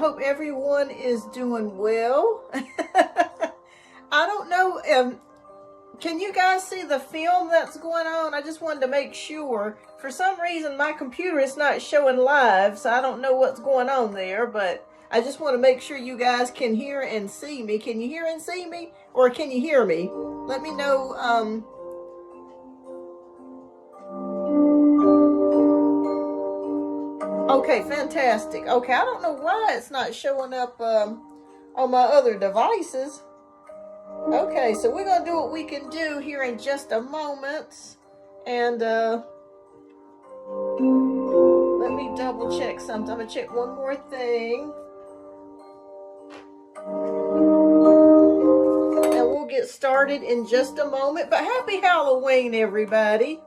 hope everyone is doing well. I don't know, can you guys see the film that's going on? I just wanted to make sure. For some reason, my computer is not showing live, so I don't know what's going on there, but I just want to make sure you guys can hear and see me. Can you hear and see me? Or can you hear me? Let me know. Okay, fantastic. Okay, I don't know why it's not showing up on my other devices. Okay, so we're going to do what we can do here in just a moment. And let me double check something. I'm going to check one more thing. And we'll get started in just a moment. But happy Halloween, everybody.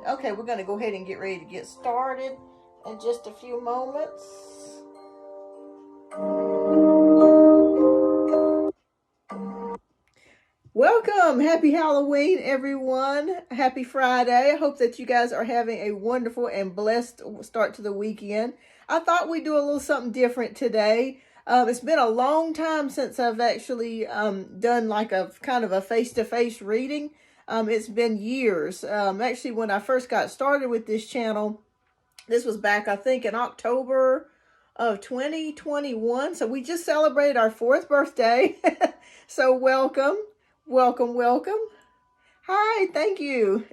Okay, we're going to go ahead and get ready to get started in just a few moments. Welcome. Happy Halloween, everyone. Happy Friday. I hope that you guys are having a wonderful and blessed start to the weekend. I thought we'd do a little something different today. It's been a long time since I've actually done like a kind of a face-to-face reading. It's been years. Actually, when I first got started with this channel, this was back, I think, in October of 2021. So we just celebrated our 4th birthday. So welcome, welcome, welcome. Hi, thank you.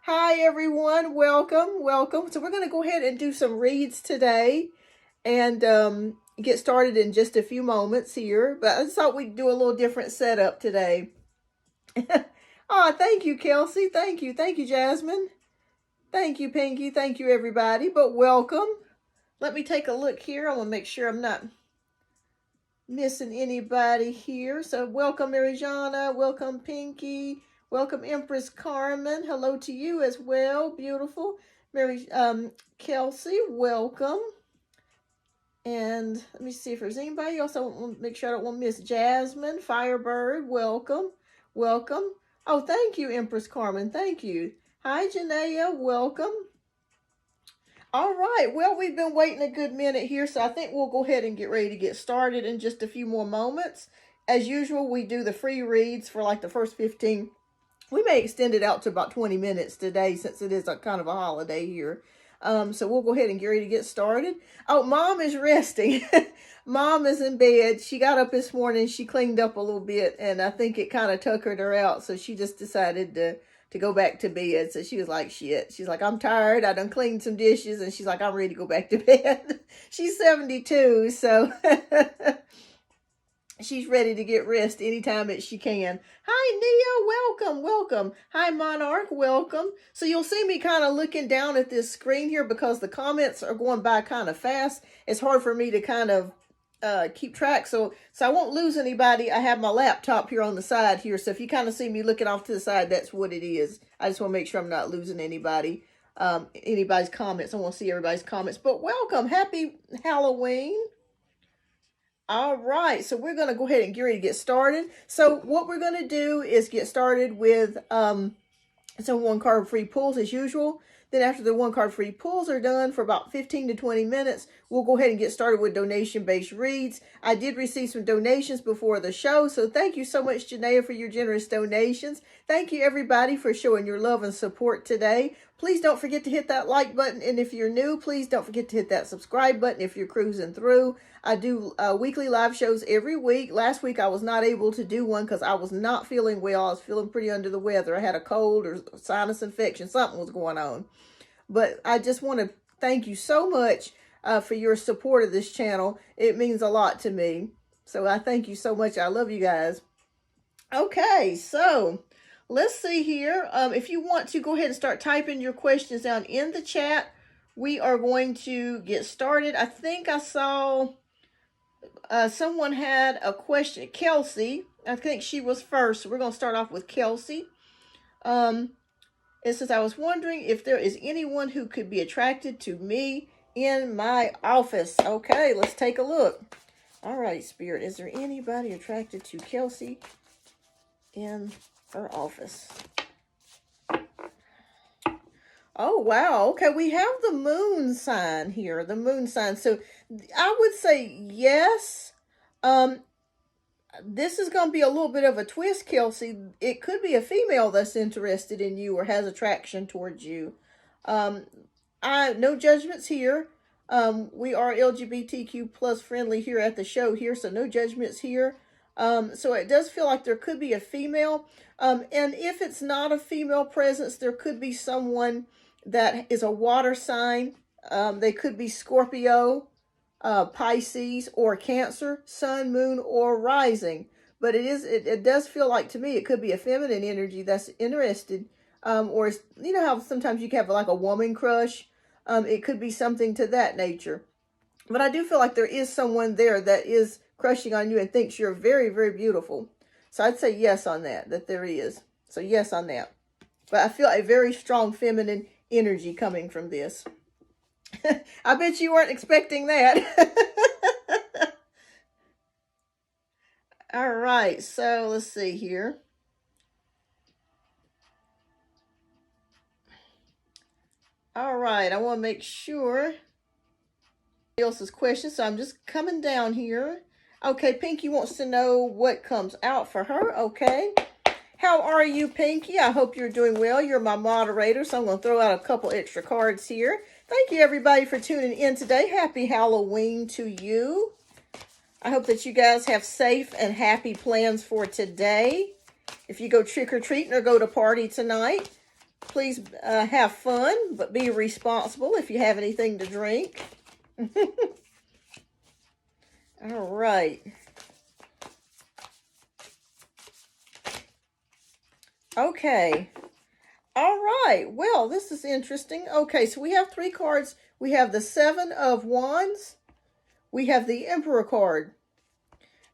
Hi, everyone. Welcome, welcome. So we're going to go ahead and do some reads today and get started in just a few moments here. But I just thought we'd do a little different setup today. Oh, thank you, Kelsey. Thank you. Thank you, Jasmine. Thank you, Pinky. Thank you, everybody. But welcome. Let me take a look here. I want to make sure I'm not missing anybody here. So welcome, Marijana. Welcome, Pinky. Welcome, Empress Carmen. Hello to you as well. Beautiful. Kelsey, welcome. And let me see if there's anybody else. I want to make sure I don't want to miss Jasmine. Firebird, welcome. Welcome. Oh, thank you, Empress Carmen. Thank you. Hi, Janaea. Welcome. All right. Well, we've been waiting a good minute here, so I think we'll go ahead and get ready to get started in just a few more moments. As usual, we do the free reads for like the first 15. We may extend it out to about 20 minutes today since it is a kind of a holiday here. So we'll go ahead and get ready to get started. Oh, Mom is resting. Mom is in bed. She got up this morning. She cleaned up a little bit, and I think it kind of tuckered her out. So she just decided to go back to bed. So she was like, shit. She's like, I'm tired. I done cleaned some dishes. And she's like, I'm ready to go back to bed. She's 72, so she's ready to get rest anytime that she can. Hi, Nia. Welcome. Welcome. Hi, Monarch. Welcome. So you'll see me kind of looking down at this screen here because the comments are going by kind of fast. It's hard for me to kind of keep track. So I won't lose anybody. I have my laptop here on the side here. So if you kind of see me looking off to the side, that's what it is. I just want to make sure I'm not losing anybody, anybody's comments. I want to see everybody's comments. But welcome. Happy Halloween. All right, so we're going to go ahead and get ready to get started. So what we're going to do is get started with some 1-card free pulls as usual. Then after the 1-card free pulls are done for about 15 to 20 minutes, we'll go ahead and get started with donation-based reads. I did receive some donations before the show, so thank you so much, Janaea, for your generous donations. Thank you, everybody, for showing your love and support today. Please don't forget to hit that like button, and if you're new, please don't forget to hit that subscribe button if you're cruising through. I do weekly live shows every week. Last week, I was not able to do one because I was not feeling well. I was feeling pretty under the weather. I had a cold or sinus infection. Something was going on. But I just want to thank you so much for your support of this channel. It means a lot to me. So I thank you so much. I love you guys. Okay, so let's see here. If you want to go ahead and start typing your questions down in the chat, we are going to get started. I think I saw someone had a question. Kelsey, I think she was first. So we're going to start off with Kelsey. It says, I was wondering if there is anyone who could be attracted to me in my office. Okay, let's take a look. All right, Spirit, is there anybody attracted to Kelsey in her office? Oh, wow. Okay, we have the moon sign here, the moon sign. So I would say yes. This is going to be a little bit of a twist, Kelsey. It could be a female that's interested in you or has attraction towards you. No judgments here. We are LGBTQ plus friendly here at the show here, so no judgments here. So it does feel like there could be a female. And if it's not a female presence, there could be someone that is a water sign. They could be Scorpio, Pisces, or Cancer, Sun, Moon, or Rising. But it does feel like to me it could be a feminine energy that's interested. Or you know how sometimes you can have like a woman crush. It could be something to that nature. But I do feel like there is someone there that is crushing on you and thinks you're very, very beautiful. So I'd say yes on that there is. So yes on that. But I feel a very strong feminine energy coming from this. I bet you weren't expecting that. All right, so let's see here. All right, I want to make sure else's question, so I'm just coming down here. Okay, Pinky wants to know what comes out for her. Okay. How are you, Pinky? I hope you're doing well. You're my moderator, so I'm going to throw out a couple extra cards here. Thank you, everybody, for tuning in today. Happy Halloween to you. I hope that you guys have safe and happy plans for today. If you go trick-or-treating or go to party tonight, please have fun, but be responsible if you have anything to drink. All right. Okay. All right. Well, this is interesting. Okay, so we have three cards. We have the Seven of Wands. We have the Emperor card.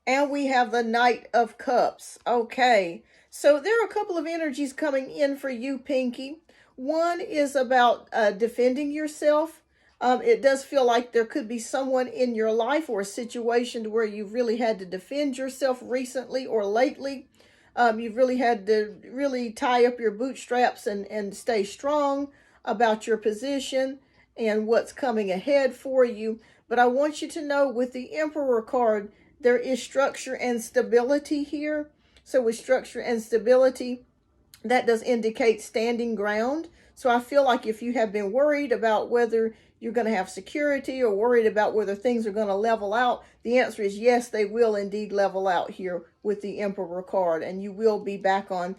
And we have the Knight of Cups. Okay. So there are a couple of energies coming in for you, Pinky. One is about defending yourself. It does feel like there could be someone in your life or a situation where you've really had to defend yourself recently or lately. You've really had to really tie up your bootstraps and stay strong about your position and what's coming ahead for you. But I want you to know with the Emperor card, there is structure and stability here. So with structure and stability, that does indicate standing ground. So I feel like if you have been worried about whether you're going to have security or worried about whether things are going to level out, the answer is yes, they will indeed level out here with the Emperor card, and you will be back on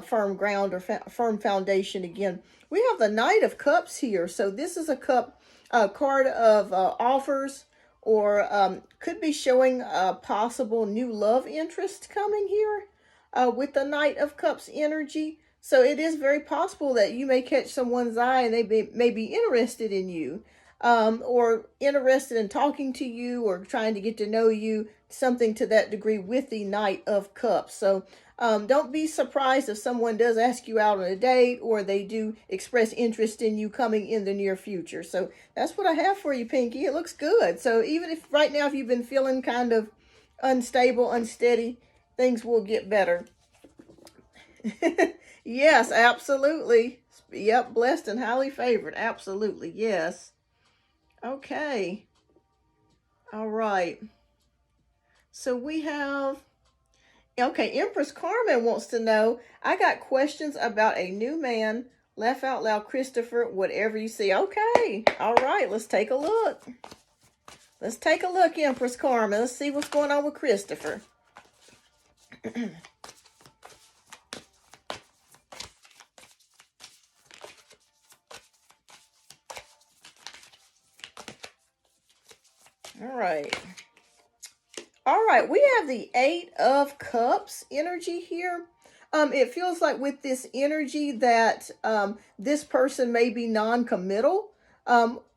firm ground or firm foundation again. We have the Knight of Cups here. So this is a card of offers, or could be showing a possible new love interest coming here with the Knight of Cups energy. So it is very possible that you may catch someone's eye and they may be interested in you, or interested in talking to you or trying to get to know you, something to that degree with the Knight of Cups. So don't be surprised if someone does ask you out on a date or they do express interest in you coming in the near future. So that's what I have for you, Pinky. It looks good. So even if right now, if you've been feeling kind of unstable, unsteady, things will get better. Yes, absolutely. Yep, blessed and highly favored. Absolutely, yes. Okay. All right. So we have, okay, Empress Carmen wants to know, I got questions about a new man. Laugh out loud, Christopher, whatever you see. Okay. All right, let's take a look. Let's take a look, Empress Carmen. Let's see what's going on with Christopher. All right. All right, we have the Eight of Cups energy here. It feels like with this energy that this person may be non-committal,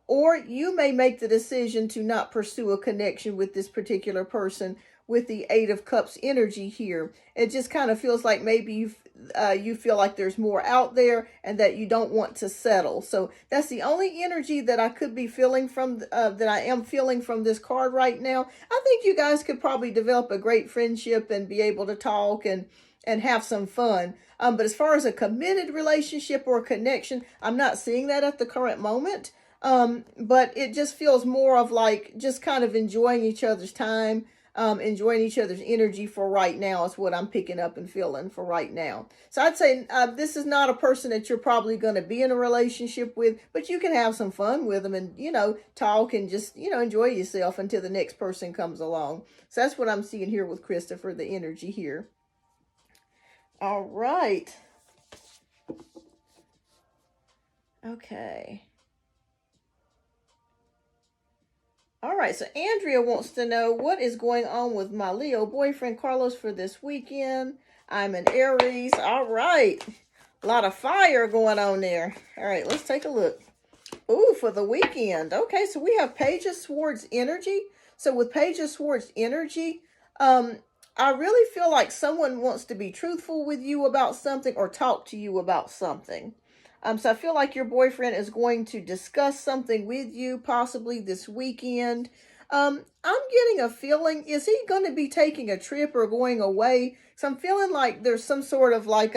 or you may make the decision to not pursue a connection with this particular person with the Eight of Cups energy here. It just kind of feels like maybe you feel like there's more out there and that you don't want to settle. So that's the only energy that I could be feeling from, that I am feeling from this card right now. I think you guys could probably develop a great friendship and be able to talk and have some fun. But as far as a committed relationship or a connection, I'm not seeing that at the current moment. But it just feels more of like just kind of enjoying each other's time, enjoying each other's energy for right now is what I'm picking up and feeling for right now. So I'd say this is not a person that you're probably going to be in a relationship with, but you can have some fun with them and, talk and just, enjoy yourself until the next person comes along. So that's what I'm seeing here with Christopher, the energy here. All right. Okay. All right, so Andrea wants to know what is going on with my Leo boyfriend, Carlos, for this weekend. I'm an Aries. All right. A lot of fire going on there. All right, let's take a look. Ooh, for the weekend. Okay, so we have Page of Swords energy. So with Page of Swords energy, I really feel like someone wants to be truthful with you about something or talk to you about something. So I feel like your boyfriend is going to discuss something with you possibly this weekend. I'm getting a feeling, is he going to be taking a trip or going away? So I'm feeling like there's some sort of like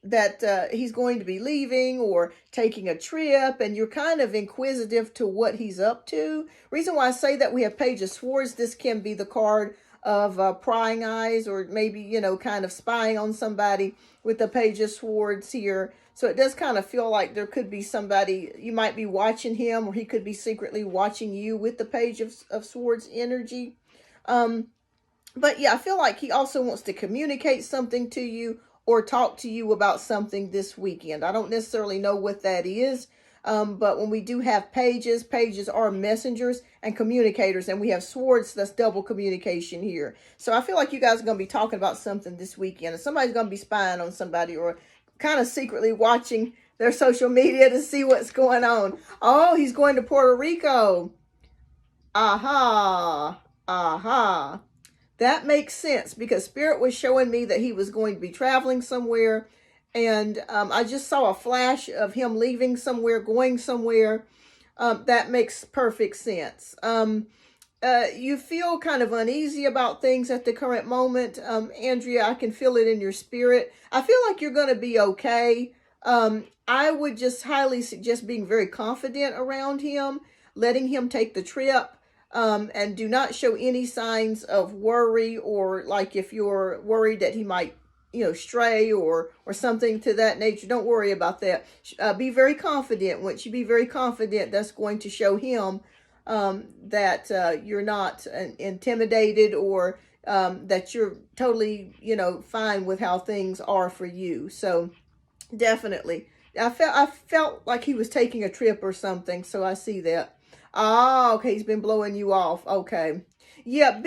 that he's going to be leaving or taking a trip, and you're kind of inquisitive to what he's up to. Reason why I say that, we have Page of Swords. This can be the card of prying eyes, or maybe, kind of spying on somebody with the Page of Swords here. So it does kind of feel like there could be somebody, you might be watching him, or he could be secretly watching you with the Page of Swords energy. But yeah, I feel like he also wants to communicate something to you or talk to you about something this weekend. I don't necessarily know what that is. But when we do have pages are messengers and communicators, and we have swords, that's double communication here. So I feel like you guys are going to be talking about something this weekend, and somebody's going to be spying on somebody or kind of secretly watching their social media to see what's going on. Oh, he's going to Puerto Rico. Aha. That makes sense, because Spirit was showing me that he was going to be traveling somewhere. And I just saw a flash of him leaving somewhere, going somewhere. That makes perfect sense. You feel kind of uneasy about things at the current moment. Andrea, I can feel it in your spirit. I feel like you're going to be okay. I would just highly suggest being very confident around him, letting him take the trip. And do not show any signs of worry, or like if you're worried that he might stray or something to that nature. Don't worry about that. Be very confident. Once you be very confident, that's going to show him that you're not intimidated, or that you're totally, fine with how things are for you. So definitely. I felt like he was taking a trip or something, so I see that. Oh, okay, he's been blowing you off. Okay. Yeah,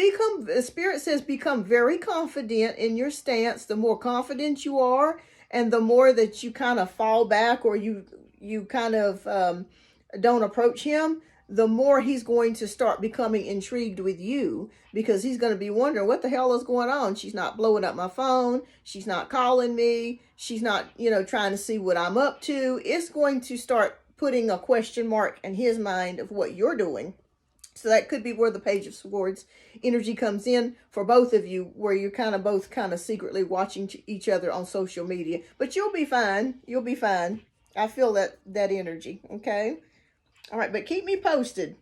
Spirit says become very confident in your stance. The more confident you are, and the more that you kind of fall back, or you kind of don't approach him, the more he's going to start becoming intrigued with you, because he's going to be wondering, what the hell is going on? She's not blowing up my phone. She's not calling me. She's not, trying to see what I'm up to. It's going to start putting a question mark in his mind of what you're doing. So that could be where the Page of Swords energy comes in for both of you, where you're both secretly watching each other on social media. But you'll be fine. You'll be fine. I feel that energy. Okay. All right. But keep me posted.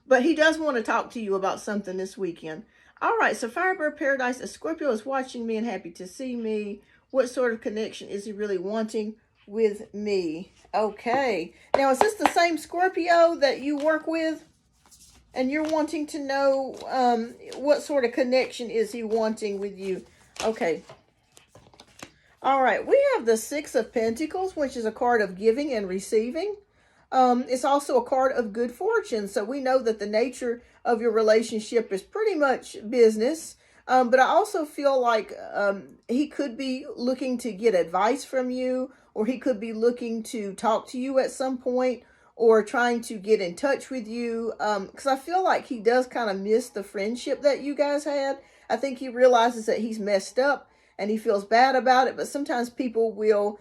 But he does want to talk to you about something this weekend. All right. So Firebird Paradise, a Scorpio is watching me and happy to see me. What sort of connection is he really wanting with me? Okay. Now, is this the same Scorpio that you work with? And you're wanting to know what sort of connection is he wanting with you? Okay. All right. We have the Six of Pentacles, which is a card of giving and receiving. It's also a card of good fortune. So we know that the nature of your relationship is pretty much business. But I also feel like he could be looking to get advice from you, or he could be looking to talk to you at some point, or trying to get in touch with you. Because I feel like he does kind of miss the friendship that you guys had. I think he realizes that he's messed up and he feels bad about it. But sometimes people will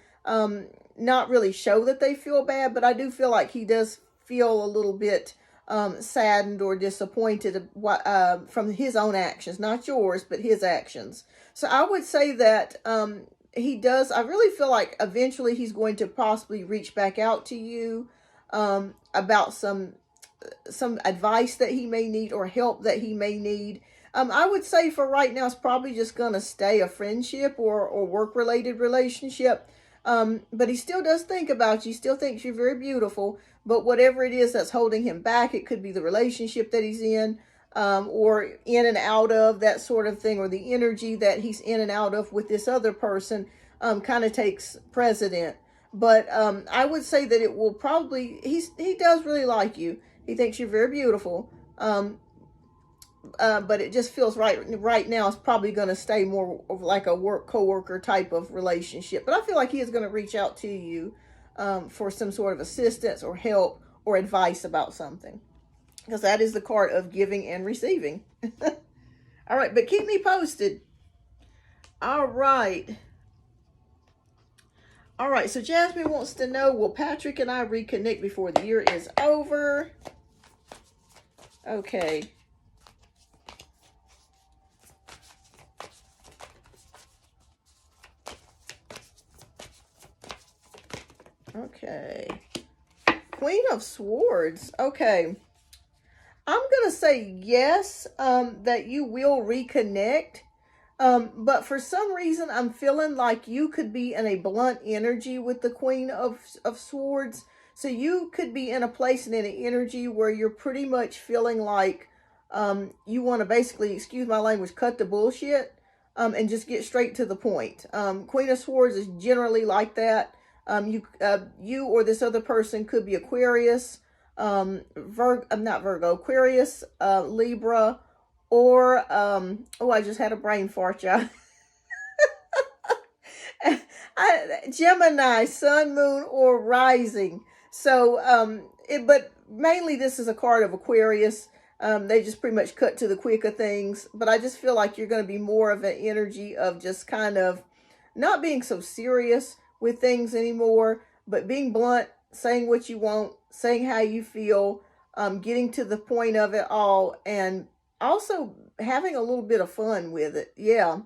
not really show that they feel bad. But I do feel like he does feel a little bit saddened or disappointed from his own actions, not yours, but his actions. So I would say that he does. I really feel like eventually he's going to possibly reach back out to you about some advice that he may need or help that he may need. I would say for right now, it's probably just going to stay a friendship or work-related relationship. But he still does think about you. He still thinks you're very beautiful. But whatever it is that's holding him back, it could be the relationship that he's in, or in and out of, that sort of thing, or the energy that he's in and out of with this other person kind of takes precedent. But I would say that it will probably, he does really like you. He thinks you're very beautiful. But it just feels right now it's probably going to stay more of like a co-worker type of relationship. But I feel like he is going to reach out to you for some sort of assistance or help or advice about something. Because that is the card of giving and receiving. All right, but keep me posted. All right. All right, so Jasmine wants to know, will Patrick and I reconnect before the year is over? Okay. Okay. Queen of Swords. Okay. I'm going to say yes, that you will reconnect. But for some reason, I'm feeling like you could be in a blunt energy with the Queen of Swords. So you could be in a place and in an energy where you're pretty much feeling like you want to basically, excuse my language, cut the bullshit and just get straight to the point. Queen of Swords is generally like that. You or this other person could be Aquarius, Aquarius, Libra, or, I just had a brain fart, y'all. Gemini, Sun, Moon, or Rising. So, but mainly this is a card of Aquarius. They just pretty much cut to the quick of things. But I just feel like you're going to be more of an energy of just kind of not being so serious with things anymore, but being blunt, saying what you want, saying how you feel, getting to the point of it all, and also having a little bit of fun with it. Yeah.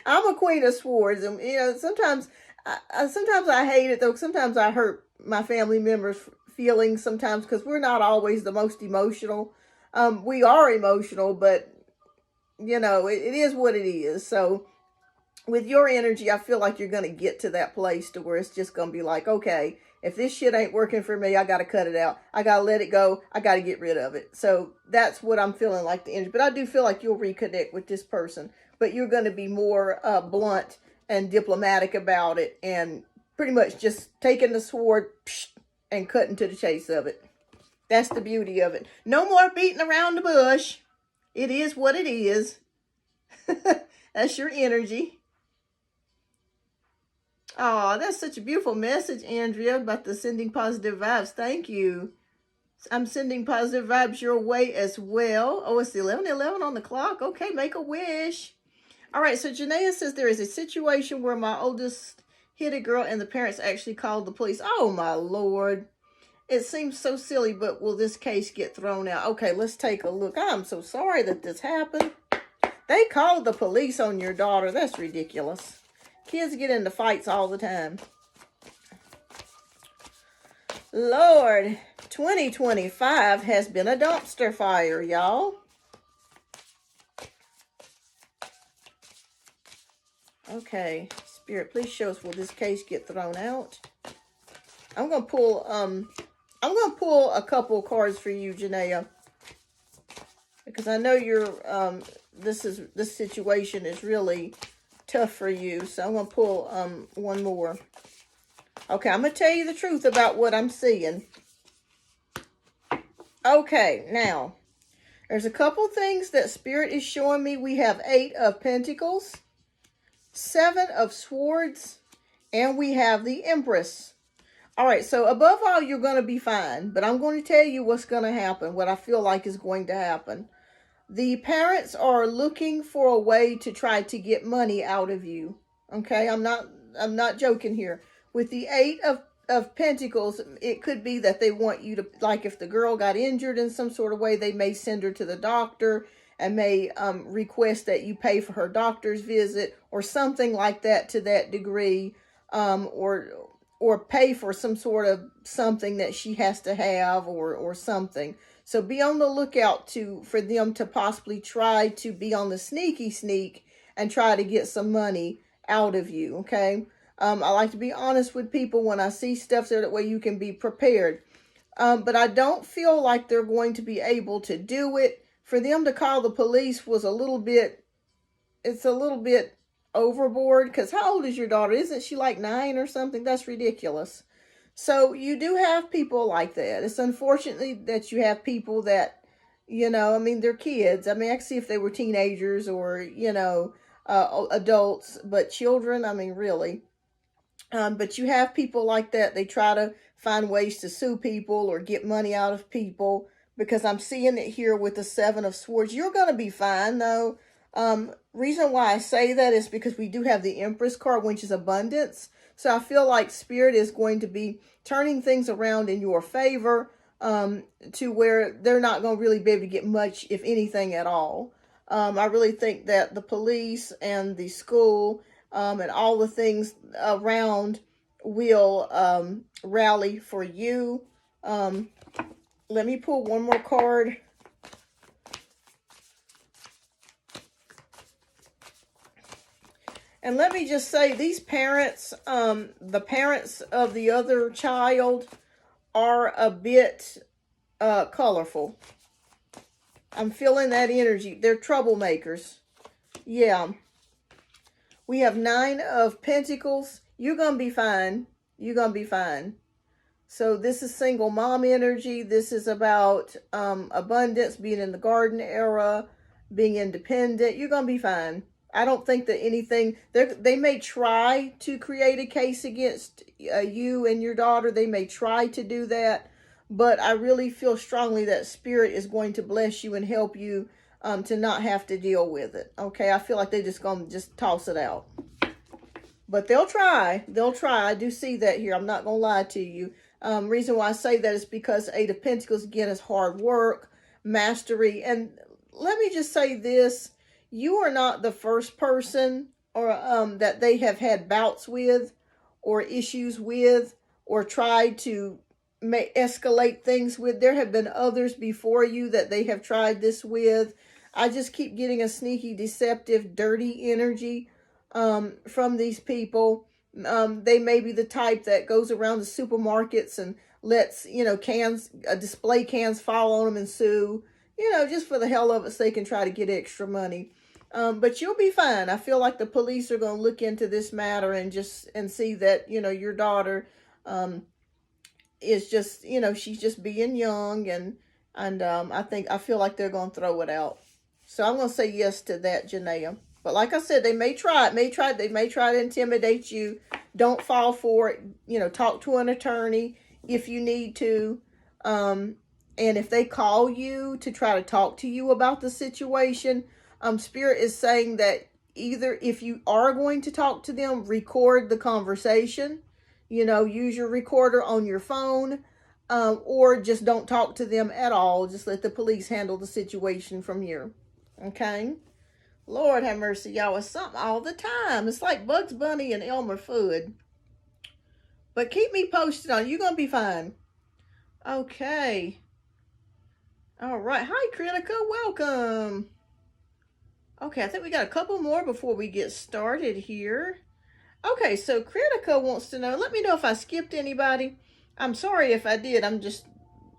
I'm a Queen of Swords, and sometimes I hate it though. Sometimes I hurt my family members' feelings sometimes because we're not always the most emotional. We are emotional, but it is what it is. So with your energy, I feel like you're going to get to that place to where it's just going to be like, okay, if this shit ain't working for me, I got to cut it out. I got to let it go. I got to get rid of it. So that's what I'm feeling like the energy. But I do feel like you'll reconnect with this person. But you're going to be more blunt and diplomatic about it. And pretty much just taking the sword and cutting to the chase of it. That's the beauty of it. No more beating around the bush. It is what it is. That's your energy. Oh, that's such a beautiful message, Andrea, about the sending positive vibes. Thank you. I'm sending positive vibes your way as well. Oh, it's 11:11 on the clock. Okay, make a wish. All right, so Janaea says there is a situation where my oldest hit a girl and the parents actually called the police. Oh, my Lord. It seems so silly, but will this case get thrown out? Okay, let's take a look. I'm so sorry that this happened. They called the police on your daughter. That's ridiculous. Kids get into fights all the time. Lord, 2025 has been a dumpster fire, y'all. Okay, Spirit, please show us, will this case get thrown out? I'm gonna pull a couple of cards for you, Janaea, because I know you're this situation is really tough for you. So I'm gonna pull one more. Okay, I'm gonna tell you the truth about what I'm seeing. Okay, now there's a couple things that Spirit is showing me. We have 8 of Pentacles, 7 of Swords, and we have the Empress. All right, so above all, you're going to be fine. But I'm going to tell you what's going to happen, what I feel like is going to happen. The parents are looking for a way to try to get money out of you. Okay, I'm not joking here. With the Eight of Pentacles, it could be that they want you to, like, if the girl got injured in some sort of way, they may send her to the doctor and may request that you pay for her doctor's visit or something like that, to that degree, or pay for some sort of something that she has to have, or something. So be on the lookout for them to possibly try to be on the sneaky sneak and try to get some money out of you, okay? I like to be honest with people when I see stuff, so that way you can be prepared. But I don't feel like they're going to be able to do it. For them to call the police was it's a little bit overboard, because how old is your daughter? Isn't she like 9 or something? That's ridiculous. So you do have people like that. It's unfortunately that you have people that, I mean, they're kids. I mean, I can see if they were teenagers or, adults, but children, I mean, really. But you have people like that. They try to find ways to sue people or get money out of people, because I'm seeing it here with the Seven of Swords. You're going to be fine, though. Reason why I say that is because we do have the Empress card, which is abundance. So I feel like Spirit is going to be turning things around in your favor, to where they're not going to really be able to get much, if anything at all. I really think that the police and the school, and all the things around will rally for you. Let me pull one more card. And let me just say, these parents, the parents of the other child, are a bit colorful. I'm feeling that energy. They're troublemakers. Yeah. We have 9 of Pentacles. You're going to be fine. You're going to be fine. So this is single mom energy. This is about abundance, being in the garden era, being independent. You're going to be fine. I don't think that anything, they may try to create a case against you and your daughter. They may try to do that. But I really feel strongly that Spirit is going to bless you and help you to not have to deal with it. Okay, I feel like they're just going to just toss it out. But they'll try. They'll try. I do see that here. I'm not going to lie to you. Reason why I say that is because Eight of Pentacles, again, is hard work, mastery. And let me just say this. You are not the first person or that they have had bouts with or issues with or tried to escalate things with. There have been others before you that they have tried this with. I just keep getting a sneaky, deceptive, dirty energy from these people. They may be the type that goes around the supermarkets and lets, display cans fall on them and sue, just for the hell of it, so they can try to get extra money. But you'll be fine. I feel like the police are going to look into this matter and see that, your daughter is just, she's just being young, and I feel like they're going to throw it out. So I'm going to say yes to that, Janaea. But like I said, they may try it. They may try to intimidate you. Don't fall for it. Talk to an attorney if you need to. And if they call you to try to talk to you about the situation, Spirit is saying that either if you are going to talk to them, record the conversation. Use your recorder on your phone, or just don't talk to them at all. Just let the police handle the situation from here. Okay? Lord have mercy, y'all. It's something all the time. It's like Bugs Bunny and Elmer Fudd. But keep me posted on it. You're going to be fine. Okay. All right. Hi, Kritika. Welcome. Okay, I think we got a couple more before we get started here. Okay, so Kritika wants to know, let me know if I skipped anybody. I'm sorry if I did. I'm just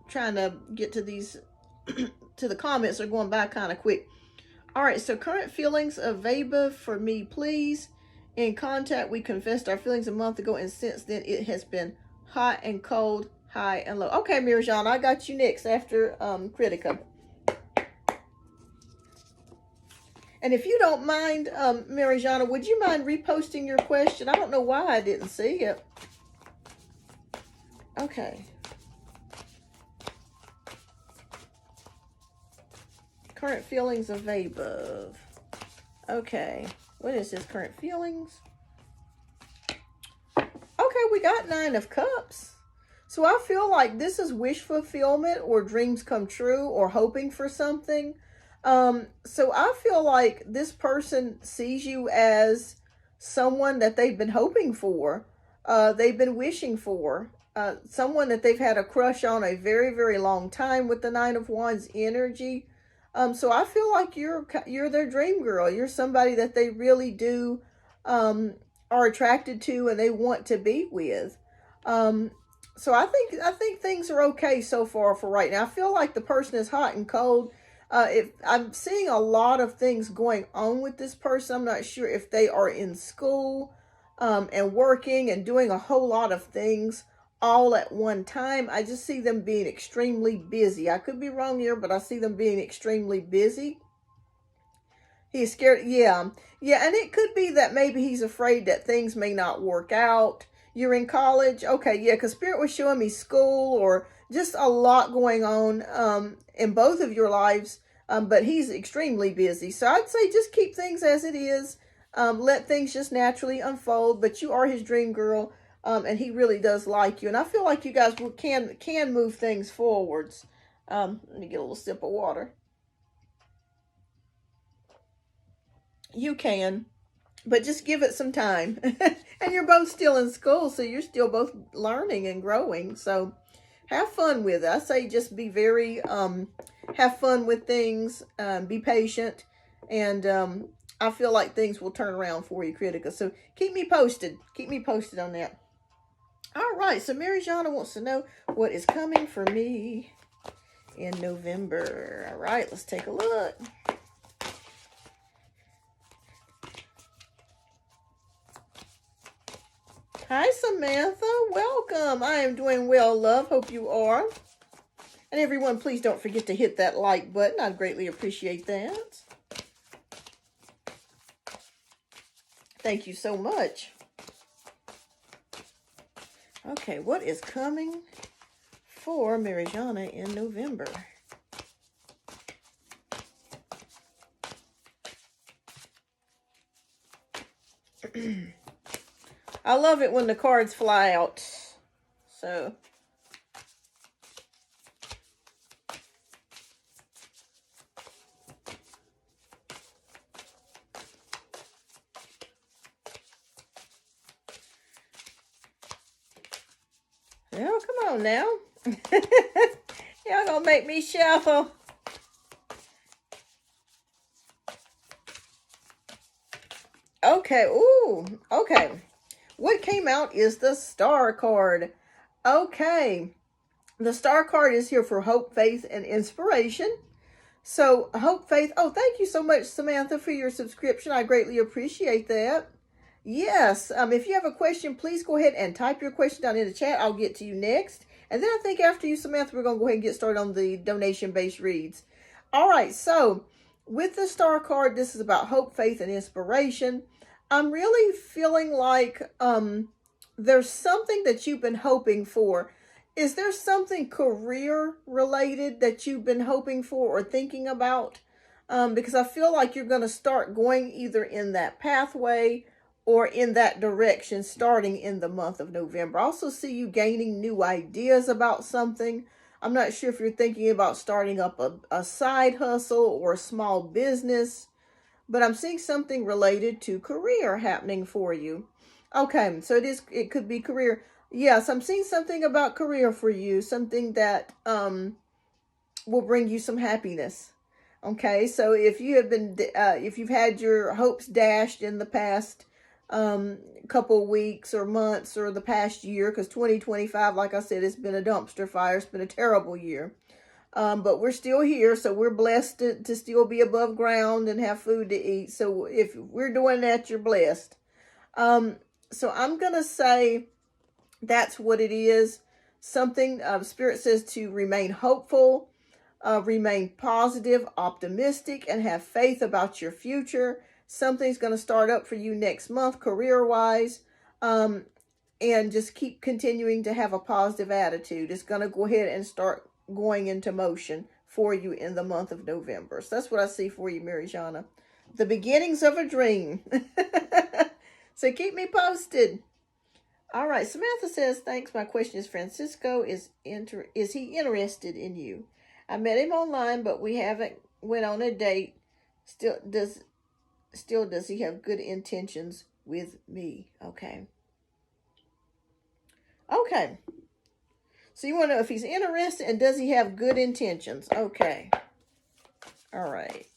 trying to get to these, to the comments are going by kind of quick. All right, so current feelings of Veba for me, please. In contact, we confessed our feelings a month ago, and since then it has been hot and cold, high and low. Okay, Mirjana, I got you next after Kritika. And if you don't mind, Mirjana, would you mind reposting your question? I don't know why I didn't see it. Okay. Current feelings of above. Okay. What is this? Current feelings? Okay, we got 9 of Cups. So I feel like this is wish fulfillment or dreams come true or hoping for something. So I feel like this person sees you as someone that they've been hoping for, they've been wishing for, someone that they've had a crush on a very, very long time with the 9 of Wands energy. So I feel like you're their dream girl. You're somebody that they really do are attracted to and they want to be with. So I think things are okay so far for right now. I feel like the person is hot and cold. If I'm seeing a lot of things going on with this person, I'm not sure if they are in school and working and doing a whole lot of things all at one time. I just see them being extremely busy. I could be wrong here, but I see them being extremely busy. He's scared. Yeah. Yeah. And it could be that maybe he's afraid that things may not work out. You're in college. Okay. Yeah. Because Spirit was showing me school or just a lot going on in both of your lives. But he's extremely busy. So I'd say just keep things as it is. Let things just naturally unfold. But you are his dream girl. And he really does like you. And I feel like you guys can move things forwards. Let me get a little sip of water. You can, but just give it some time. And you're both still in school, so you're still both learning and growing. So have fun with it. I say just be very, have fun with things, be patient, and I feel like things will turn around for you, Critica. So keep me posted. Keep me posted on that. All right, so Mary Jana wants to know what is coming for me in November. All right, let's take a look. Hi, Samantha. Welcome. I am doing well, love. Hope you are. And everyone, please don't forget to hit that like button. I'd greatly appreciate that. Thank you so much. Okay, what is coming for Marijana in November? I love it when the cards fly out. So well, come on now. Y'all gonna make me shuffle. Okay, ooh, okay. What came out is the Star card. Okay, the Star card is here for hope, faith, and inspiration. So, hope, faith. Oh, thank you so much, Samantha, for your subscription. I greatly appreciate that. Yes, if you have a question, please go ahead and type your question down in the chat. I'll get to you next. And then I think after you, Samantha, we're going to go ahead and get started on the donation-based reads. All right, so with the Star card, this is about hope, faith, and inspiration. I'm really feeling like there's something that you've been hoping for. Is there something career related that you've been hoping for or thinking about? Because I feel like you're going to start going either in that pathway or in that direction starting in the month of November. I also see you gaining new ideas about something. I'm not sure if you're thinking about starting up a side hustle or a small business, but I'm seeing something related to career happening for you. Okay, so it could be career. Yes, I'm seeing something about career for you, something that will bring you some happiness. Okay, so if you have been, if you've had your hopes dashed in the past couple weeks or months or the past year, because 2025, like I said, it's been a dumpster fire. It's been a terrible year. But we're still here, so we're blessed to still be above ground and have food to eat. So if we're doing that, you're blessed. So I'm going to say that's what it is. Something, Spirit says to remain hopeful, remain positive, optimistic, and have faith about your future. Something's going to start up for you next month, career-wise. And and just keep continuing to have a positive attitude. It's going to go ahead and start going into motion for you in the month of November. So that's what I see for you, Marijana. The beginnings of a dream. So keep me posted. All right, Samantha says, thanks. My question is, Francisco, is he interested in you? I met him online, but we haven't went on a date. Still does he have good intentions with me? Okay. Okay. So you want to know if he's interested and does he have good intentions? Okay. All right.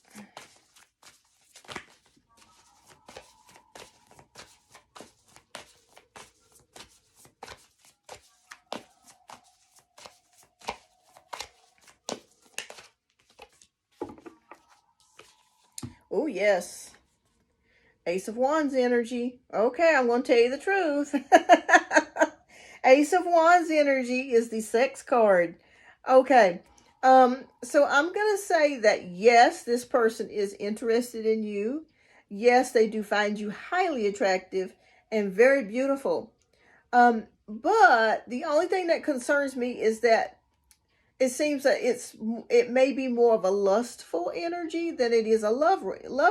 Oh, yes. Ace of Wands energy. Okay, I'm going to tell you the truth. Ace of Wands energy is the sex card. Okay. So I'm going to say that yes, this person is interested in you. Yes, they do find you highly attractive and very beautiful. But the only thing that concerns me is that it seems that it may be more of a lustful energy than it is a love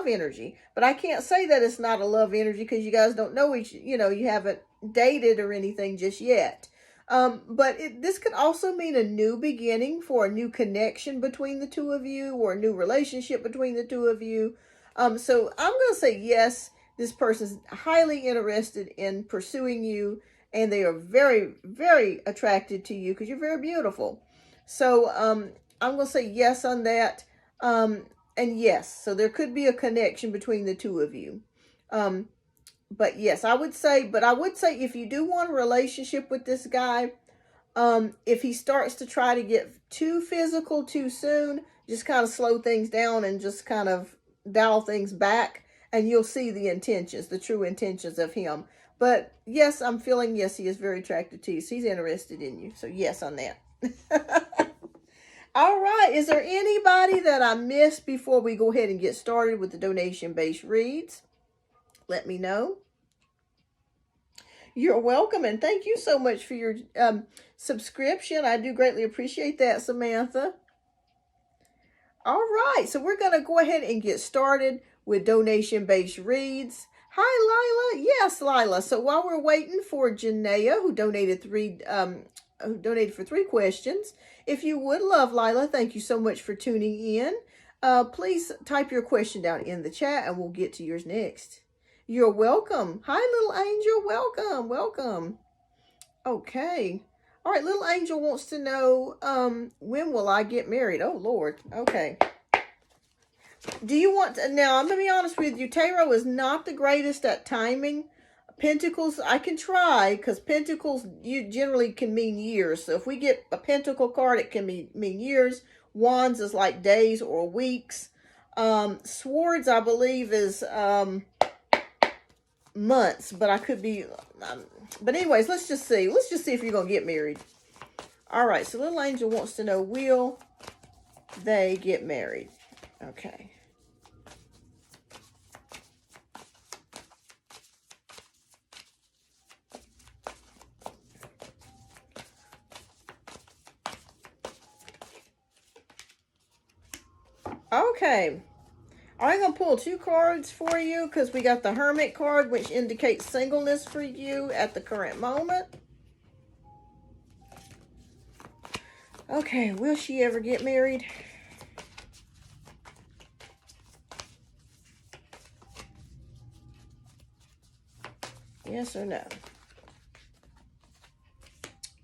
energy. But I can't say that it's not a love energy because you guys don't know you haven't dated or anything just yet. But this could also mean a new beginning for a new connection between the two of you, or a new relationship between the two of you. So I'm going to say yes, this person's highly interested in pursuing you, and they are very, very attracted to you because you're very beautiful. So I'm going to say yes on that. And yes, so there could be a connection between the two of you. But yes, I would say if you do want a relationship with this guy, if he starts to try to get too physical too soon, just kind of slow things down and just kind of dial things back, and you'll see the true intentions of him. But yes, I'm feeling yes, he is very attracted to you. So he's interested in you. So yes on that. All right. Is there anybody that I missed before we go ahead and get started with the donation-based reads? Let me know. You're welcome, and thank you so much for your subscription. I do greatly appreciate that, Samantha. All right, so we're going to go ahead and get started with donation-based reads. Hi, Lila. Yes, Lila. So while we're waiting for Janaea, who donated for 3 questions, if you would love, Lila, thank you so much for tuning in. Please type your question down in the chat, and we'll get to yours next. You're welcome. Hi, little angel. Welcome. Welcome. Okay. All right. Little angel wants to know, when will I get married? Oh, Lord. Okay. Do you want to, now I'm going to be honest with you. Tarot is not the greatest at timing. Pentacles, I can try, because Pentacles you generally can mean years. So if we get a Pentacle card, it can mean years. Wands is like days or weeks. Swords, I believe, is months, but I could be, but anyways, let's just see if you're gonna get married. All right, so little angel wants to know, will they get married? Okay. Okay. I'm going to pull 2 cards for you because we got the Hermit card, which indicates singleness for you at the current moment. Okay, will she ever get married? Yes or no?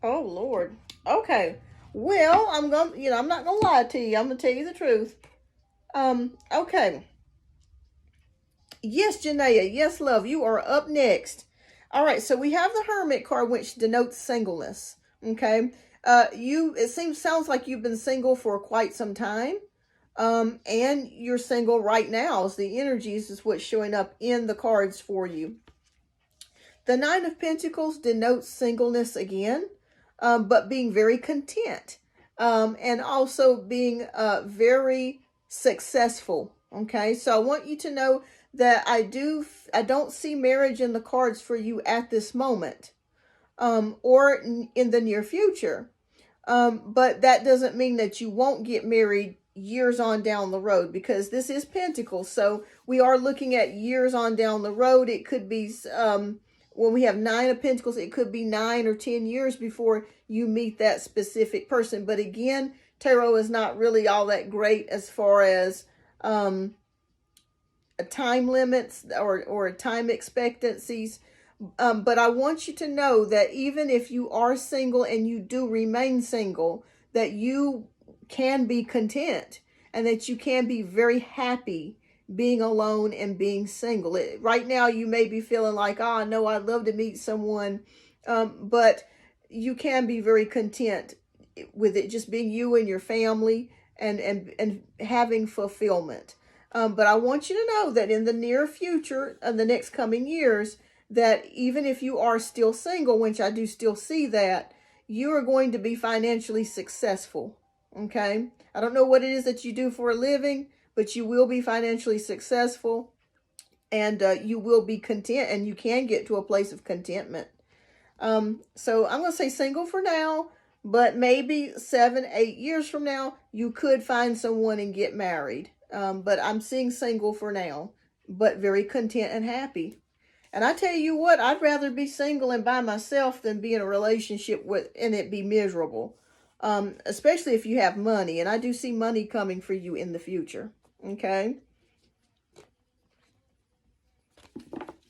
Oh, Lord. Okay. Well, I'm not going to lie to you. I'm going to tell you the truth. Okay. Yes, Janaea. Yes, love. You are up next. All right. So we have the Hermit card, which denotes singleness. Okay. Sounds like you've been single for quite some time. And you're single right now. So the energies is what's showing up in the cards for you. The Nine of Pentacles denotes singleness again, but being very content, and also being very successful. Okay, so I want you to know that I don't see marriage in the cards for you at this moment. or in the near future. But that doesn't mean that you won't get married years on down the road, because this is Pentacles. So we are looking at years on down the road. It could be, when we have 9 of Pentacles, it could be 9 or 10 years before you meet that specific person. But again, tarot is not really all that great as far as time limits or time expectancies. But I want you to know that even if you are single and you do remain single, that you can be content and that you can be very happy being alone and being single. Right now, you may be feeling like, oh, no, I'd love to meet someone. But you can be very content with it just being you and your family and having fulfillment. But I want you to know that in the near future, in the next coming years, that even if you are still single, which I do still see that, you are going to be financially successful. Okay? I don't know what it is that you do for a living, but you will be financially successful, and you will be content, and you can get to a place of contentment. So I'm going to say single for now, but maybe 7, 8 years from now, you could find someone and get married. But I'm seeing single for now, but very content and happy. And I tell you what, I'd rather be single and by myself than be in a relationship with and it be miserable. Especially if you have money. And I do see money coming for you in the future. Okay?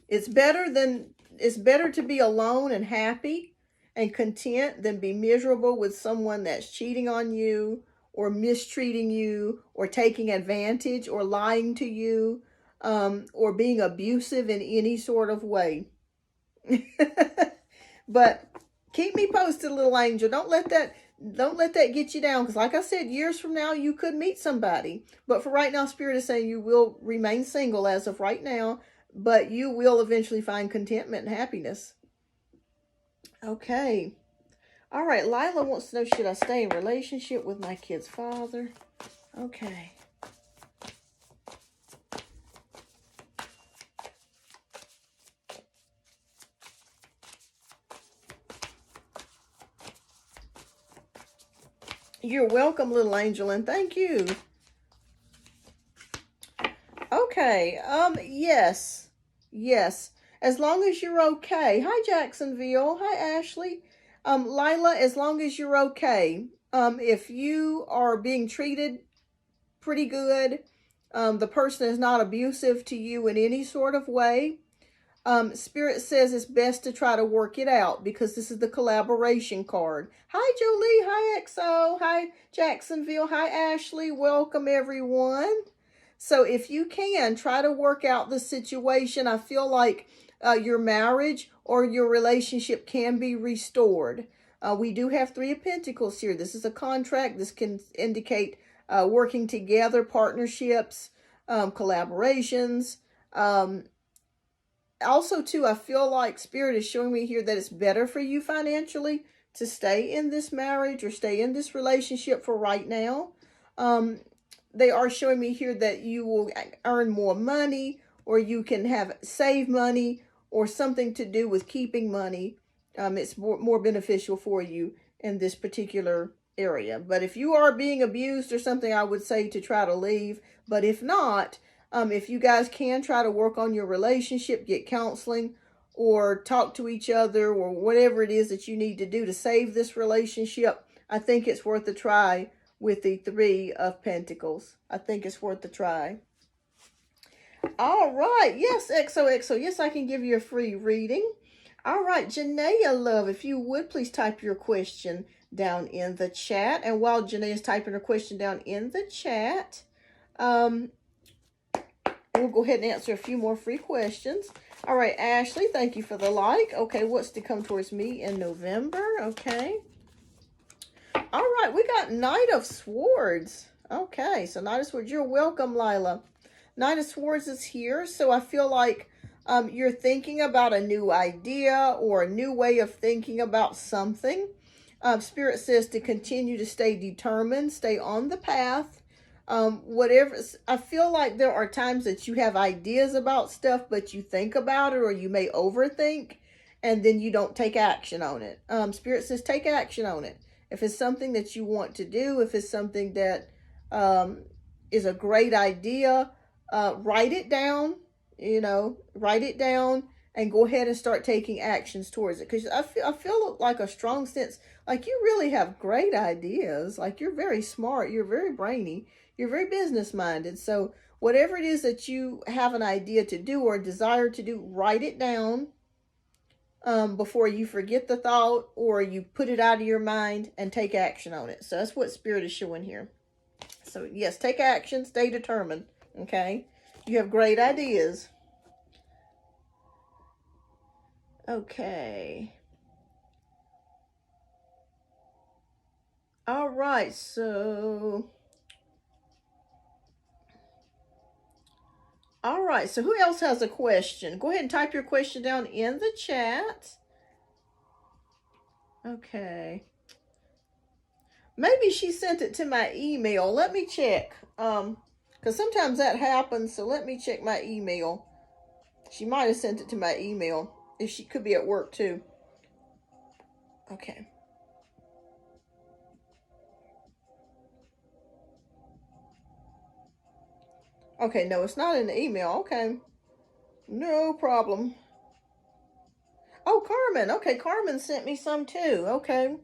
It's better to be alone and happy and content than be miserable with someone that's cheating on you or mistreating you or taking advantage or lying to you. Or being abusive in any sort of way. But keep me posted, little angel. Don't let that get you down. Because like I said, years from now, you could meet somebody. But for right now, Spirit is saying you will remain single as of right now. But you will eventually find contentment and happiness. Okay. All right. Lila wants to know, should I stay in relationship with my kid's father? Okay. You're welcome, little angel, and thank you. Okay, yes. As long as you're okay. Hi, Jacksonville. Hi, Ashley. Lila, as long as you're okay. If you are being treated pretty good, the person is not abusive to you in any sort of way, Spirit says it's best to try to work it out, because this is the collaboration card. Hi, Jolie. Hi, XO. Hi, Jacksonville. Hi, Ashley. Welcome, everyone. So if you can, try to work out the situation. I feel like your marriage or your relationship can be restored. We do have 3 of Pentacles here. This is a contract. This can indicate working together, partnerships, collaborations. Also, too, I feel like Spirit is showing me here that it's better for you financially to stay in this marriage or stay in this relationship for right now. They are showing me here that you will earn more money, or you can save money, or something to do with keeping money. It's more beneficial for you in this particular area. But if you are being abused or something, I would say to try to leave. But if not, if you guys can try to work on your relationship, get counseling, or talk to each other, or whatever it is that you need to do to save this relationship, I think it's worth a try with the 3 of Pentacles. I think it's worth a try. All right. Yes, XOXO. Yes, I can give you a free reading. All right, Janaea, love, if you would, please type your question down in the chat. And while Janaea is typing her question down in the chat, we'll go ahead and answer a few more free questions. All right, Ashley, thank you for the like. Okay, what's to come towards me in November? Okay. All right, we got Knight of Swords. Okay, so Knight of Swords. You're welcome, Lila. Knight of Swords is here, so I feel like you're thinking about a new idea or a new way of thinking about something. Spirit says to continue to stay determined, stay on the path. Whatever, I feel like there are times that you have ideas about stuff, but you think about it, or you may overthink. and then you don't take action on it. Spirit says take action on it. If it's something that you want to do, if it's something that is a great idea, write it down, write it down and go ahead and start taking actions towards it. Because I feel like a strong sense, like you really have great ideas. Like you're very smart, you're very brainy, you're very business minded. So whatever it is that you have an idea to do or desire to do, write it down before you forget the thought or you put it out of your mind, and take action on it. So that's what Spirit is showing here. So yes, take action, stay determined, okay? You have great ideas. Okay. All right, so... All right, so who else has a question? Go ahead and type your question down in the chat. Okay. Maybe she sent it to my email. Let me check. Because sometimes that happens, so let me check my email. She might have sent it to my email. If she could be at work too. Okay. Okay, no, it's not in the email. Okay. No problem. Oh, Carmen. Okay, Carmen sent me some too. Okay.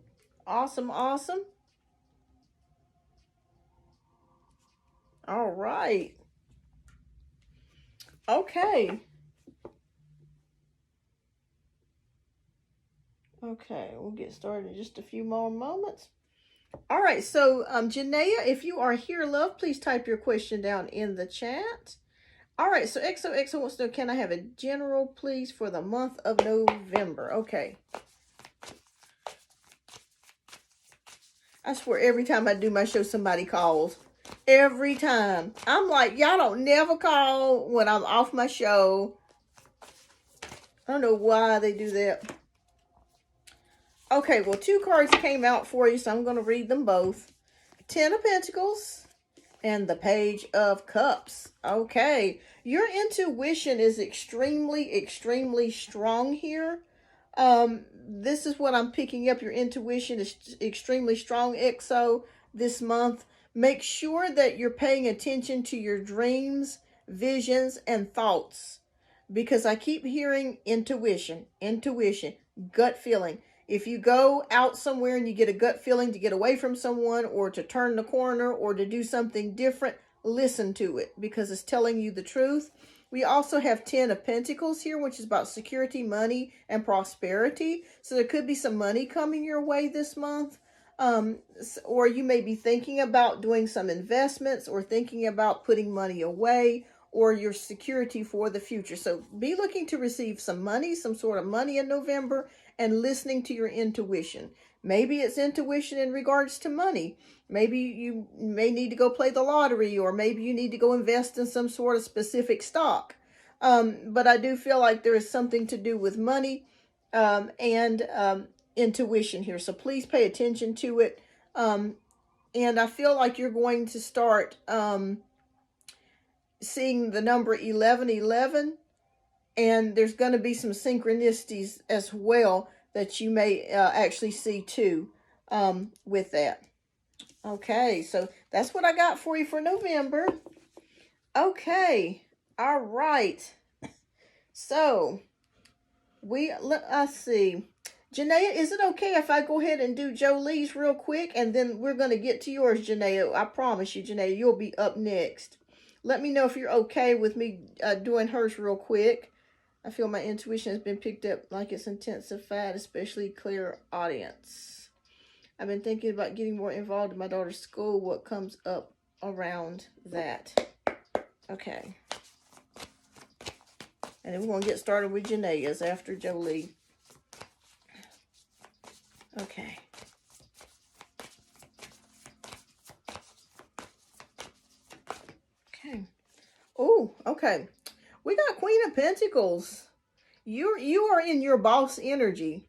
Awesome, awesome. All right. Okay. Okay, we'll get started in just a few more moments. All right, so Janaea, if you are here, love, please type your question down in the chat. All right, so XOXO wants to know, can I have a general, please, for the month of November? Okay. I swear every time I do my show, somebody calls. Every time. I'm like, y'all don't never call when I'm off my show. I don't know why they do that. Okay, well, 2 cards came out for you, so I'm going to read them both. 10 of Pentacles and the Page of Cups. Okay, your intuition is extremely, extremely strong here. This is what I'm picking up. Your intuition is extremely strong, XO, this month. Make sure that you're paying attention to your dreams, visions, and thoughts. Because I keep hearing intuition, gut feeling. If you go out somewhere and you get a gut feeling to get away from someone or to turn the corner or to do something different, listen to it because it's telling you the truth. We also have 10 of Pentacles here, which is about security, money, and prosperity. So there could be some money coming your way this month. Or you may be thinking about doing some investments or thinking about putting money away or your security for the future. So be looking to receive some money, some sort of money in November, and listening to your intuition. Maybe it's intuition in regards to money. Maybe you may need to go play the lottery, or maybe you need to go invest in some sort of specific stock. But I do feel like there is something to do with money and intuition here. So please pay attention to it. And I feel like you're going to start seeing the number 1111. And there's going to be some synchronicities as well that you may actually see too with that. Okay, so that's what I got for you for November. Okay, all right. So, let's see. Janaea, is it okay if I go ahead and do Jolie's real quick? And then we're going to get to yours, Janaea. I promise you, Janaea, you'll be up next. Let me know if you're okay with me doing hers real quick. I feel my intuition has been picked up like it's intensified, especially clear audience. I've been thinking about getting more involved in my daughter's school. What comes up around that? Okay. And then we're going to get started with Janaea's after Jolie. Okay. Okay. Oh, okay. We got Queen of Pentacles. You are in your boss energy.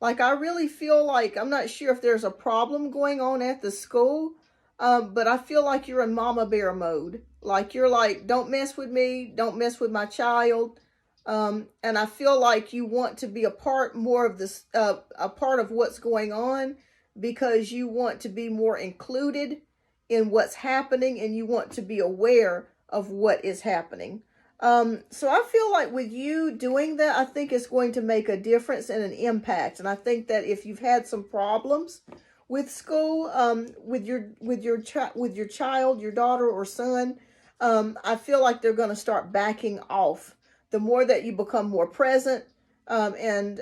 Like, I really feel like, I'm not sure if there's a problem going on at the school, but I feel like you're in mama bear mode. Like, you're like, don't mess with me, don't mess with my child. And I feel like you want to be a part more of this, a part of what's going on, because you want to be more included in what's happening, and you want to be aware of what is happening. So I feel like with you doing that, I think it's going to make a difference and an impact. And I think that if you've had some problems with school, with your child, your daughter or son, I feel like they're going to start backing off. The more that you become more present, and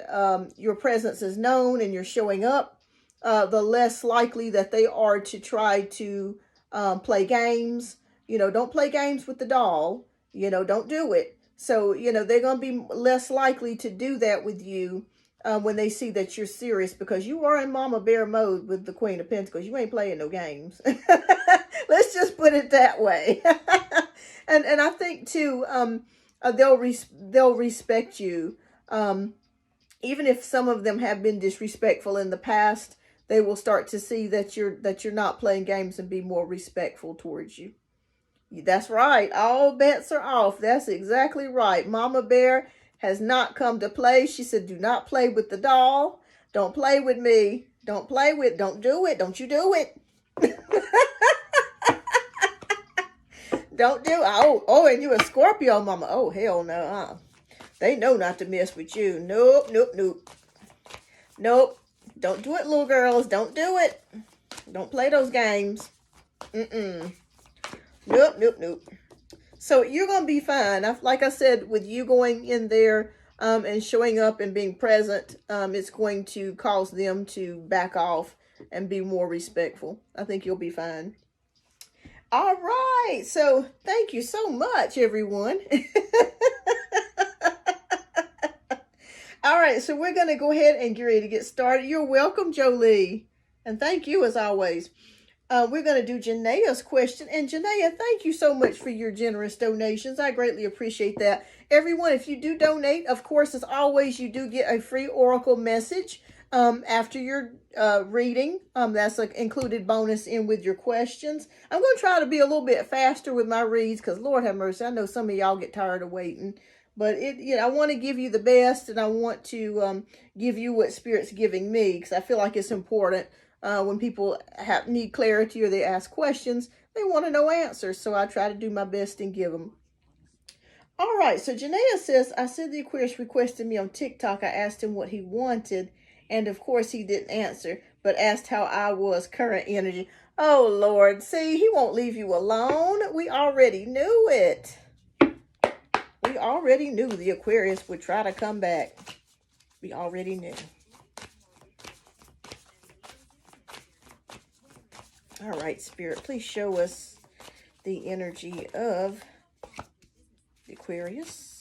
your presence is known and you're showing up, the less likely that they are to try to play games. Don't play games with the doll. Don't do it. So, they're going to be less likely to do that with you when they see that you're serious, because you are in Mama Bear mode with the Queen of Pentacles. You ain't playing no games. Let's just put it that way. and I think too, they'll respect you. Even if some of them have been disrespectful in the past, they will start to see that you're not playing games and be more respectful towards you. That's right. All bets are off. That's exactly right. Mama Bear has not come to play. She said, do not play with the doll. Don't play with me. Don't do it. Don't you do it. Don't do it. Oh, and you a Scorpio, Mama. Oh, hell no. They know not to mess with you. Nope. Nope. Don't do it, little girls. Don't do it. Don't play those games. Nope. So you're going to be fine. Like I said, with you going in there and showing up and being present, it's going to cause them to back off and be more respectful. I think you'll be fine. All right. So thank you so much, everyone. All right. So we're going to go ahead and get ready to get started. You're welcome, Jolie. And thank you as always. We're going to do Janaea's question. And Janaea, thank you so much for your generous donations. I greatly appreciate that. Everyone, if you do donate, of course, as always, you do get a free oracle message after your reading. That's an included bonus in with your questions. I'm going to try to be a little bit faster with my reads because, Lord have mercy, I know some of y'all get tired of waiting. But I want to give you the best, and I want to give you what Spirit's giving me, because I feel like it's important. When people need clarity or they ask questions, they want to know answers. So I try to do my best and give them. All right. So Janaea says, I said the Aquarius requested me on TikTok. I asked him what he wanted. And of course he didn't answer, but asked how I was, current energy. Oh, Lord. See, he won't leave you alone. We already knew it. We already knew the Aquarius would try to come back. We already knew. All right, Spirit, please show us the energy of the Aquarius.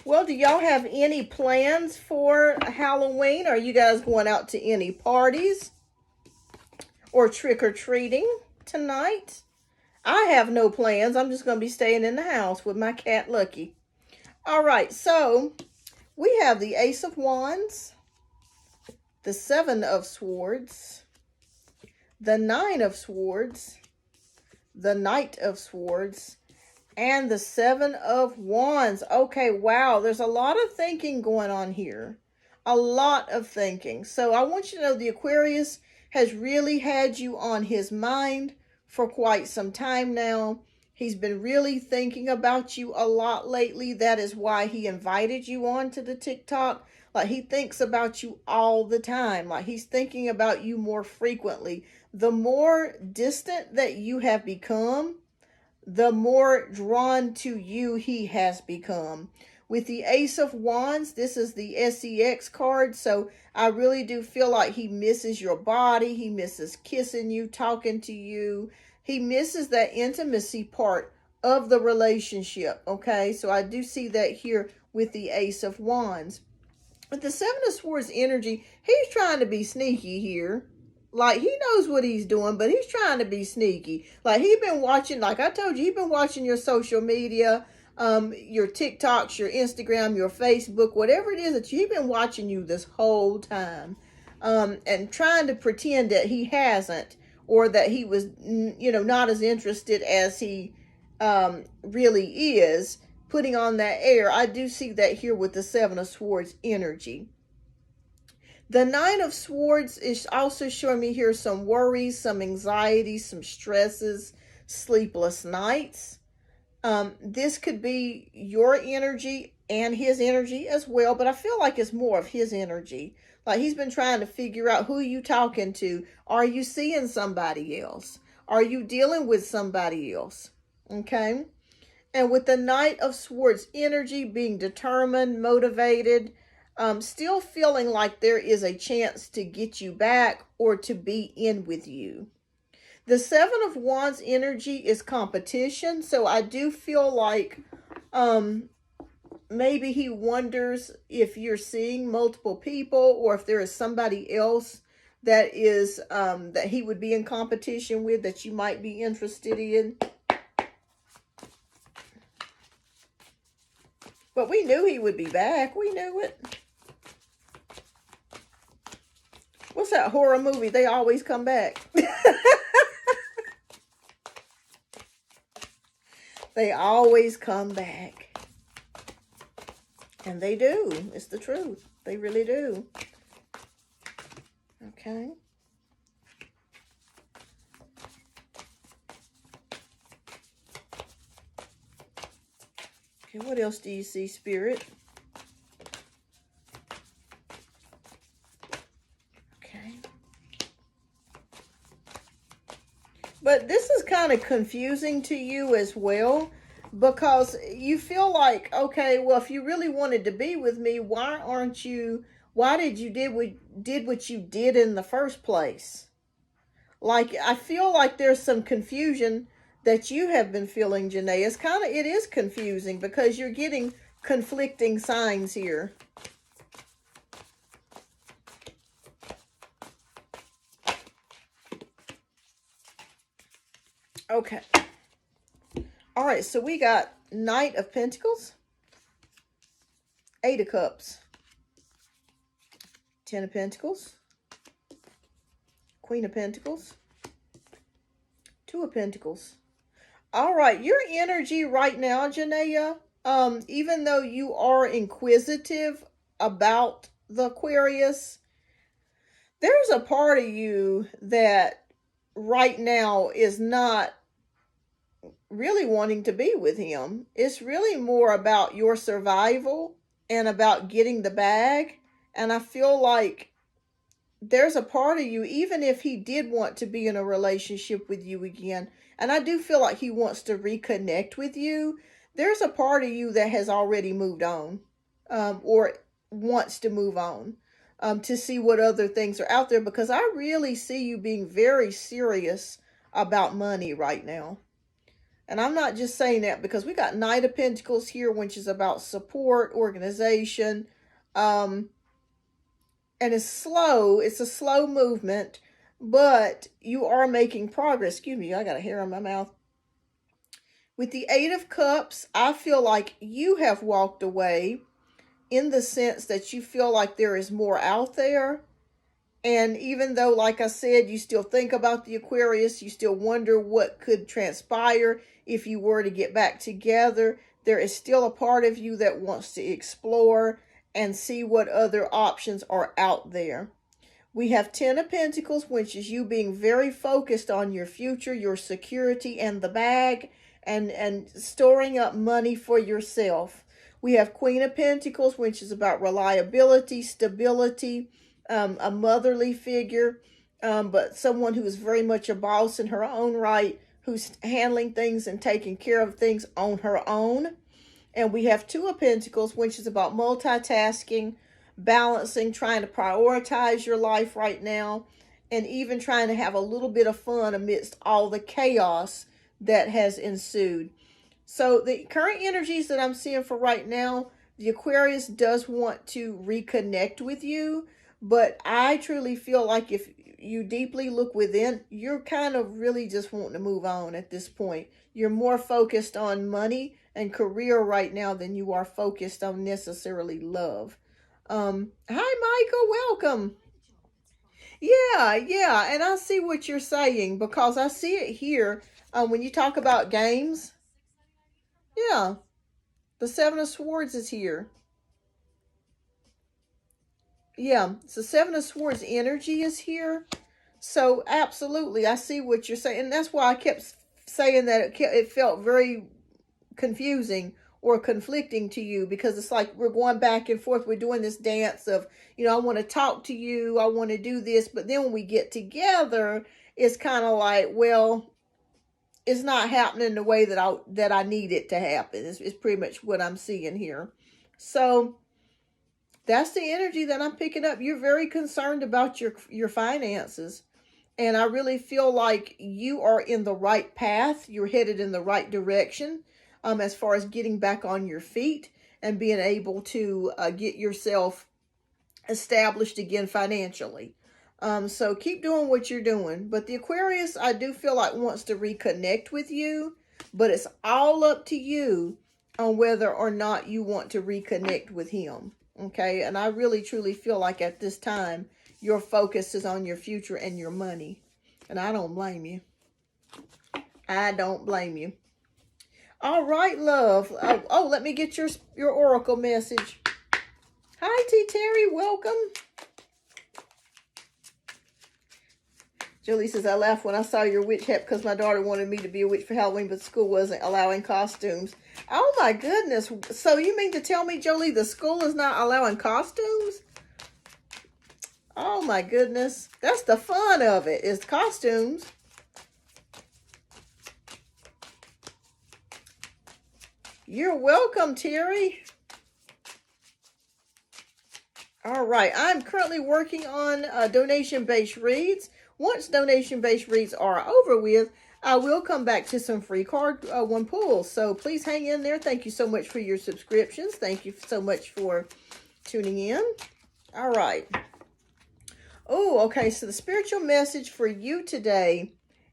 Well, do y'all have any plans for Halloween? Are you guys going out to any parties or trick-or-treating tonight? I have no plans. I'm just going to be staying in the house with my cat, Lucky. All right, so we have the Ace of Wands, the Seven of Swords, the Nine of Swords, the Knight of Swords, and the Seven of Wands. Okay, wow. There's a lot of thinking going on here. A lot of thinking. So I want you to know the Aquarius has really had you on his mind for quite some time now. He's been really thinking about you a lot lately. That is why he invited you onto the TikTok. Like, he thinks about you all the time. Like, he's thinking about you more frequently. The more distant that you have become, the more drawn to you he has become. With the Ace of Wands, this is the SEX card, so I really do feel like he misses your body. He misses kissing you, talking to you. He misses that intimacy part of the relationship. Okay, so I do see that here with the Ace of Wands. With the Seven of Swords energy, he's trying to be sneaky here. Like, he knows what he's doing, but he's trying to be sneaky. Like, he's been watching, like I told you, he's been watching your social media, your TikToks, your Instagram, your Facebook, whatever it is that he's been watching you this whole time, and trying to pretend that he hasn't, or that he was, not as interested as he really is, putting on that air. I do see that here with the Seven of Swords energy. The Nine of Swords is also showing me here some worries, some anxiety, some stresses, sleepless nights. This could be your energy and his energy as well, but I feel like it's more of his energy. Like, he's been trying to figure out who you talking to. Are you seeing somebody else? Are you dealing with somebody else? Okay. And with the Knight of Swords energy, being determined, motivated, still feeling like there is a chance to get you back or to be in with you. The Seven of Wands energy is competition. So I do feel like maybe he wonders if you're seeing multiple people, or if there is somebody else that is that he would be in competition with, that you might be interested in. But we knew he would be back. We knew it. What's that horror movie? They always come back. They always come back. And they do. It's the truth. They really do. Okay. Okay, what else do you see, Spirit? Okay. But this is kind of confusing to you as well, because you feel like, okay, well, if you really wanted to be with me, why did you did what you did in the first place? Like, I feel like there's some confusion that you have been feeling, Janae. It is confusing because you're getting conflicting signs here. Okay. All right, so we got Knight of Pentacles, Eight of Cups, Ten of Pentacles, Queen of Pentacles, Two of Pentacles. All right, your energy right now, Janaea, even though you are inquisitive about the Aquarius, there's a part of you that right now is not really wanting to be with him. It's really more about your survival and about getting the bag. And I feel like there's a part of you, even if he did want to be in a relationship with you again, and I do feel like he wants to reconnect with you, there's a part of you that has already moved on, or wants to move on, to see what other things are out there, because I really see you being very serious about money right now. And I'm not just saying that because we got Knight of Pentacles here, which is about support, organization, and it's slow. It's a slow movement, but you are making progress. Excuse me, I got a hair on my mouth. With the Eight of Cups, I feel like you have walked away, in the sense that you feel like there is more out there. And even though, like I said, you still think about the Aquarius, you still wonder what could transpire if you were to get back together, there is still a part of you that wants to explore and see what other options are out there. We have Ten of Pentacles, which is you being very focused on your future, your security, and the bag, and storing up money for yourself. We have Queen of Pentacles, which is about reliability, stability, a motherly figure, but someone who is very much a boss in her own right, who's handling things and taking care of things on her own. And we have Two of Pentacles, which is about multitasking, balancing, trying to prioritize your life right now, and even trying to have a little bit of fun amidst all the chaos that has ensued. So the current energies that I'm seeing for right now, the Aquarius does want to reconnect with you, but I truly feel like if you deeply look within, you're kind of really just wanting to move on at this point. You're more focused on money and career right now than you are focused on necessarily love. Hi Michael, welcome. Yeah, and I see what you're saying because I see it here. When you talk about games, yeah, the Seven of Swords is here. Yeah, so Seven of Swords energy is here. So absolutely, I see what you're saying. And that's why I kept saying that it felt very confusing or conflicting to you, because it's like we're going back and forth. We're doing this dance of, I want to talk to you. I want to do this. But then when we get together, it's kind of like, well, it's not happening the way that I need it to happen. It's pretty much what I'm seeing here. So that's the energy that I'm picking up. You're very concerned about your finances. And I really feel like you are in the right path. You're headed in the right direction, as far as getting back on your feet and being able to get yourself established again financially. So keep doing what you're doing. But the Aquarius, I do feel like wants to reconnect with you, but it's all up to you on whether or not you want to reconnect with him. Okay. And I really truly feel like at this time, your focus is on your future and your money. And I don't blame you. I don't blame you. All right, love. Oh, let me get your oracle message. Hi, T. Terry. Welcome. Julie says, I laughed when I saw your witch hat because my daughter wanted me to be a witch for Halloween, but school wasn't allowing costumes. Oh, my goodness. So you mean to tell me, Jolie, the school is not allowing costumes? Oh, my goodness. That's the fun of it, is costumes. You're welcome, Terry. All right. I'm currently working on donation-based reads. Once donation-based reads are over with, I will come back to some free card one pulls. So please hang in there. Thank you so much for your subscriptions. Thank you so much for tuning in. All right. Oh, okay. So the spiritual message for you today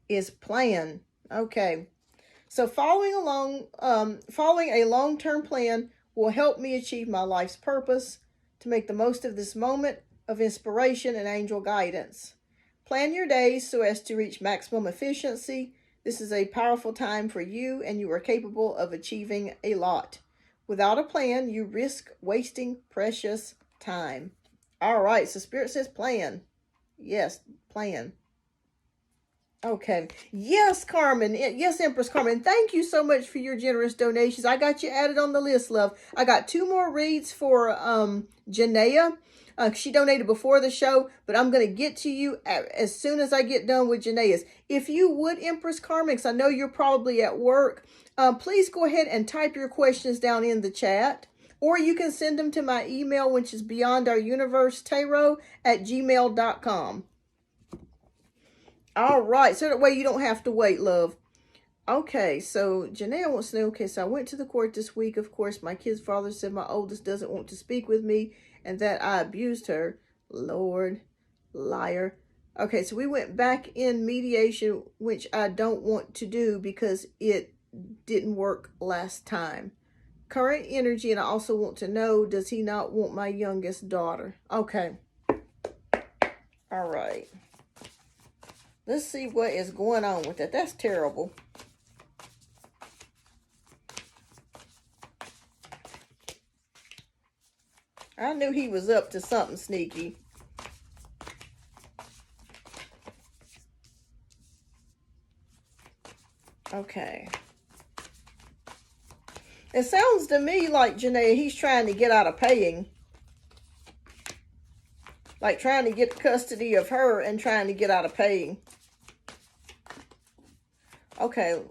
is plan. Okay. So following a long-term plan will help me achieve my life's purpose, to make the most of this moment of inspiration and angel guidance. Plan your days so as to reach maximum efficiency. This is a powerful time for you, and you are capable of achieving a lot. Without a plan, you risk wasting precious time. All right, so Spirit says plan. Yes, plan. Okay. Yes, Carmen. Yes, Empress Carmen. Thank you so much for your generous donations. I got you added on the list, love. I got 2 more reads for Janaea. She donated before the show, but I'm going to get to you as soon as I get done with Janaea's. If you would, Empress Carmen, because I know you're probably at work, please go ahead and type your questions down in the chat. Or you can send them to my email, which is beyondouruniversetarot@gmail.com. All right, so that way you don't have to wait, love. Okay, so Janelle wants to know, okay, so I went to the court this week. Of course, my kid's father said my oldest doesn't want to speak with me and that I abused her. Lord, liar. Okay, so we went back in mediation, which I don't want to do because it didn't work last time. Current energy, and I also want to know, does he not want my youngest daughter? Okay. All right. Let's see what is going on with that. That's terrible. I knew he was up to something sneaky. Okay. It sounds to me like, Janae, he's trying to get out of paying. Like trying to get custody of her and trying to get out of paying. Okay.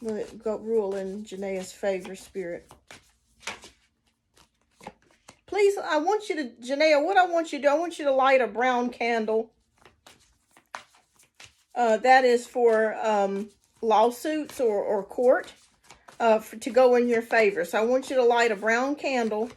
Will it go rule in Janae's favor, Spirit? Please, I want you to, Janae, what I want you to do, I want you to light a brown candle. That is for lawsuits or court. to go in your favor. So I want you to light a brown candle.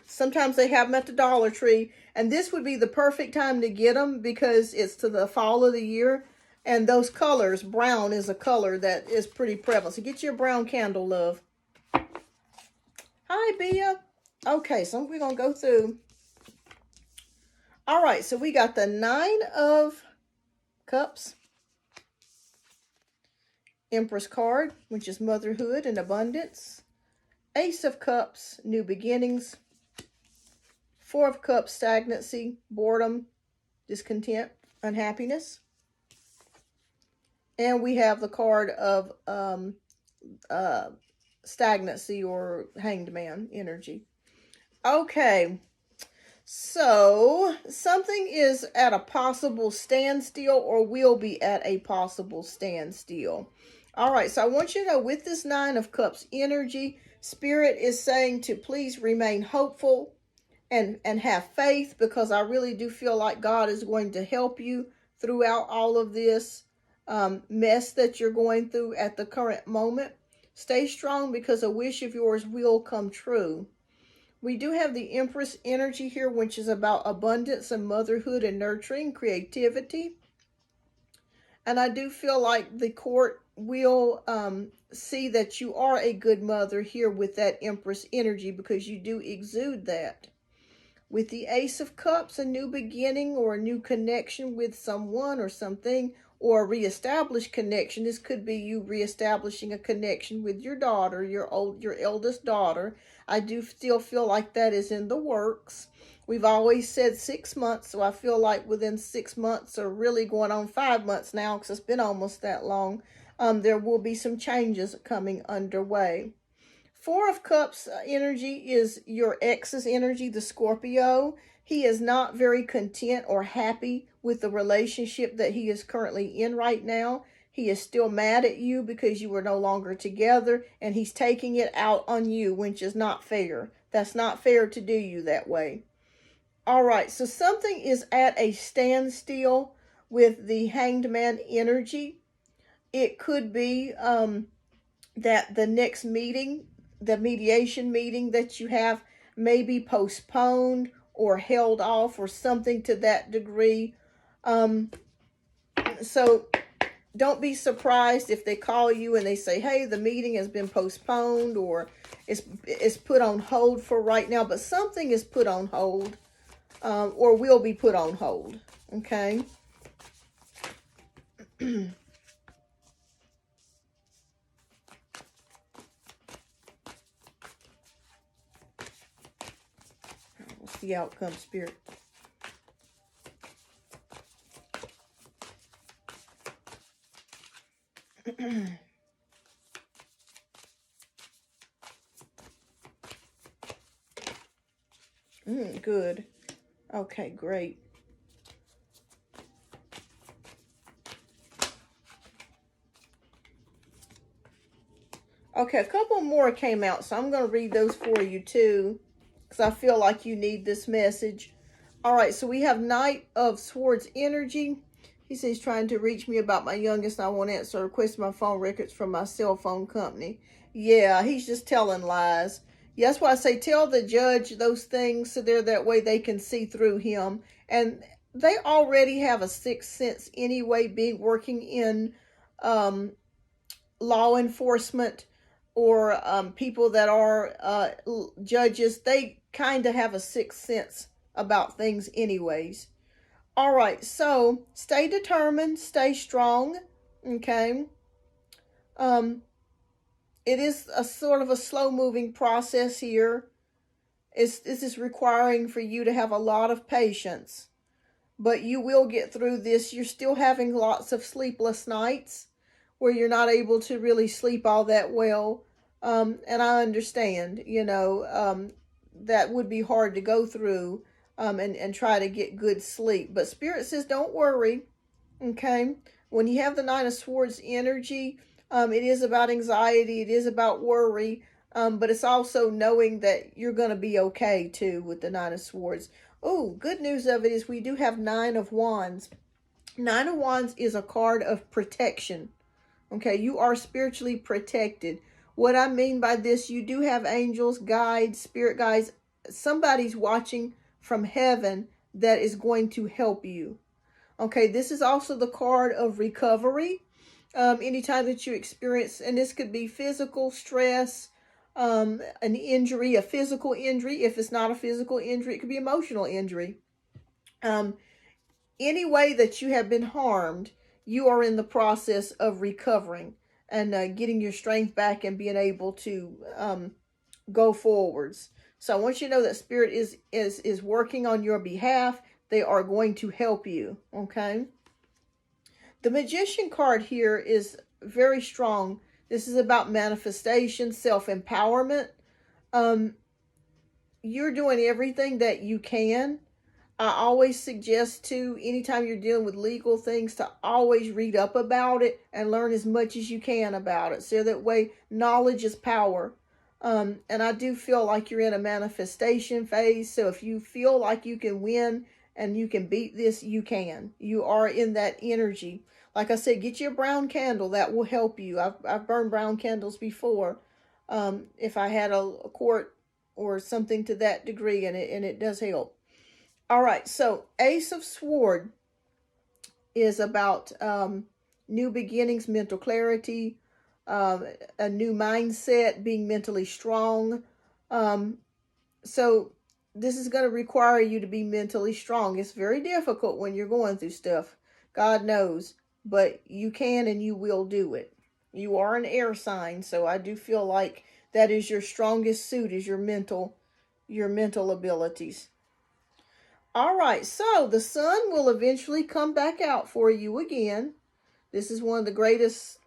Sometimes they have them at the Dollar Tree. And this would be the perfect time to get them because it's to the fall of the year. And those colors, brown is a color that is pretty prevalent. So get your brown candle, love. Hi, Bia. Okay, so we're going to go through. All right, so we got the 9 of Cups. Empress card, which is motherhood and abundance. Ace of Cups, new beginnings. 4 of Cups, stagnancy, boredom, discontent, unhappiness. And we have the card of stagnancy or hanged man energy. Okay, so something is at a possible standstill or will be at a possible standstill. All right, so I want you to know with this 9 of Cups energy, Spirit is saying to please remain hopeful and have faith, because I really do feel like God is going to help you throughout all of this mess that you're going through at the current moment. Stay strong because a wish of yours will come true. We do have the Empress energy here, which is about abundance and motherhood and nurturing, creativity. And I do feel like the court will see that you are a good mother here with that Empress energy, because you do exude that. With the Ace of Cups, a new beginning or a new connection with someone or something, or a reestablished connection. This could be you reestablishing a connection with your daughter, your eldest daughter. I do still feel like that is in the works. We've always said 6 months, so I feel like within 6 months, or really going on 5 months now, because it's been almost that long, there will be some changes coming underway. 4 of Cups energy is your ex's energy, the Scorpio. He is not very content or happy with the relationship that he is currently in right now. He is still mad at you because you were no longer together, and he's taking it out on you, which is not fair. That's not fair to do you that way. All right, so something is at a standstill with the Hanged Man energy. It could be that the next meeting, the mediation meeting that you have, may be postponed or held off or something to that degree. So don't be surprised if they call you and they say, hey, the meeting has been postponed or it's put on hold for right now. But something is put on hold or will be put on hold. Okay. What's the outcome, Spirit? Good. Okay, great. Okay, a couple more came out, so I'm going to read those for you too, because I feel like you need this message. All right, so we have Knight of Swords energy. He says he's trying to reach me about my youngest, and I won't answer. Request my phone records from my cell phone company. Yeah, he's just telling lies. Yeah, that's why I say tell the judge those things so they're that way they can see through him. And they already have a sixth sense anyway, being working in law enforcement or people that are judges. They kind of have a sixth sense about things anyways. All right, so stay determined, stay strong, okay? It is a sort of a slow-moving process here. This is requiring for you to have a lot of patience, but you will get through this. You're still having lots of sleepless nights where you're not able to really sleep all that well, and I understand, you know, that would be hard to go through and try to get good sleep. But Spirit says don't worry, okay? When you have the Nine of Swords energy, it is about anxiety, it is about worry, but it's also knowing that you're going to be okay too with the Nine of Swords. Oh, good news of it is we do have Nine of Wands. Nine of Wands is a card of protection, Okay, you are spiritually protected. What I mean by this, you do have angels, guides, spirit guides. Somebody's watching from heaven that is going to help you. Okay, this is also the card of recovery. Anytime that you experience, and this could be physical stress, an injury, a physical injury. If it's not a physical injury, it could be emotional injury. Any way that you have been harmed, you are in the process of recovering and getting your strength back and being able to go forwards. So I want you to know that Spirit is working on your behalf. They are going to help you. Okay. The Magician card here is very strong. This is about manifestation, self-empowerment. You're doing everything that you can. I always suggest to, anytime you're dealing with legal things, to always read up about it and learn as much as you can about it. So that way, knowledge is power. And I do feel like you're in a manifestation phase. So if you feel like you can win and you can beat this, you can. You are in that energy. Like I said, get you a brown candle. That will help you. I've burned brown candles before. If I had a court or something to that degree, and it does help. All right, so Ace of Sword is about new beginnings, mental clarity, a new mindset, being mentally strong. So this is going to require you to be mentally strong. It's very difficult when you're going through stuff. God knows, but you can and you will do it. You are an air sign, so I do feel like that is your strongest suit, is your mental abilities. All right, so the sun will eventually come back out for you again. This is one of the greatest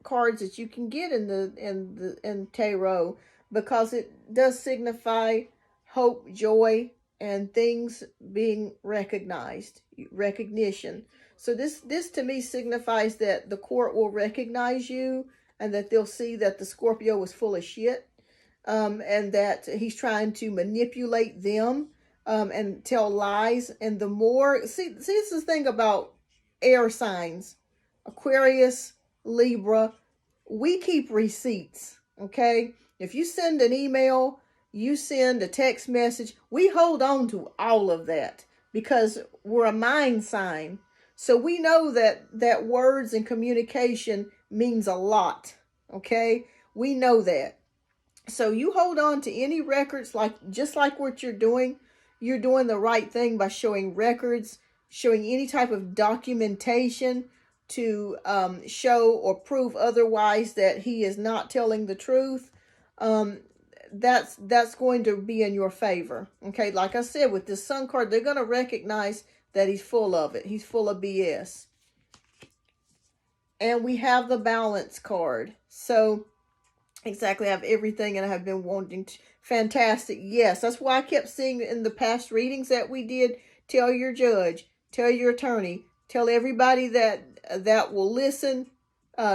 cards that you can get in tarot, because it does signify hope, joy, and things being recognized, recognition. So this to me signifies that the court will recognize you, and that they'll see that the Scorpio was full of shit, and that he's trying to manipulate them. And tell lies. And the more, see, this is the thing about air signs, Aquarius, Libra, we keep receipts. Okay. If you send an email, you send a text message, we hold on to all of that because we're a mind sign. So we know that words and communication means a lot. Okay. We know that. So you hold on to any records, just like what you're doing. You're doing the right thing by showing records, showing any type of documentation to show or prove otherwise that he is not telling the truth. That's going to be in your favor. Okay, like I said, with this Sun card, they're going to recognize that he's full of it. He's full of BS. And we have the Balance card. So exactly, I have everything, and I have been wanting to. Fantastic. Yes, that's why I kept seeing in the past readings that we did, tell your judge, tell your attorney, tell everybody that will listen,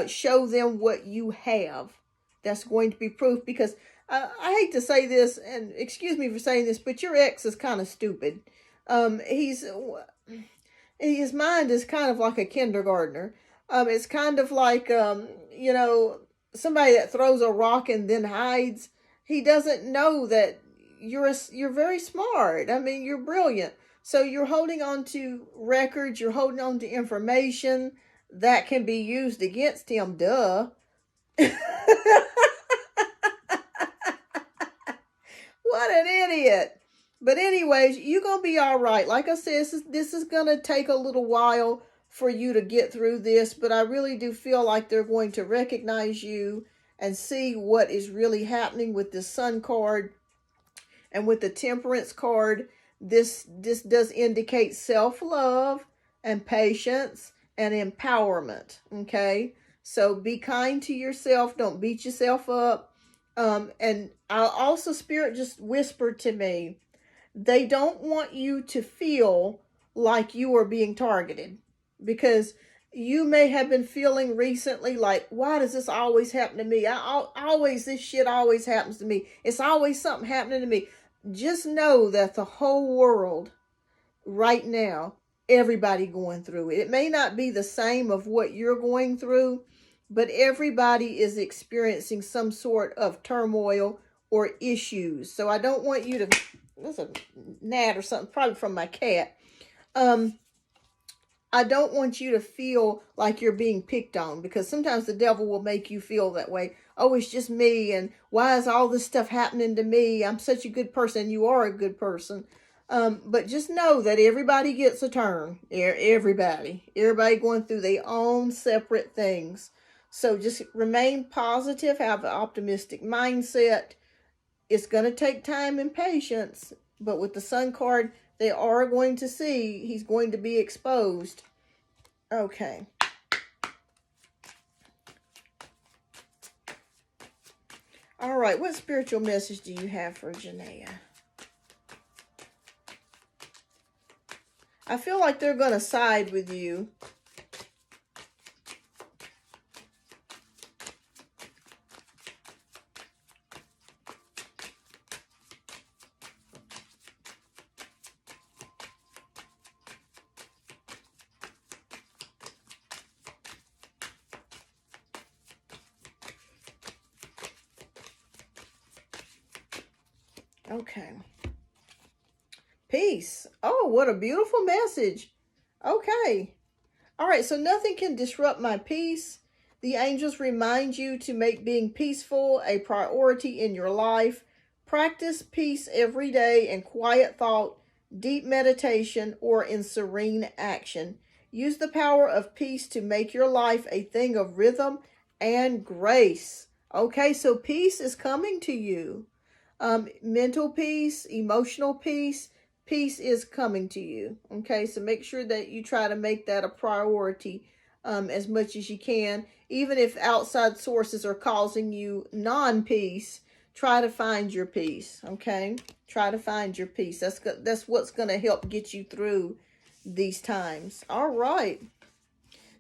show them what you have. That's going to be proof, because I hate to say this, and excuse me for saying this, but your ex is kind of stupid. His mind is kind of like a kindergartner. It's kind of like, somebody that throws a rock and then hides. He doesn't know that you're very smart. I mean, you're brilliant. So you're holding on to records. You're holding on to information that can be used against him. Duh. What an idiot. But anyways, you're going to be all right. Like I said, this is going to take a little while for you to get through this, but I really do feel like they're going to recognize you and see what is really happening with the Sun card. And with the Temperance card, this does indicate self-love and patience and empowerment. Okay, so be kind to yourself. Don't beat yourself up. And also, Spirit just whispered to me, they don't want you to feel like you are being targeted, because you may have been feeling recently like, why does this always happen to me? This shit always happens to me. It's always something happening to me. Just know that the whole world right now, everybody going through it. It may not be the same of what you're going through, but everybody is experiencing some sort of turmoil or issues. So I don't want you to, there's a gnat or something, probably from my cat. I don't want you to feel like you're being picked on, because sometimes the devil will make you feel that way. Oh, it's just me, and why is all this stuff happening to me? I'm such a good person. You are a good person. But just know that everybody gets a turn. Everybody going through their own separate things. So just remain positive, have an optimistic mindset. It's going to take time and patience, but with the Sun card, they are going to see he's going to be exposed. Okay. All right, what spiritual message do you have for Janaea? I feel like they're going to side with you. Okay. Peace. Oh, what a beautiful message. Okay. All right, so nothing can disrupt my peace. The angels remind you to make being peaceful a priority in your life. Practice peace every day in quiet thought, deep meditation, or in serene action. Use the power of peace to make your life a thing of rhythm and grace. Okay, so peace is coming to you. Mental peace, emotional peace, peace is coming to you. Okay, so make sure that you try to make that a priority as much as you can. Even if outside sources are causing you non-peace, try to find your peace. Okay, try to find your peace. That's what's going to help get you through these times. All right.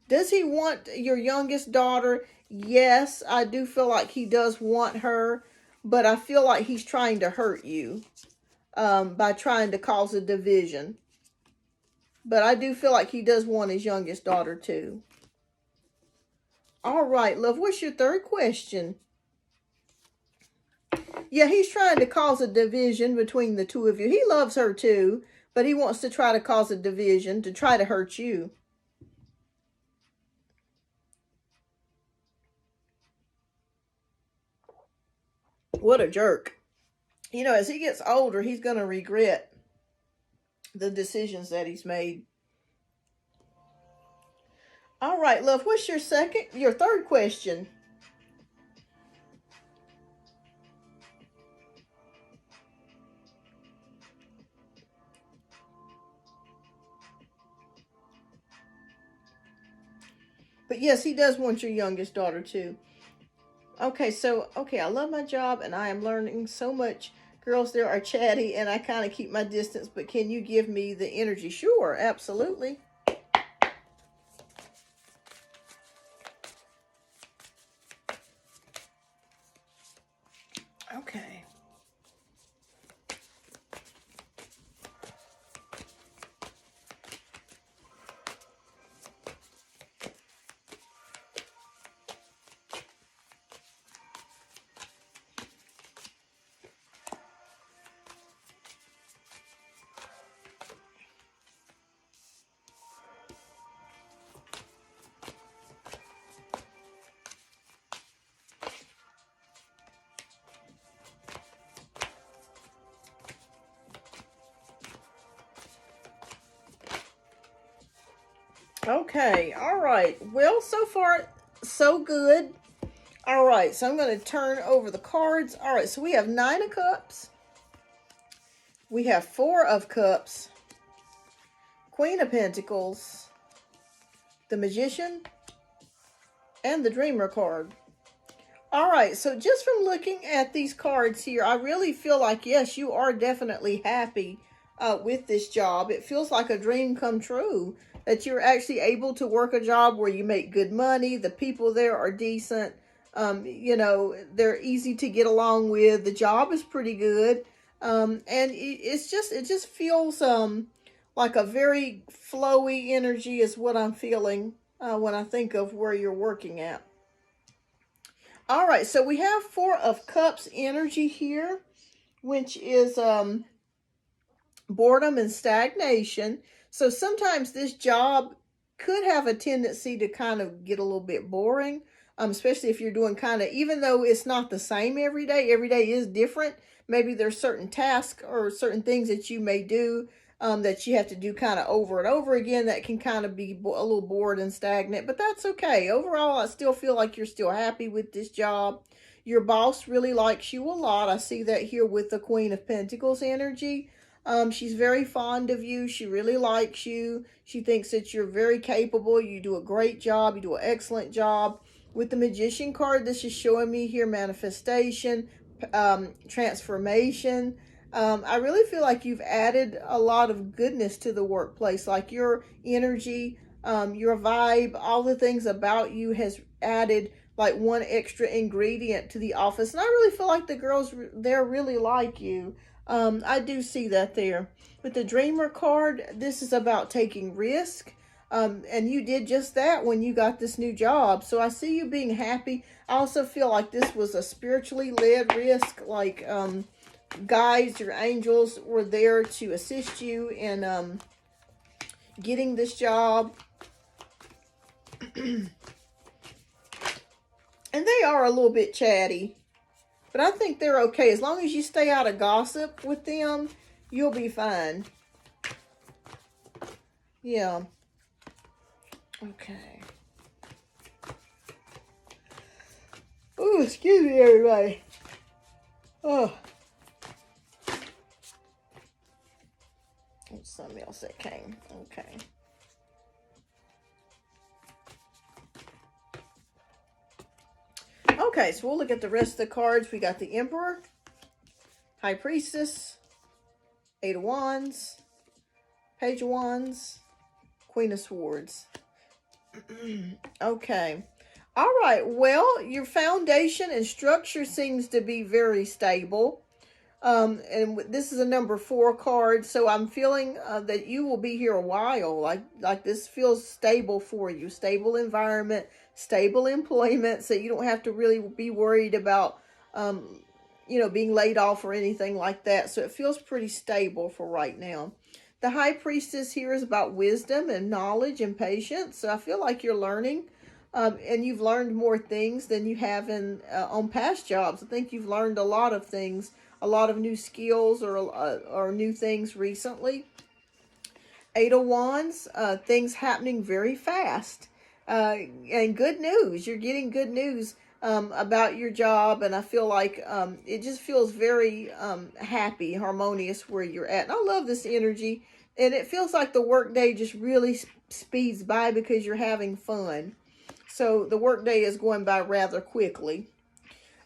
Does he want your youngest daughter? Yes, I do feel like he does want her. But I feel like he's trying to hurt you by trying to cause a division. But I do feel like he does want his youngest daughter too. All right, love, what's your third question? Yeah, he's trying to cause a division between the two of you. He loves her too, but he wants to try to cause a division to try to hurt you. What a jerk. You know, as he gets older, he's going to regret the decisions that he's made. All right, love, what's your third question? But yes, he does want your youngest daughter too. Okay, I love my job and I am learning so much. Girls there are chatty and I kind of keep my distance, but can you give me the energy? Sure, absolutely. Okay. Okay, all right. Well, so far, so good. All right, so I'm going to turn over the cards. All right, so we have 9 of Cups. We have 4 of Cups. Queen of Pentacles. The Magician. And the Dreamer card. All right, so just from looking at these cards here, I really feel like, yes, you are definitely happy with this job. It feels like a dream come true, that you're actually able to work a job where you make good money. The people there are decent. You know, they're easy to get along with. The job is pretty good. And it just feels like a very flowy energy is what I'm feeling when I think of where you're working at. All right, so we have Four of Cups energy here, which is boredom and stagnation. So sometimes this job could have a tendency to kind of get a little bit boring, especially if you're doing kind of, even though it's not the same every day is different. Maybe there's certain tasks or certain things that you may do that you have to do kind of over and over again that can kind of be a little bored and stagnant, but that's okay. Overall, I still feel like you're still happy with this job. Your boss really likes you a lot. I see that here with the Queen of Pentacles energy. She's very fond of you. She really likes you. She thinks that you're very capable. You do a great job. You do an excellent job. With the Magician card, this is showing me here manifestation, transformation. I really feel like you've added a lot of goodness to the workplace, like your energy, your vibe, all the things about you has added like one extra ingredient to the office. And I really feel like the girls there really like you. I do see that there. With the Dreamer card, this is about taking risk. And you did just that when you got this new job. So I see you being happy. I also feel like this was a spiritually led risk, like guides, your angels were there to assist you in getting this job. And they are a little bit chatty, but I think they're okay. As long as you stay out of gossip with them, you'll be fine. Yeah. Okay. Oh, excuse me, everybody. Oh. That's something else that came. Okay. Okay, so we'll look at the rest of the cards. We got the Emperor, High Priestess, Eight of Wands, Page of Wands, Queen of Swords. Okay. All right. Well, your foundation and structure seems to be very stable. And this is a number 4 card, so I'm feeling that you will be here a while. Like this feels stable for you. Stable environment, stable employment, so you don't have to really be worried about, being laid off or anything like that. So it feels pretty stable for right now. The High Priestess here is about wisdom and knowledge and patience. So I feel like you're learning, and you've learned more things than you have on past jobs. I think you've learned a lot of things, a lot of new skills or new things recently. Eight of Wands, things happening very fast. And good news. You're getting good news about your job, and I feel like it just feels very happy, harmonious where you're at. And I love this energy, and it feels like the workday just really speeds by because you're having fun. So the workday is going by rather quickly.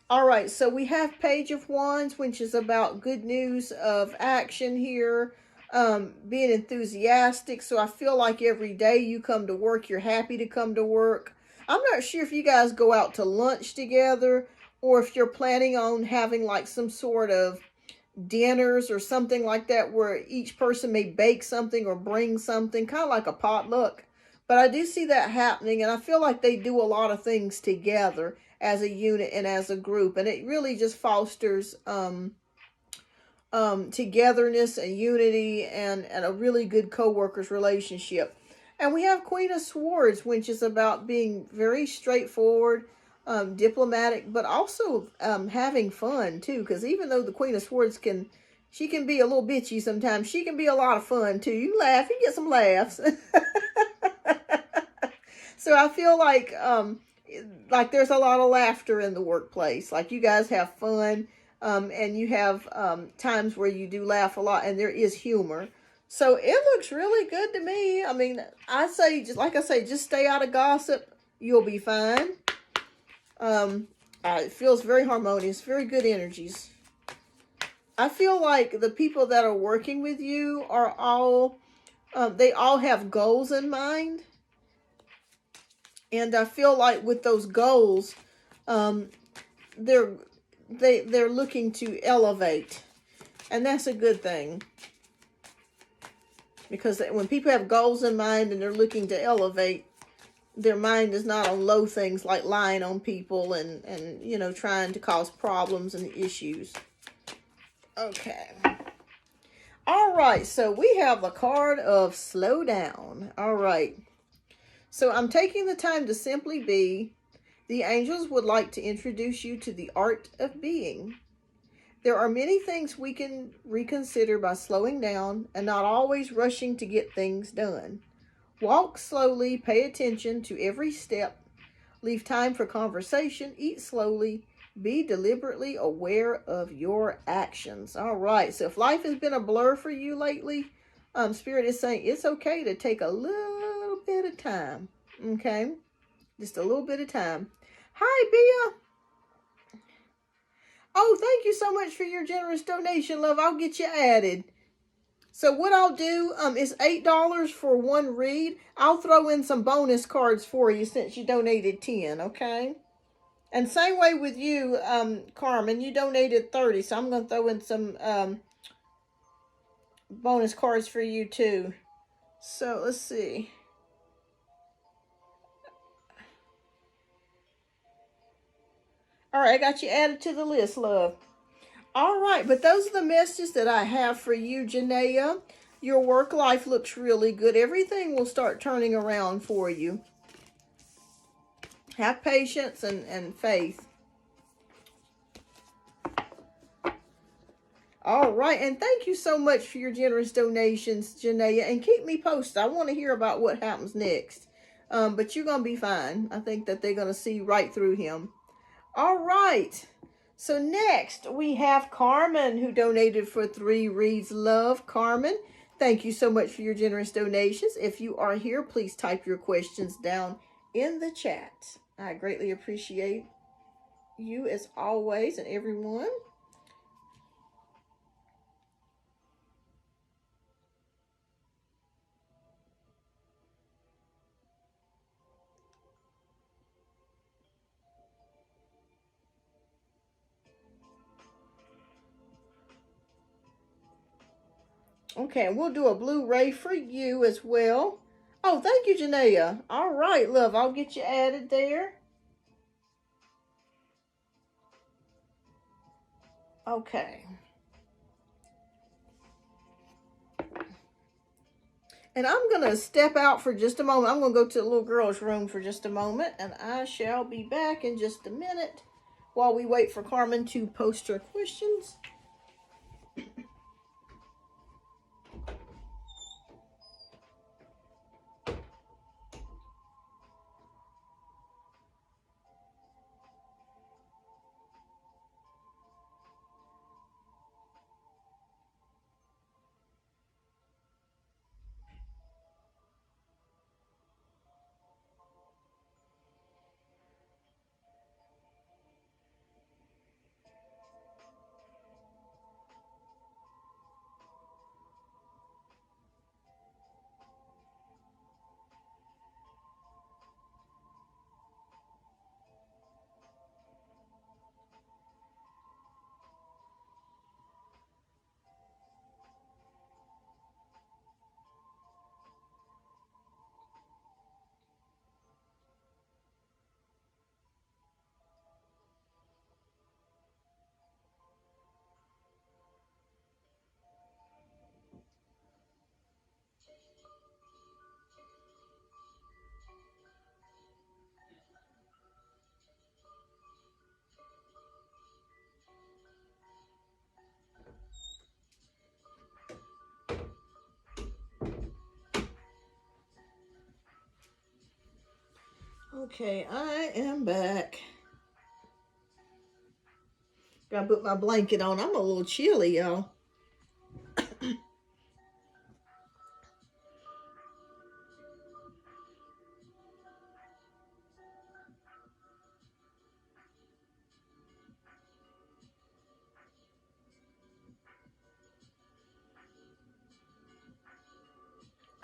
All right, so we have Page of Wands, which is about good news of action here, being enthusiastic. So I feel like every day you come to work, you're happy to come to work. I'm not sure if you guys go out to lunch together or if you're planning on having like some sort of dinners or something like that where each person may bake something or bring something, kind of like a potluck. But I do see that happening, and I feel like they do a lot of things together as a unit and as a group, and it really just fosters togetherness and unity and a really good co-workers relationship. And we have Queen of Swords, which is about being very straightforward, diplomatic, but also having fun too. Because even though the Queen of Swords can be a little bitchy sometimes, she can be a lot of fun too. You laugh, you get some laughs. So I feel like there's a lot of laughter in the workplace. Like you guys have fun, and you have times where you do laugh a lot, and there is humor. So it looks really good to me. I mean, I say, just stay out of gossip. You'll be fine. It feels very harmonious, very good energies. I feel like the people that are working with you are all, they all have goals in mind. And I feel like with those goals, they're looking to elevate. And that's a good thing. Because when people have goals in mind and they're looking to elevate, their mind is not on low things like lying on people and you know, trying to cause problems and issues. Okay. All right, so we have the card of slow down. All right. So I'm taking the time to simply be. The angels would like to introduce you to the art of being. There are many things we can reconsider by slowing down and not always rushing to get things done. Walk slowly, pay attention to every step, leave time for conversation, eat slowly, be deliberately aware of your actions. All right, so if life has been a blur for you lately, Spirit is saying it's okay to take a little bit of time, okay? Just a little bit of time. Hi, Bia. Oh, thank you so much for your generous donation, love. I'll get you added. So what I'll do is $8 for one read. I'll throw in some bonus cards for you since you donated 10, okay? And same way with you, Carmen. You donated 30, so I'm going to throw in some bonus cards for you too. So let's see. All right, I got you added to the list, love. All right, but those are the messages that I have for you, Janaea. Your work life looks really good. Everything will start turning around for you. Have patience and faith. All right, and thank you so much for your generous donations, Janaea. And keep me posted. I want to hear about what happens next. But you're going to be fine. I think that they're going to see right through him. All right. So next, we have Carmen, who donated for 3 reads. Love, Carmen. Thank you so much for your generous donations. If you are here, please type your questions down in the chat. I greatly appreciate you as always and everyone. Okay, and we'll do a Blu-ray for you as well. Oh, thank you, Janaea. All right, love, I'll get you added there. Okay. And I'm going to step out for just a moment. I'm going to go to the little girl's room for just a moment, and I shall be back in just a minute while we wait for Carmen to post her questions. Okay, I am back. Gotta put my blanket on. I'm a little chilly, y'all.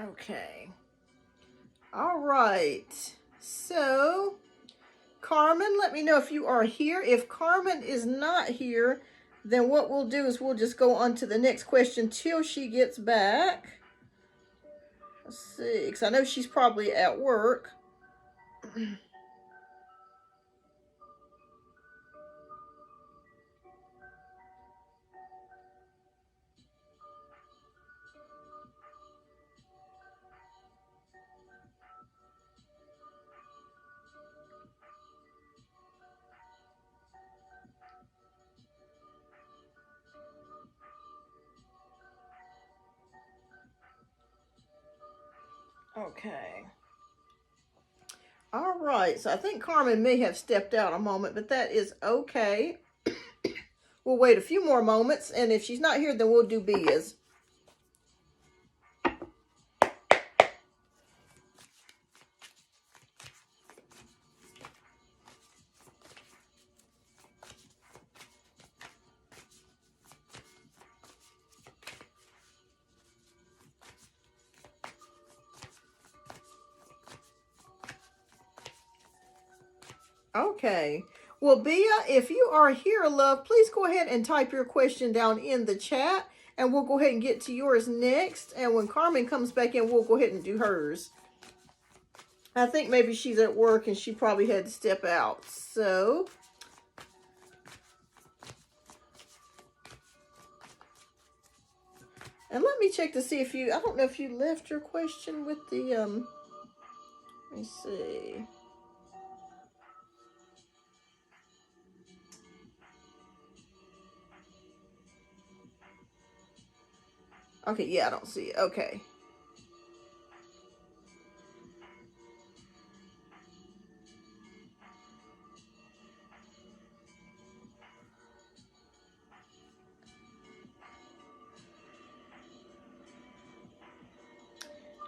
Okay. All right. So, Carmen, let me know if you are here. If Carmen is not here, then what we'll do is we'll just go on to the next question till she gets back. Let's see, because I know she's probably at work. Okay. All right. So I think Carmen may have stepped out a moment, but that is okay. We'll wait a few more moments, and if she's not here, then we'll do Bia's. Okay. Well, Bia, if you are here, love, please go ahead and type your question down in the chat, and we'll go ahead and get to yours next. And when Carmen comes back in, we'll go ahead and do hers. I think maybe she's at work and she probably had to step out. So, and let me check to see if you, I don't know if you left your question with the, let me see. Okay, yeah, I don't see it. Okay.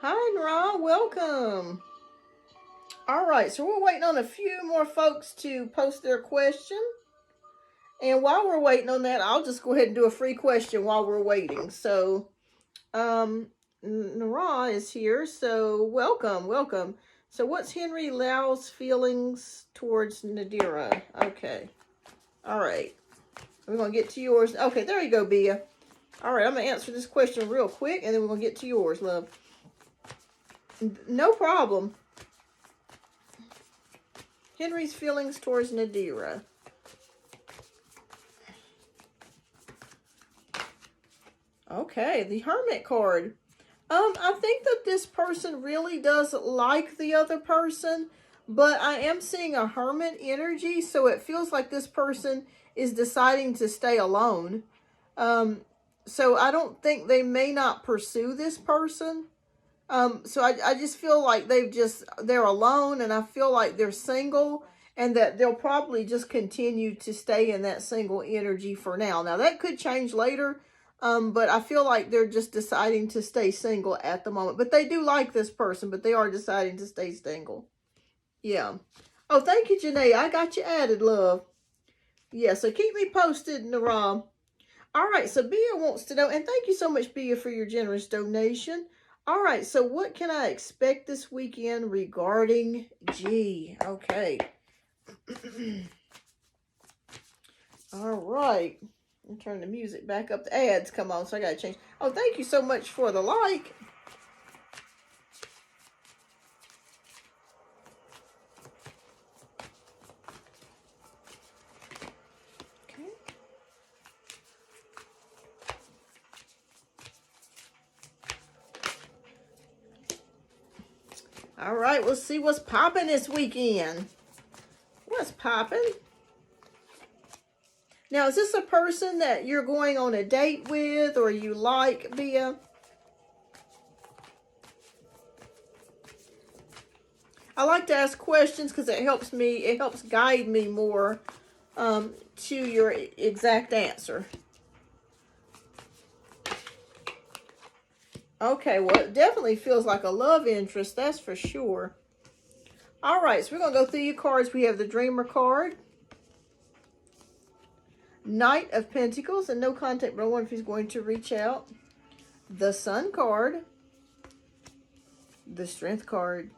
Hi, Nra, welcome. All right, so we're waiting on a few more folks to post their question. And while we're waiting on that, I'll just go ahead and do a free question while we're waiting. So, Nra is here, so welcome, welcome. So what's Henry Lau's feelings towards Nadira? Okay. All right. We're going to get to yours. Okay, there you go, Bia. All right, I'm going to answer this question real quick, and then we're going to get to yours, love. No problem. Henry's feelings towards Nadira. Okay, the Hermit card. I think that this person really does like the other person, but I am seeing a Hermit energy, so it feels like this person is deciding to stay alone. So I don't think they may not pursue this person. So I just feel like they're alone, and I feel like they're single, and that they'll probably just continue to stay in that single energy for now. Now, that could change later, but I feel like they're just deciding to stay single at the moment. But they do like this person, but they are deciding to stay single. Yeah. Oh, thank you, Janae. I got you added, love. Yeah, so keep me posted, Naram. All right, so Bia wants to know, and thank you so much, Bia, for your generous donation. All right, so what can I expect this weekend regarding G? Okay. All right. I'll turn the music back up. The ads come on, so I got to change. Oh, thank you so much for the like. Okay. All right, we'll see what's popping this weekend. What's popping? Now, is this a person that you're going on a date with or you like, Bia? I like to ask questions because it helps guide me more to your exact answer. Okay, well, it definitely feels like a love interest, that's for sure. All right, so we're going to go through your cards. We have the Dreamer card. Knight of Pentacles, and no contact, but I wonder if he's going to reach out. The Sun card. The Strength card.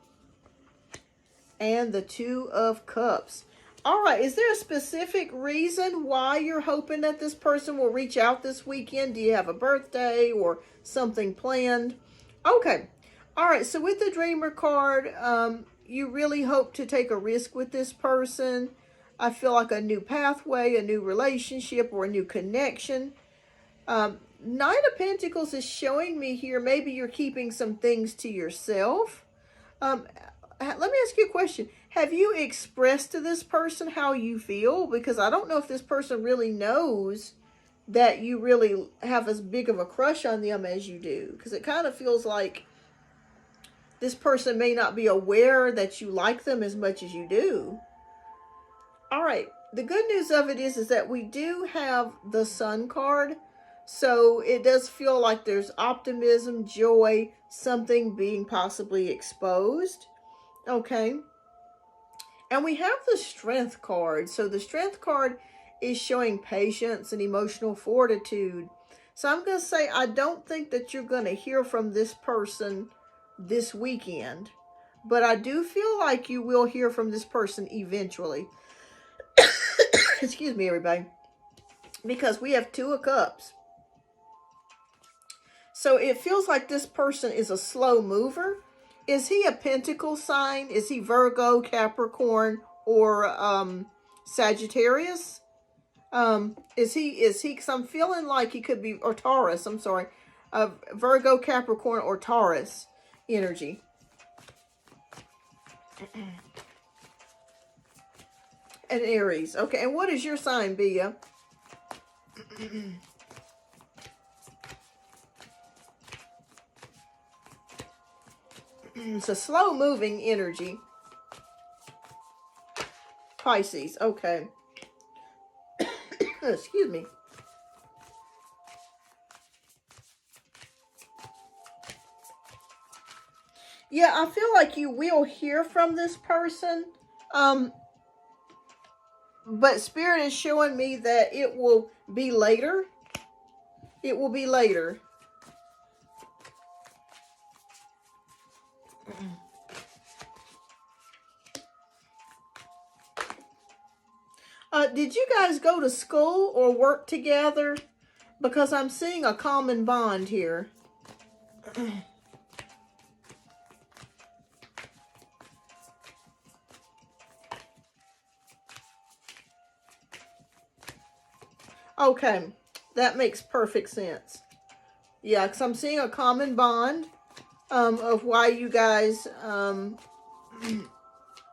And the Two of Cups. All right, is there a specific reason why you're hoping that this person will reach out this weekend? Do you have a birthday or something planned? Okay. All right, so with the Dreamer card, you really hope to take a risk with this person. I feel like a new pathway, a new relationship, or a new connection. Nine of Pentacles is showing me here, maybe you're keeping some things to yourself. Let me ask you a question. Have you expressed to this person how you feel? Because I don't know if this person really knows that you really have as big of a crush on them as you do. Because it kind of feels like this person may not be aware that you like them as much as you do. All right. The good news of it is that we do have the Sun card. So it does feel like there's optimism, joy, something being possibly exposed. Okay. And we have the Strength card. So the Strength card is showing patience and emotional fortitude. So I'm going to say, I don't think that you're going to hear from this person this weekend. But I do feel like you will hear from this person eventually. Excuse me, everybody. Because we have Two of Cups. So it feels like this person is a slow mover. Is he a Pentacle sign? Is he Virgo, Capricorn, or Sagittarius? Is he, because I'm feeling like he could be, or Taurus, I'm sorry. Virgo, Capricorn, or Taurus energy. And Aries. Okay, and what is your sign, Bia? It's a slow-moving energy. Pisces. Okay. Excuse me. Yeah, I feel like you will hear from this person. But Spirit is showing me that it will be later. It will be later. Did you guys go to school or work together? Because I'm seeing a common bond here. Okay, that makes perfect sense. Yeah, because I'm seeing a common bond of why you guys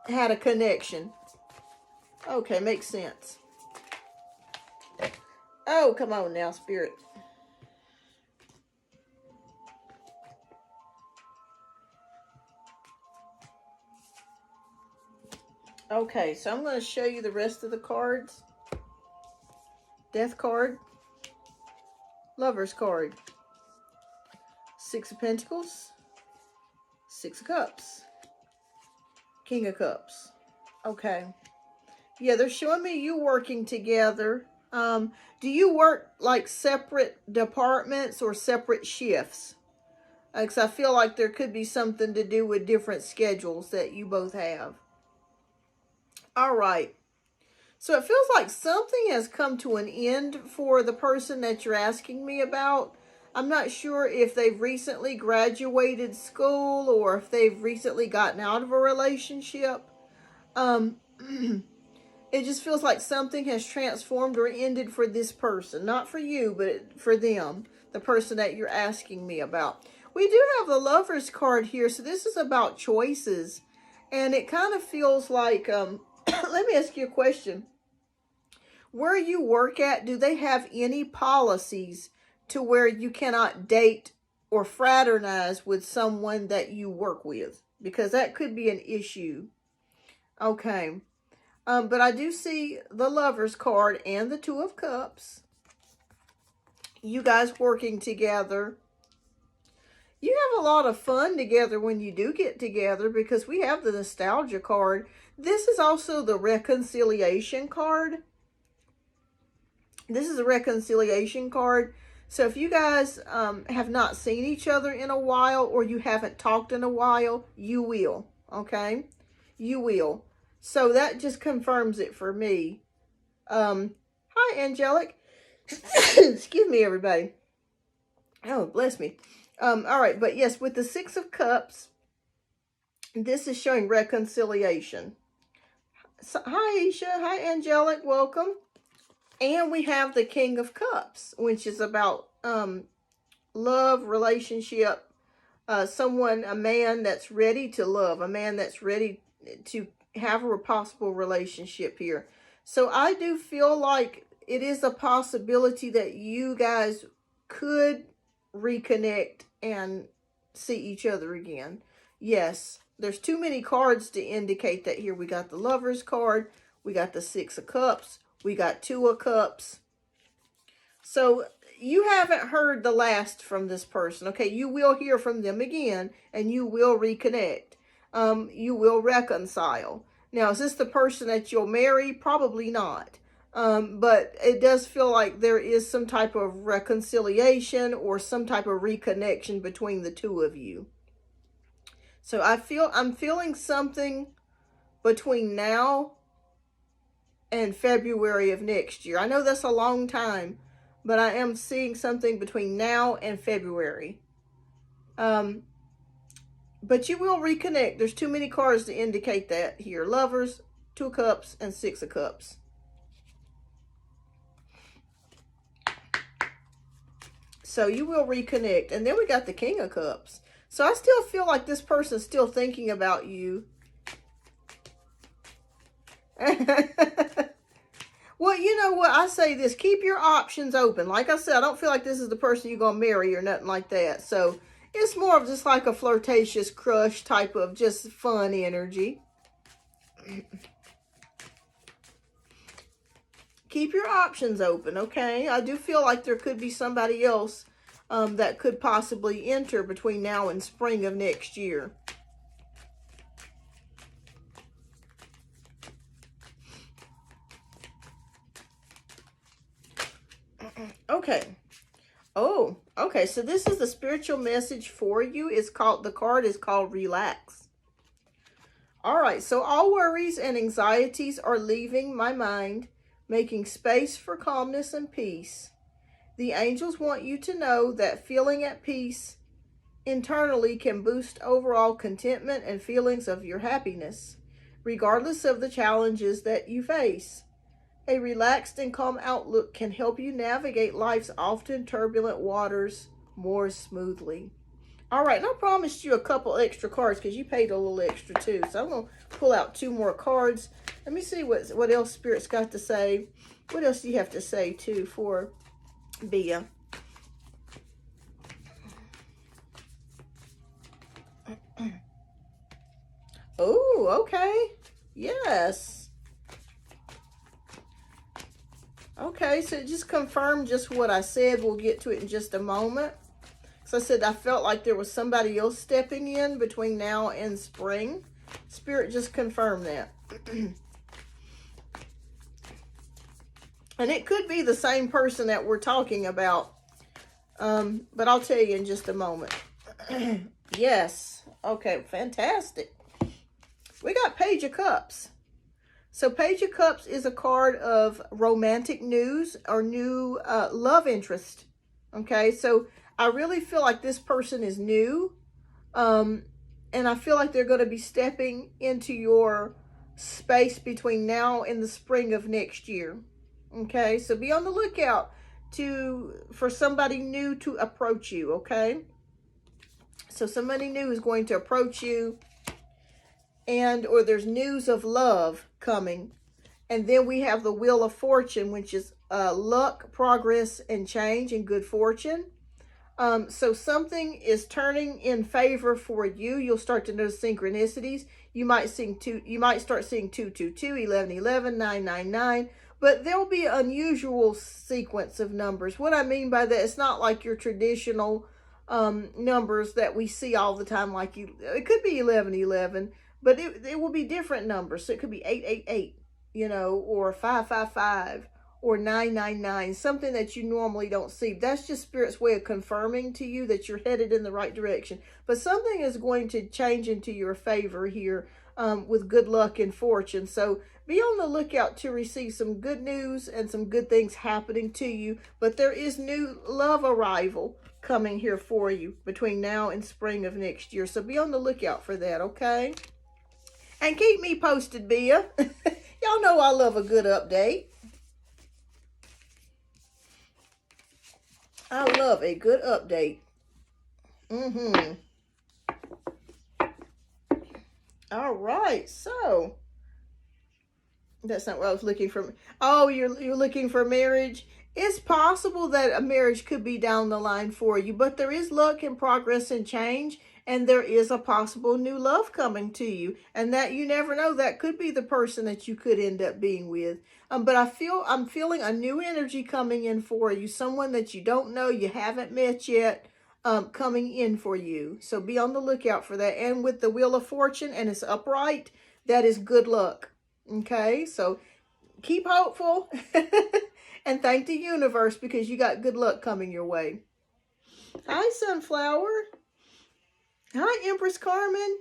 had a connection. Okay, makes sense. Oh, come on now, Spirit. Okay, so I'm going to show you the rest of the cards. Death card. Lover's card. Six of Pentacles. Six of Cups. King of Cups. Okay. Yeah, they're showing me you working together. Do you work like separate departments or separate shifts? Because I feel like there could be something to do with different schedules that you both have. All right. So it feels like something has come to an end for the person that you're asking me about. I'm not sure if they've recently graduated school or if they've recently gotten out of a relationship. It just feels like something has transformed or ended for this person. Not for you, but for them. The person that you're asking me about. We do have the Lover's card here. So this is about choices. And it kind of feels like, let me ask you a question. Where you work at, do they have any policies to where you cannot date or fraternize with someone that you work with? Because that could be an issue. Okay. But I do see the Lover's card and the Two of Cups. You guys working together. You have a lot of fun together when you do get together because we have the Nostalgia card. This is also the Reconciliation card. This is a Reconciliation card. So if you guys have not seen each other in a while or you haven't talked in a while, you will. Okay? You will. So that just confirms it for me. Hi, Angelic. Excuse me, everybody. Oh, bless me. All right, but yes, with the Six of Cups, This is showing reconciliation. So, hi, Isha. Hi, Angelic. Welcome. And we have the King of Cups, which is about love, relationship, a man that's ready to love, a man that's ready to have a possible relationship here. So I do feel like it is a possibility that you guys could reconnect and see each other again. Yes, there's too many cards to indicate that here. We got the Lovers card, we got the Six of Cups, we got Two of Cups. So you haven't heard the last from this person. Okay, you will hear from them again, and you will reconnect. You will reconcile. Now, is this the person that you'll marry? Probably not. But it does feel like there is some type of reconciliation or some type of reconnection between the two of you. So I'm feeling something between now and February of next year. I know that's a long time, but I am seeing something between now and February. But you will reconnect. There's too many cards to indicate that here. Lovers, Two of Cups, and Six of Cups. So you will reconnect. And then we got the King of Cups. So I still feel like this person's still thinking about you. Well, you know what? I say this. Keep your options open. Like I said, I don't feel like this is the person you're going to marry or nothing like that. So it's more of just like a flirtatious crush type of just fun energy. Keep your options open, okay? I do feel like there could be somebody else that could possibly enter between now and spring of next year. Okay. Oh, okay. So this is the spiritual message for you. The card is called Relax. All right. So all worries and anxieties are leaving my mind, making space for calmness and peace. The angels want you to know that feeling at peace internally can boost overall contentment and feelings of your happiness, regardless of the challenges that you face. A relaxed and calm outlook can help you navigate life's often turbulent waters more smoothly. All right, and I promised you a couple extra cards because you paid a little extra too. So I'm going to pull out 2 more cards. Let me see what else Spirit's got to say. What else do you have to say too for Bea? Oh, okay. Yes. Okay, so just confirm just what I said. We'll get to it in just a moment. So I said I felt like there was somebody else stepping in between now and spring. Spirit just confirmed that. And it could be the same person that we're talking about. But I'll tell you in just a moment. Yes. Okay, fantastic. We got Page of Cups. So Page of Cups is a card of romantic news or new love interest. Okay, so I really feel like this person is new. And I feel like they're going to be stepping into your space between now and the spring of next year. Okay, so be on the lookout for somebody new to approach you, okay? So somebody new is going to approach you, or there's news of love coming. And then we have the Wheel of Fortune, which is luck, progress, and change and good fortune. So something is turning in favor for you. You'll start to notice synchronicities. You might start seeing 222, 1111, 999, but there'll be an unusual sequence of numbers. What I mean by that, it's not like your traditional numbers that we see all the time. Like it could be 1111, but it will be different numbers. So it could be 888, or 555. Or 999, something that you normally don't see. That's just Spirit's way of confirming to you that you're headed in the right direction. But something is going to change into your favor here with good luck and fortune. So be on the lookout to receive some good news and some good things happening to you. But there is new love arrival coming here for you between now and spring of next year. So be on the lookout for that, okay? And keep me posted, Bia. Y'all know I love a good update. I love a good update. All right, so that's not what I was looking for. Oh, you're looking for marriage? It's possible that a marriage could be down the line for you, but there is luck and progress and change, and there is a possible new love coming to you, and that you never know, that could be the person that you could end up being with. But I'm feeling a new energy coming in for you, someone that you don't know, you haven't met yet, coming in for you. So be on the lookout for that. And with the Wheel of Fortune and it's upright, that is good luck. Okay, so keep hopeful and thank the universe because you got good luck coming your way. Hi, Sunflower. Hi, Empress Carmen.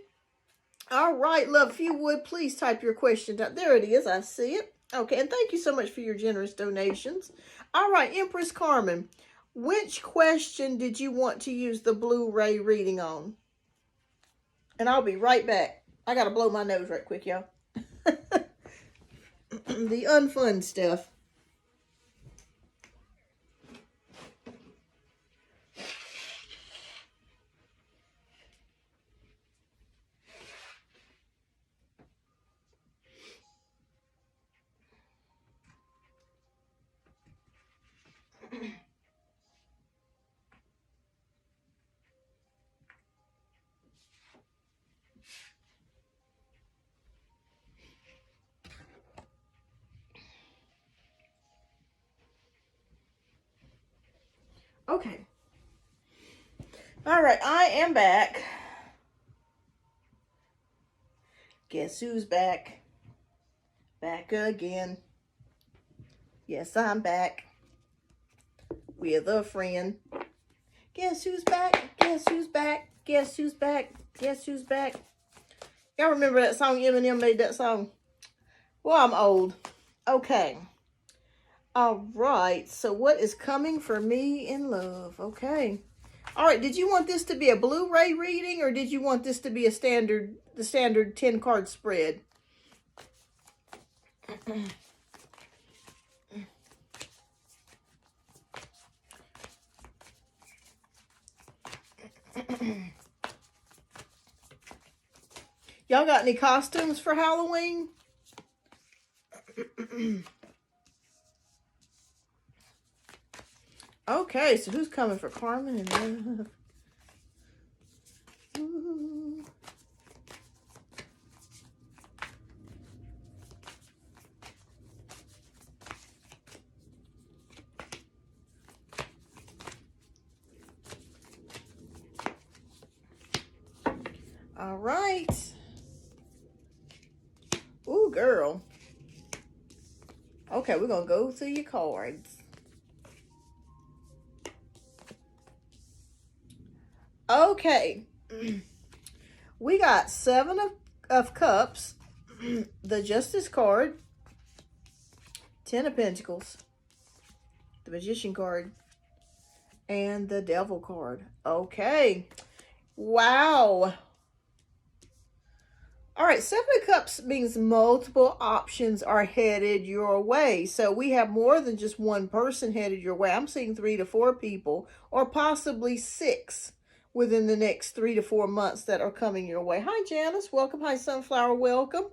All right, love, if you would, please type your question down. There it is. I see it. Okay, and thank you so much for your generous donations. All right, Empress Carmen, which question did you want to use the Blu-ray reading on? And I'll be right back. I got to blow my nose right quick, y'all. The unfun stuff. Okay. All right, I am back. Guess who's back? Back again. Yes, I'm back with a friend. Guess who's back? Guess who's back? Guess who's back? Guess who's back? Y'all remember that song? Eminem made that song. Well, I'm old. Okay. All right, so what is coming for me in love? Okay. All right, did you want this to be a Blu-ray reading or did you want this to be a the standard 10-card spread? Y'all got any costumes for Halloween? Okay, so who's coming for Carmen and love? Ooh. All right. Ooh, girl. Okay, we're going to go through your cards. Okay, we got 7 of Cups, the Justice card, 10 of Pentacles, the Magician card, and the Devil card. Okay, wow. All right, 7 of Cups means multiple options are headed your way. So we have more than just one person headed your way. I'm seeing 3 to 4 people, or possibly 6. Within the next 3 to 4 months that are coming your way. Hi, Janice. Welcome. Hi, Sunflower. Welcome.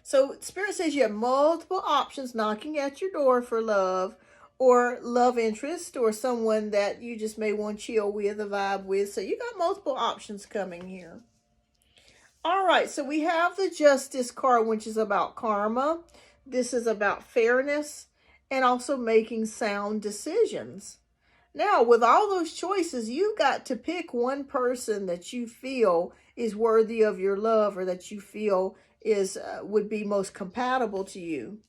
So Spirit says you have multiple options knocking at your door for love or love interest or someone that you just may want to chill with, a vibe with. So you got multiple options coming here. All right. So we have the Justice card, which is about karma. This is about fairness and also making sound decisions. Now, with all those choices, you've got to pick one person that you feel is worthy of your love or that you feel is would be most compatible to you.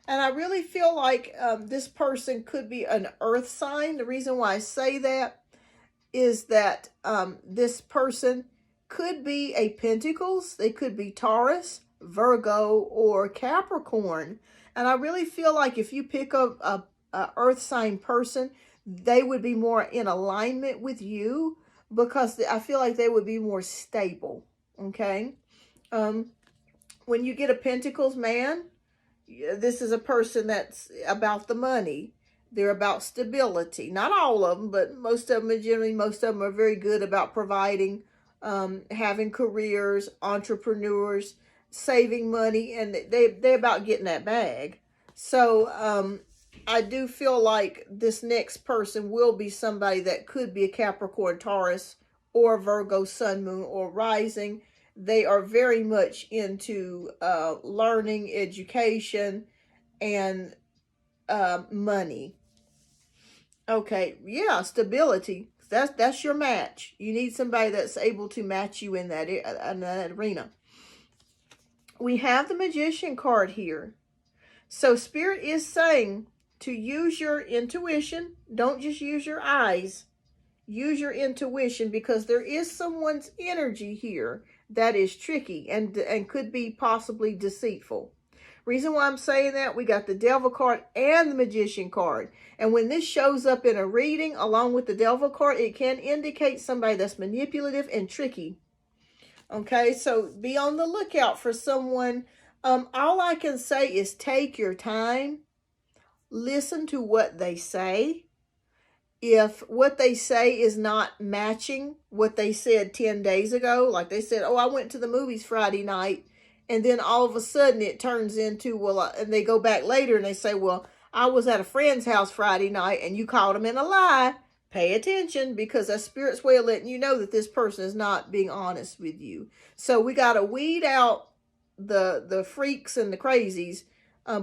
And I really feel like this person could be an earth sign. The reason why I say that is that this person could be a Pentacles. They could be Taurus, Virgo, or Capricorn. And I really feel like if you pick up a earth sign person, they would be more in alignment with you, because I feel like they would be more stable. Okay. When you get a Pentacles man, this is a person that's about the money. They're about stability. Not all of them, but most of them, generally, most of them are very good about providing, having careers, entrepreneurs, saving money, and they're about getting that bag. So I do feel like this next person will be somebody that could be a Capricorn, Taurus, or Virgo, Sun, Moon, or Rising. They are very much into learning, education, and money. Okay, yeah, stability. That's your match. You need somebody that's able to match you in that arena. We have the Magician card here. So Spirit is saying to use your intuition. Don't just use your eyes. Use your intuition, because there is someone's energy here that is tricky and could be possibly deceitful. Reason why I'm saying that, we got the Devil card and the Magician card. And when this shows up in a reading along with the Devil card, it can indicate somebody that's manipulative and tricky. Okay, so be on the lookout for someone. All I can say is take your time. Listen to what they say. If what they say is not matching what they said 10 days ago, like they said, oh, I went to the movies Friday night, and then all of a sudden it turns into, well, and they go back later and they say, well, I was at a friend's house Friday night, and you caught them in a lie. Pay attention, because that's Spirit's way of letting you know that this person is not being honest with you. So we got to weed out the freaks and the crazies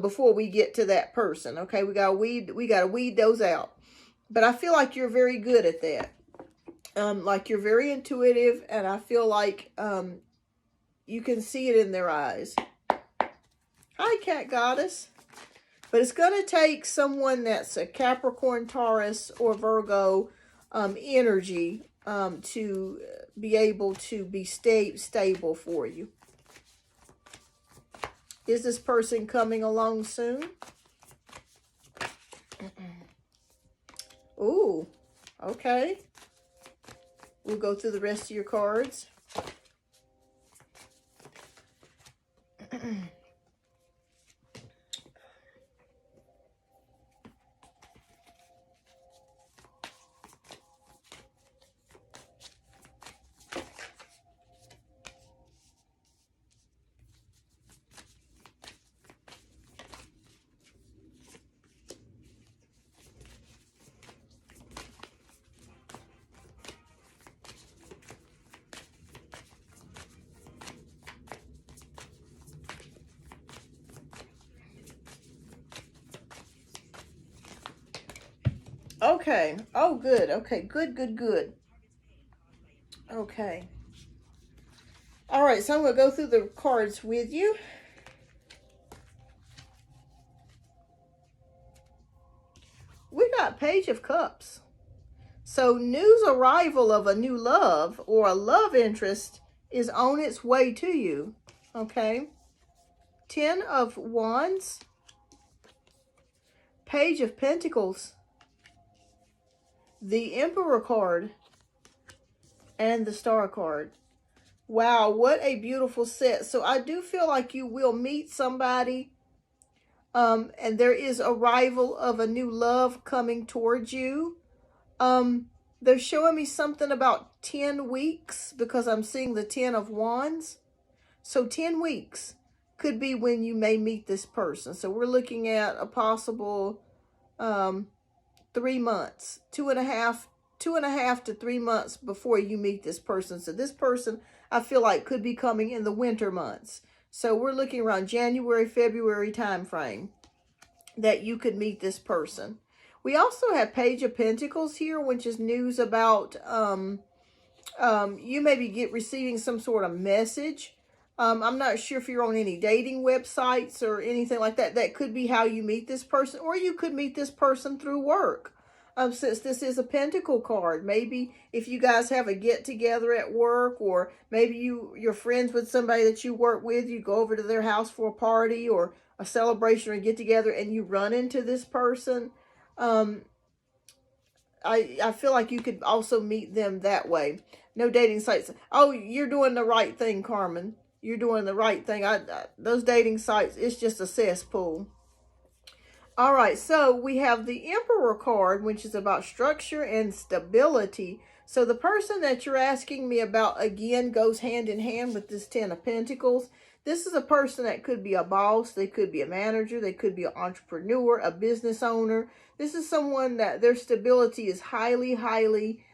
before we get to that person. Okay, we got to weed those out. But I feel like you're very good at that. Like you're very intuitive, and I feel like you can see it in their eyes. Hi, Cat Goddess. But it's going to take someone that's a Capricorn, Taurus, or Virgo energy to be able to be stable for you. Is this person coming along soon? Ooh, okay. We'll go through the rest of your cards. Okay. Oh, good. Okay. Good. Okay. All right. So I'm going to go through the cards with you. We got Page of Cups. So news arrival of a new love or a love interest is on its way to you. Okay. 10 of Wands. Page of Pentacles. The Emperor card. And the Star card. Wow, what a beautiful set. So I do feel like you will meet somebody. And there is arrival of a new love coming towards you. They're showing me something about 10 weeks because I'm seeing the 10 of Wands. So 10 weeks could be when you may meet this person. So we're looking at a possible 3 months, two and a half to 3 months before you meet this person. So this person, I feel like, could be coming in the winter months. So we're looking around January, February time frame that you could meet this person. We also have Page of Pentacles here, which is news about you maybe receiving some sort of message. I'm not sure if you're on any dating websites or anything like that. That could be how you meet this person, or you could meet this person through work. Since this is a Pentacle card, maybe if you guys have a get together at work, or maybe you're friends with somebody that you work with, you go over to their house for a party or a celebration or get together, and you run into this person. I feel like you could also meet them that way. No dating sites. Oh, you're doing the right thing, Carmen. You're doing the right thing. Those dating sites, it's just a cesspool. All right, so we have the Emperor card, which is about structure and stability. So the person that you're asking me about, again, goes hand in hand with this Ten of Pentacles. This is a person that could be a boss, they could be a manager, they could be an entrepreneur, a business owner. This is someone that their stability is highly, highly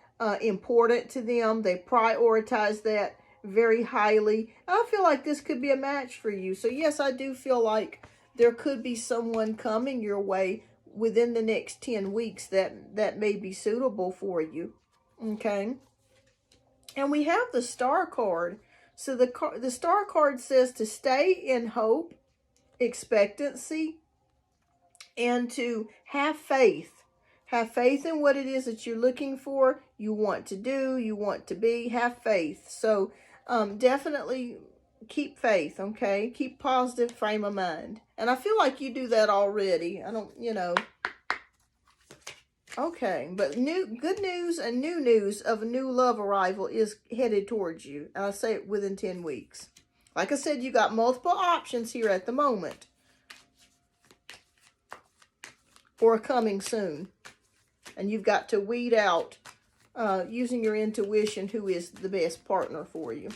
important to them. They prioritize that very highly. And I feel like this could be a match for you. So yes, I do feel like there could be someone coming your way within the next 10 weeks that may be suitable for you. Okay. And we have the Star card. So the Star card says to stay in hope, expectancy, and to have faith. Have faith in what it is that you're looking for, you want to do, you want to be. Have faith. So definitely keep faith, okay? Keep positive frame of mind. And I feel like you do that already. I don't, you know. Okay, but good news and new news of a new love arrival is headed towards you. And I say it within 10 weeks. Like I said, you got multiple options here at the moment. Or coming soon. And you've got to weed out, using your intuition, who is the best partner for you.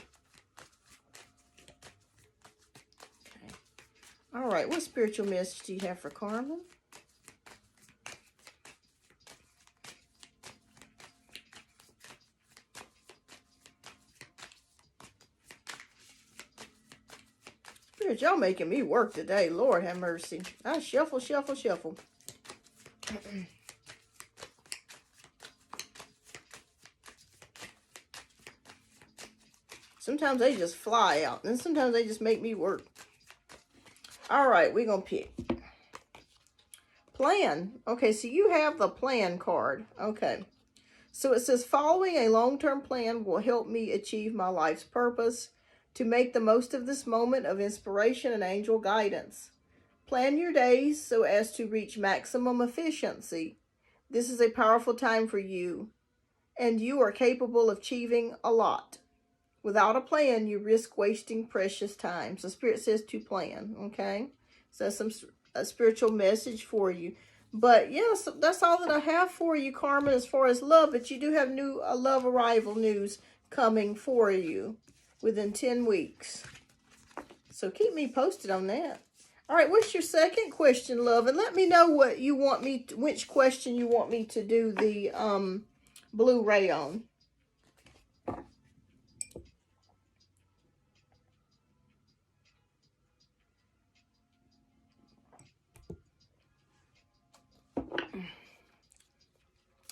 Okay. All right, what spiritual message do you have for Carmen? Spirit, y'all making me work today. Lord have mercy. I shuffle, shuffle, shuffle. Sometimes they just fly out, and sometimes they just make me work. All right, we're going to pick. Plan. Okay, so you have the plan card. Okay. So it says, following a long-term plan will help me achieve my life's purpose. To make the most of this moment of inspiration and angel guidance. Plan your days so as to reach maximum efficiency. This is a powerful time for you, and you are capable of achieving a lot. Without a plan, you risk wasting precious time. So Spirit says to plan, okay? So that's a spiritual message for you. But yes, that's all that I have for you, Carmen, as far as love. But you do have new love arrival news coming for you within 10 weeks. So keep me posted on that. All right, what's your second question, love? And let me know what you want me to, which question you want me to do the Blu-ray on.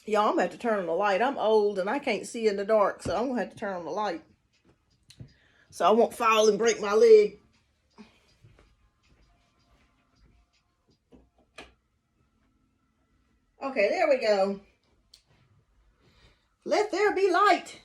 Y'all, I'm going to have to turn on the light. I'm old and I can't see in the dark, so I'm going to have to turn on the light. So I won't fall and break my leg. Okay, there we go. Let there be light.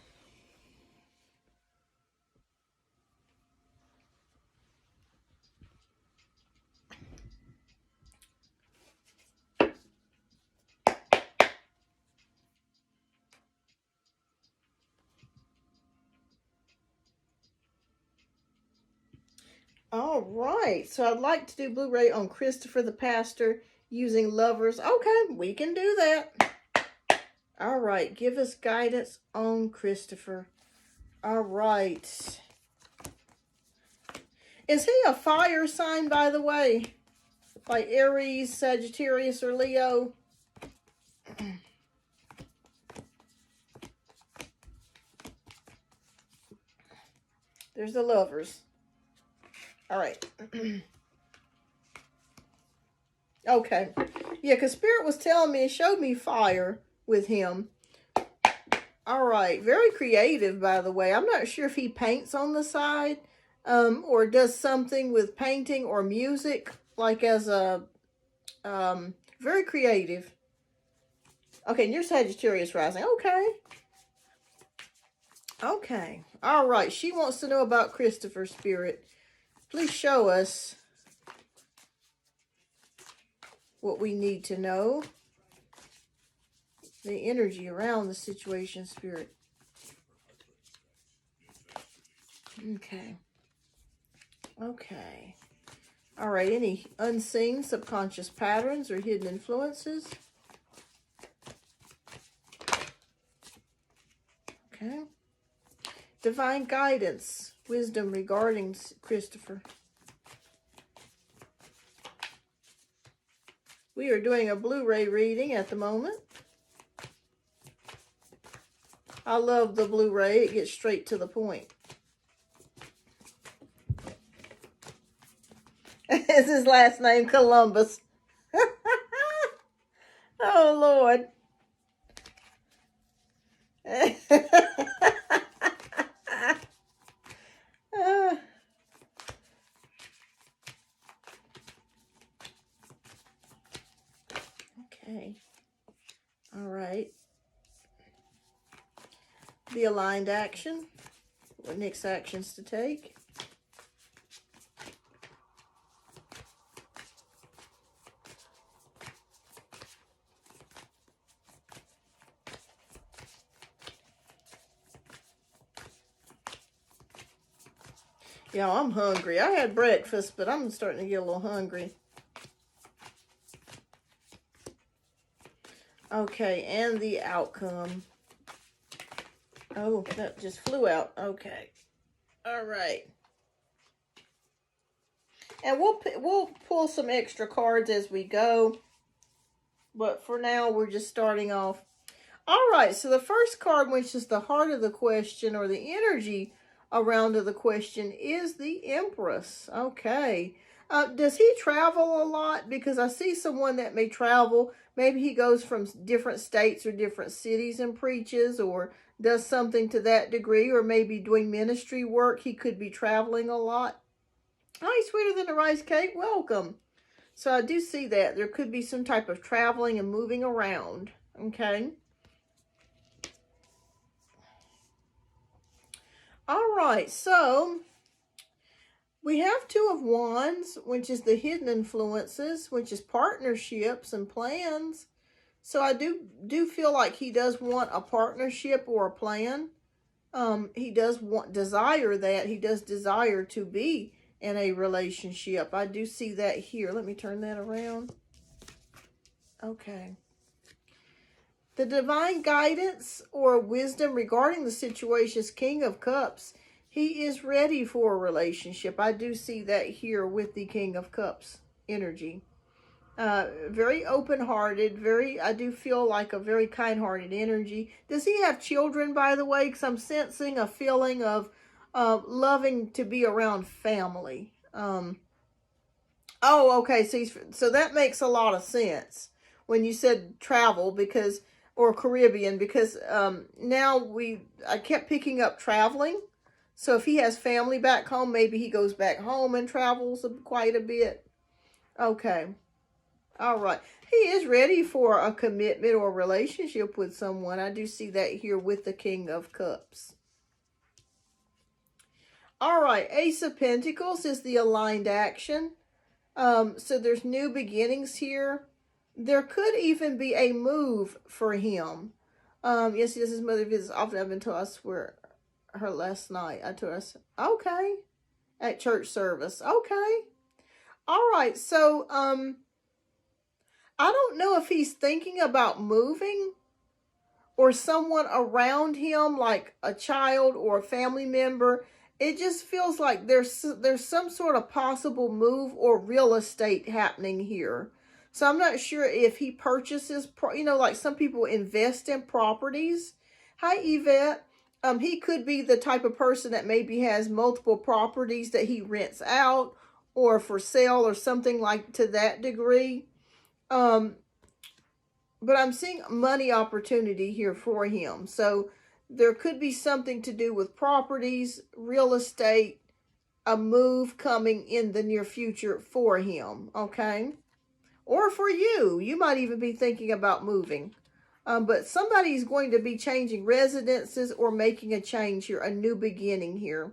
All right, so I'd like to do Blu-ray on Christopher the Pastor using lovers. Okay, we can do that. All right, give us guidance on Christopher. All right. Is he a fire sign, by the way? Like Aries, Sagittarius, or Leo? There's the lovers. All right. Okay. Yeah, because Spirit was telling me, it showed me fire with him. All right. Very creative, by the way. I'm not sure if he paints on the side or does something with painting or music, like as a, very creative. Okay, and you're Sagittarius rising. Okay. Okay. All right. She wants to know about Christopher, Spirit. Please show us what we need to know. the energy around the situation, Spirit. Okay. Okay. All right, any unseen subconscious patterns or hidden influences? Okay. Divine guidance, wisdom regarding Christopher. We are doing a Blu-ray reading at the moment. I love the Blu-ray. It gets straight to the point. Is his last name Columbus? Oh, Lord. Okay. All right. The aligned action. What next actions to take? Yeah, I'm hungry. I had breakfast, but I'm starting to get a little hungry. Okay, and the outcome. Oh, that just flew out. Okay. All right. And we'll pull some extra cards as we go. But for now, we're just starting off. All right, so the first card, which is the heart of the question or the energy around the question, is the Empress. Okay. Does he travel a lot? Because I see someone that may travel. Maybe he goes from different states or different cities and preaches or does something to that degree, or maybe doing ministry work. He could be traveling a lot. Hi, Sweeter Than a Rice Cake. Welcome. So I do see that. There could be some type of traveling and moving around. Okay. All right, so we have Two of Wands, which is the hidden influences, which is partnerships and plans. So I do feel like he does want a partnership or a plan. He does desire that. He does desire to be in a relationship. I do see that here. Let me turn that around. Okay. The divine guidance or wisdom regarding the situation is King of Cups. He is ready for a relationship. I do see that here with the King of Cups energy. Very open-hearted, I do feel like a very kind-hearted energy. Does he have children, by the way? Because I'm sensing a feeling of loving to be around family. Oh, okay. So that makes a lot of sense when you said travel, because, or Caribbean, because now I kept picking up traveling. So if he has family back home, maybe he goes back home and travels quite a bit. Okay. All right. He is ready for a commitment or relationship with someone. I do see that here with the King of Cups. All right. Ace of Pentacles is the aligned action. So there's new beginnings here. There could even be a move for him. Yes, he does his mother visits often. I've been told, I swear, her last night. I told her, okay, at church service. Okay. All right. So, I don't know if he's thinking about moving or someone around him, like a child or a family member. It just feels like there's some sort of possible move or real estate happening here. So I'm not sure if he purchases, like some people invest in properties. Hi, Yvette. He could be the type of person that maybe has multiple properties that he rents out or for sale or something like to that degree. But I'm seeing money opportunity here for him. So there could be something to do with properties, real estate, a move coming in the near future for him, okay? Or for you. You might even be thinking about moving. But somebody's going to be changing residences or making a change here, a new beginning here.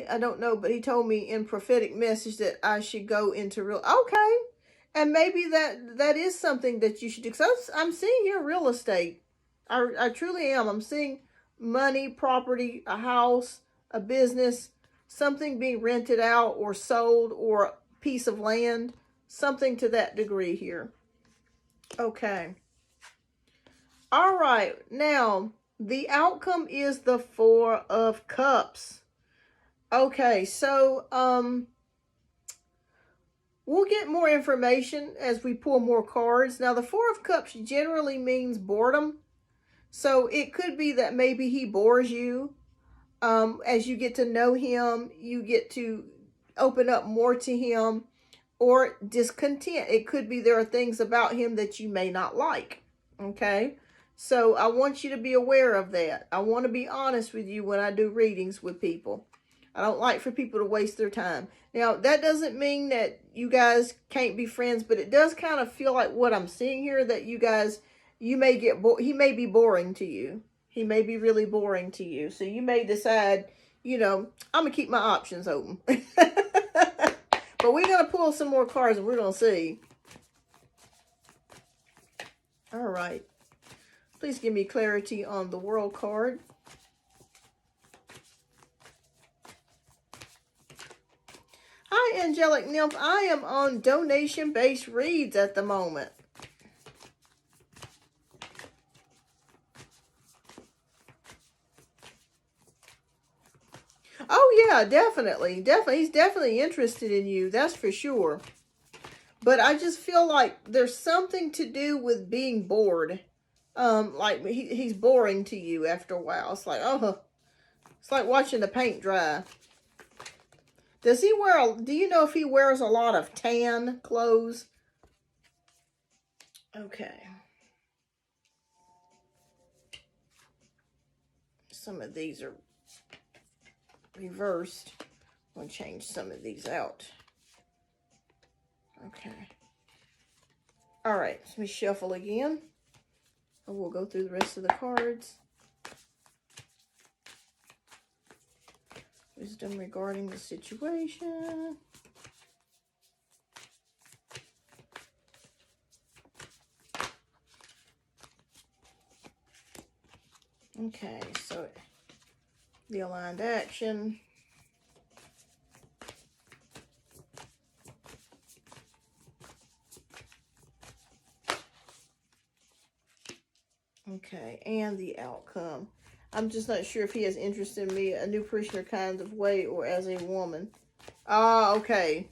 I don't know, but he told me in prophetic message that I should go into real... Okay. And maybe that is something that you should do. Because I'm seeing here real estate. I truly am. I'm seeing money, property, a house, a business, something being rented out or sold, or a piece of land, something to that degree here. Okay. All right. Now, the outcome is the Four of Cups. Okay, so we'll get more information as we pull more cards. Now, the Four of Cups generally means boredom. So it could be that maybe he bores you. As you get to know him, you get to open up more to him, or discontent. It could be there are things about him that you may not like. Okay. So I want you to be aware of that. I want to be honest with you when I do readings with people. I don't like for people to waste their time. Now, that doesn't mean that you guys can't be friends, but it does kind of feel like what I'm seeing here, that you guys, you may get he may be boring to you. He may be really boring to you. So you may decide, you know, I'm going to keep my options open. But we're going to pull some more cards and we're going to see. All right. Please give me clarity on the World card. Hi, Angelic Nymph. I am on donation-based reads at the moment. Oh, yeah, definitely. Definitely. He's definitely interested in you. That's for sure. But I just feel like there's something to do with being bored. Like he's boring to you after a while. It's like, oh, it's like watching the paint dry. Does he wear, do you know if he wears a lot of tan clothes? Okay. Some of these are reversed. I'm going to change some of these out. Okay. All right. Let me shuffle again. And we'll go through the rest of the cards. Wisdom regarding the situation. Okay, so the aligned action. Okay, and the outcome. I'm just not sure if he has interest in me, a new person or kind of way, or as a woman. Ah, okay.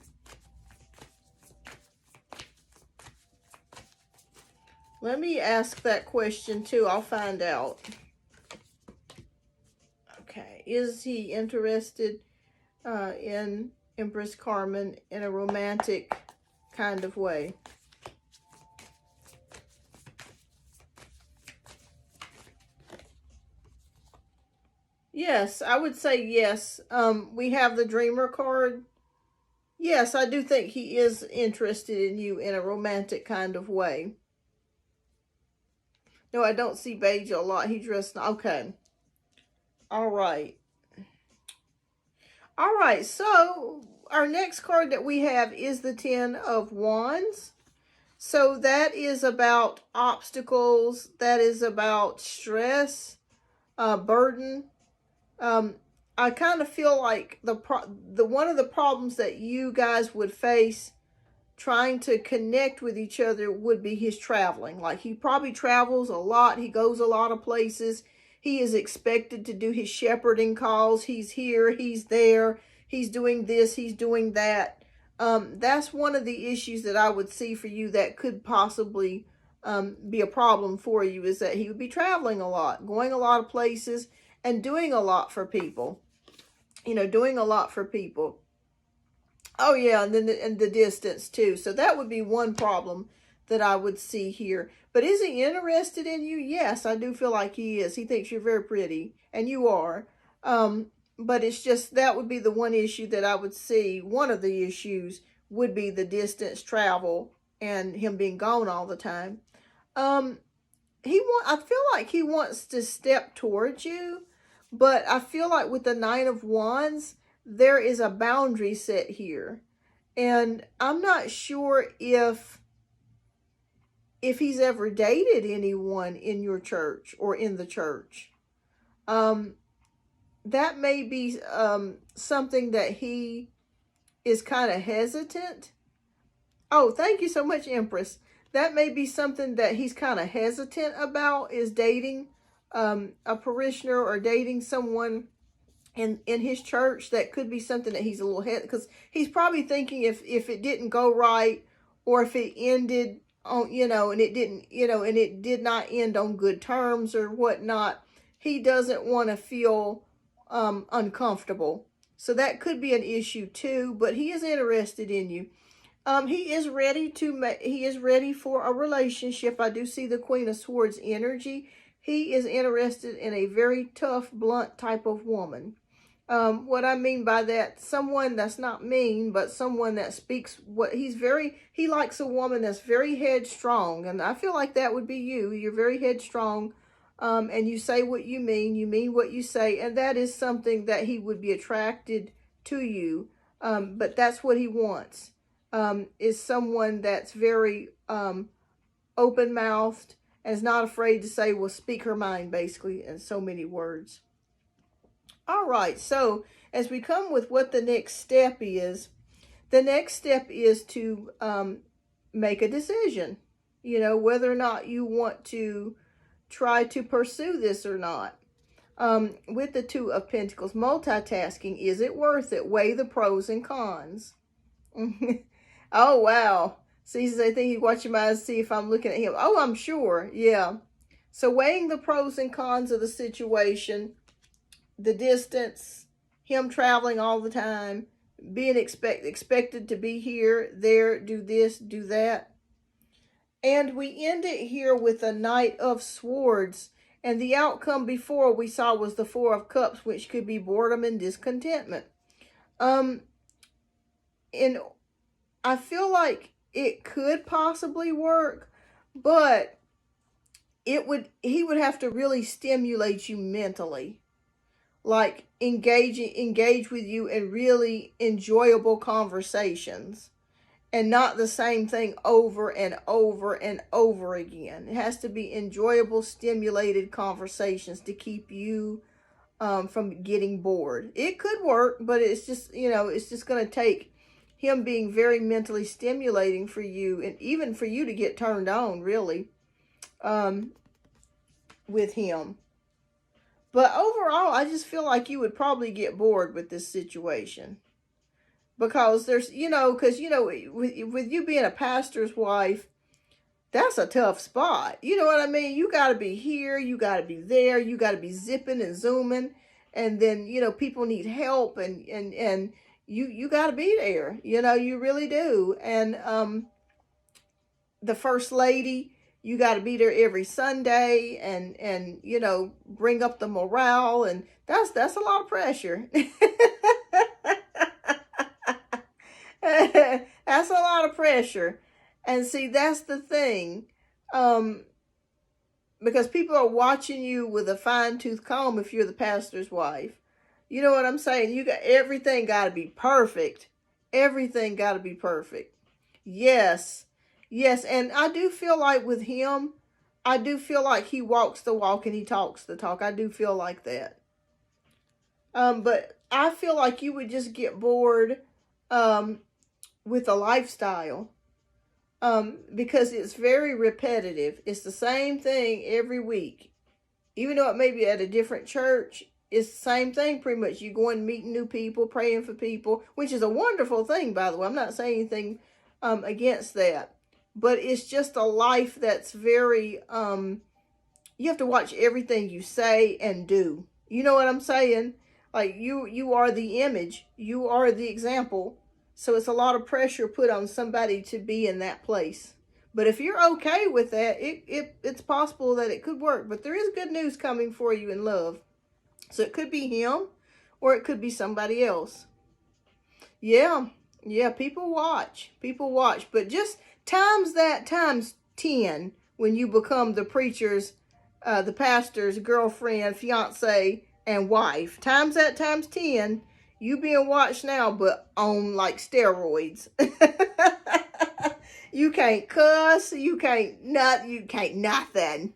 Let me ask that question too. I'll find out. Okay, is he interested in Empress Carmen in a romantic kind of way? Yes, I would say yes. We have the Dreamer card. Yes, I do think he is interested in you in a romantic kind of way. No, I don't see Beige a lot. He dressed, okay. All right. All right, so our next card that we have is the Ten of Wands. So that is about obstacles. That is about stress, burden. I kind of feel like one of the problems that you guys would face trying to connect with each other would be his traveling. Like, he probably travels a lot. He goes a lot of places. He is expected to do his shepherding calls. He's here, he's there, he's doing this, he's doing that. That's one of the issues that I would see for you that could possibly be a problem for you, is that he would be traveling a lot, going a lot of places, and doing a lot for people. You know, doing a lot for people. Oh, yeah, and then the distance, too. So that would be one problem that I would see here. But is he interested in you? Yes, I do feel like he is. He thinks you're very pretty, and you are. But it's just, that would be the one issue that I would see. One of the issues would be the distance travel and him being gone all the time. I feel like he wants to step towards you, but I feel like with the Nine of Wands, there is a boundary set here. And I'm not sure if he's ever dated anyone in your church or in the church. That may be something that he is kind of hesitant. Oh, thank you so much, Empress. That may be something that he's kind of hesitant about, is dating a parishioner or dating someone in his church. That could be something that he's a little hesitant, because he's probably thinking if it didn't go right, or if it ended on, and it didn't, and it did not end on good terms or whatnot, he doesn't want to feel uncomfortable. So that could be an issue too, but he is interested in you. He is ready for a relationship. I do see the Queen of Swords energy. He is interested in a very tough, blunt type of woman. What I mean by that, someone that's not mean, but someone that speaks he likes a woman that's very headstrong. And I feel like that would be you. You're very headstrong. And you say what you mean what you say. And that is something that he would be attracted to you. But that's what he wants. Is someone that's very open-mouthed and is not afraid to say, well, speak her mind, basically, in so many words. All right, so as we come with what the next step is to make a decision, whether or not you want to try to pursue this or not. With the Two of Pentacles, multitasking, is it worth it? Weigh the pros and cons. Oh, wow. See, I think he's watching my eyes, see if I'm looking at him. Oh, I'm sure. Yeah. So weighing the pros and cons of the situation, the distance, him traveling all the time, being expected to be here, there, do this, do that. And we end it here with a Knight of Swords. And the outcome before we saw was the Four of Cups, which could be boredom and discontentment. And I feel like it could possibly work, but he would have to really stimulate you mentally. Like engage with you in really enjoyable conversations, and not the same thing over and over and over again. It has to be enjoyable, stimulated conversations to keep you from getting bored. It could work, but it's just, it's just going to take him being very mentally stimulating for you, and even for you to get turned on, really, with him. But overall, I just feel like you would probably get bored with this situation. Because there's, with you being a pastor's wife, that's a tough spot. You know what I mean? You got to be here, you got to be there, you got to be zipping and zooming. And then, people need help, and you got to be there. You really do. And the First Lady, you got to be there every Sunday and bring up the morale, and that's a lot of pressure. That's a lot of pressure. And see, that's the thing. Because people are watching you with a fine-tooth comb if you're the pastor's wife. You know what I'm saying? Everything got to be perfect. Everything got to be perfect. Yes. Yes, and I do feel like with him, I do feel like he walks the walk and he talks the talk. I do feel like that. But I feel like you would just get bored with a lifestyle, because it's very repetitive. It's the same thing every week. Even though it may be at a different church, it's the same thing pretty much. You go and meeting new people, praying for people, which is a wonderful thing, by the way. I'm not saying anything against that. But it's just a life that's very, you have to watch everything you say and do. You know what I'm saying? Like, you are the image. You are the example. So it's a lot of pressure put on somebody to be in that place. But if you're okay with that, it's possible that it could work. But there is good news coming for you in love. So it could be him, or it could be somebody else. Yeah, people watch. People watch. But just times that times 10 when you become the preacher's, the pastor's girlfriend, fiance, and wife. Times that times 10, You being watched now, but on like steroids. You can't cuss. You can't nothing.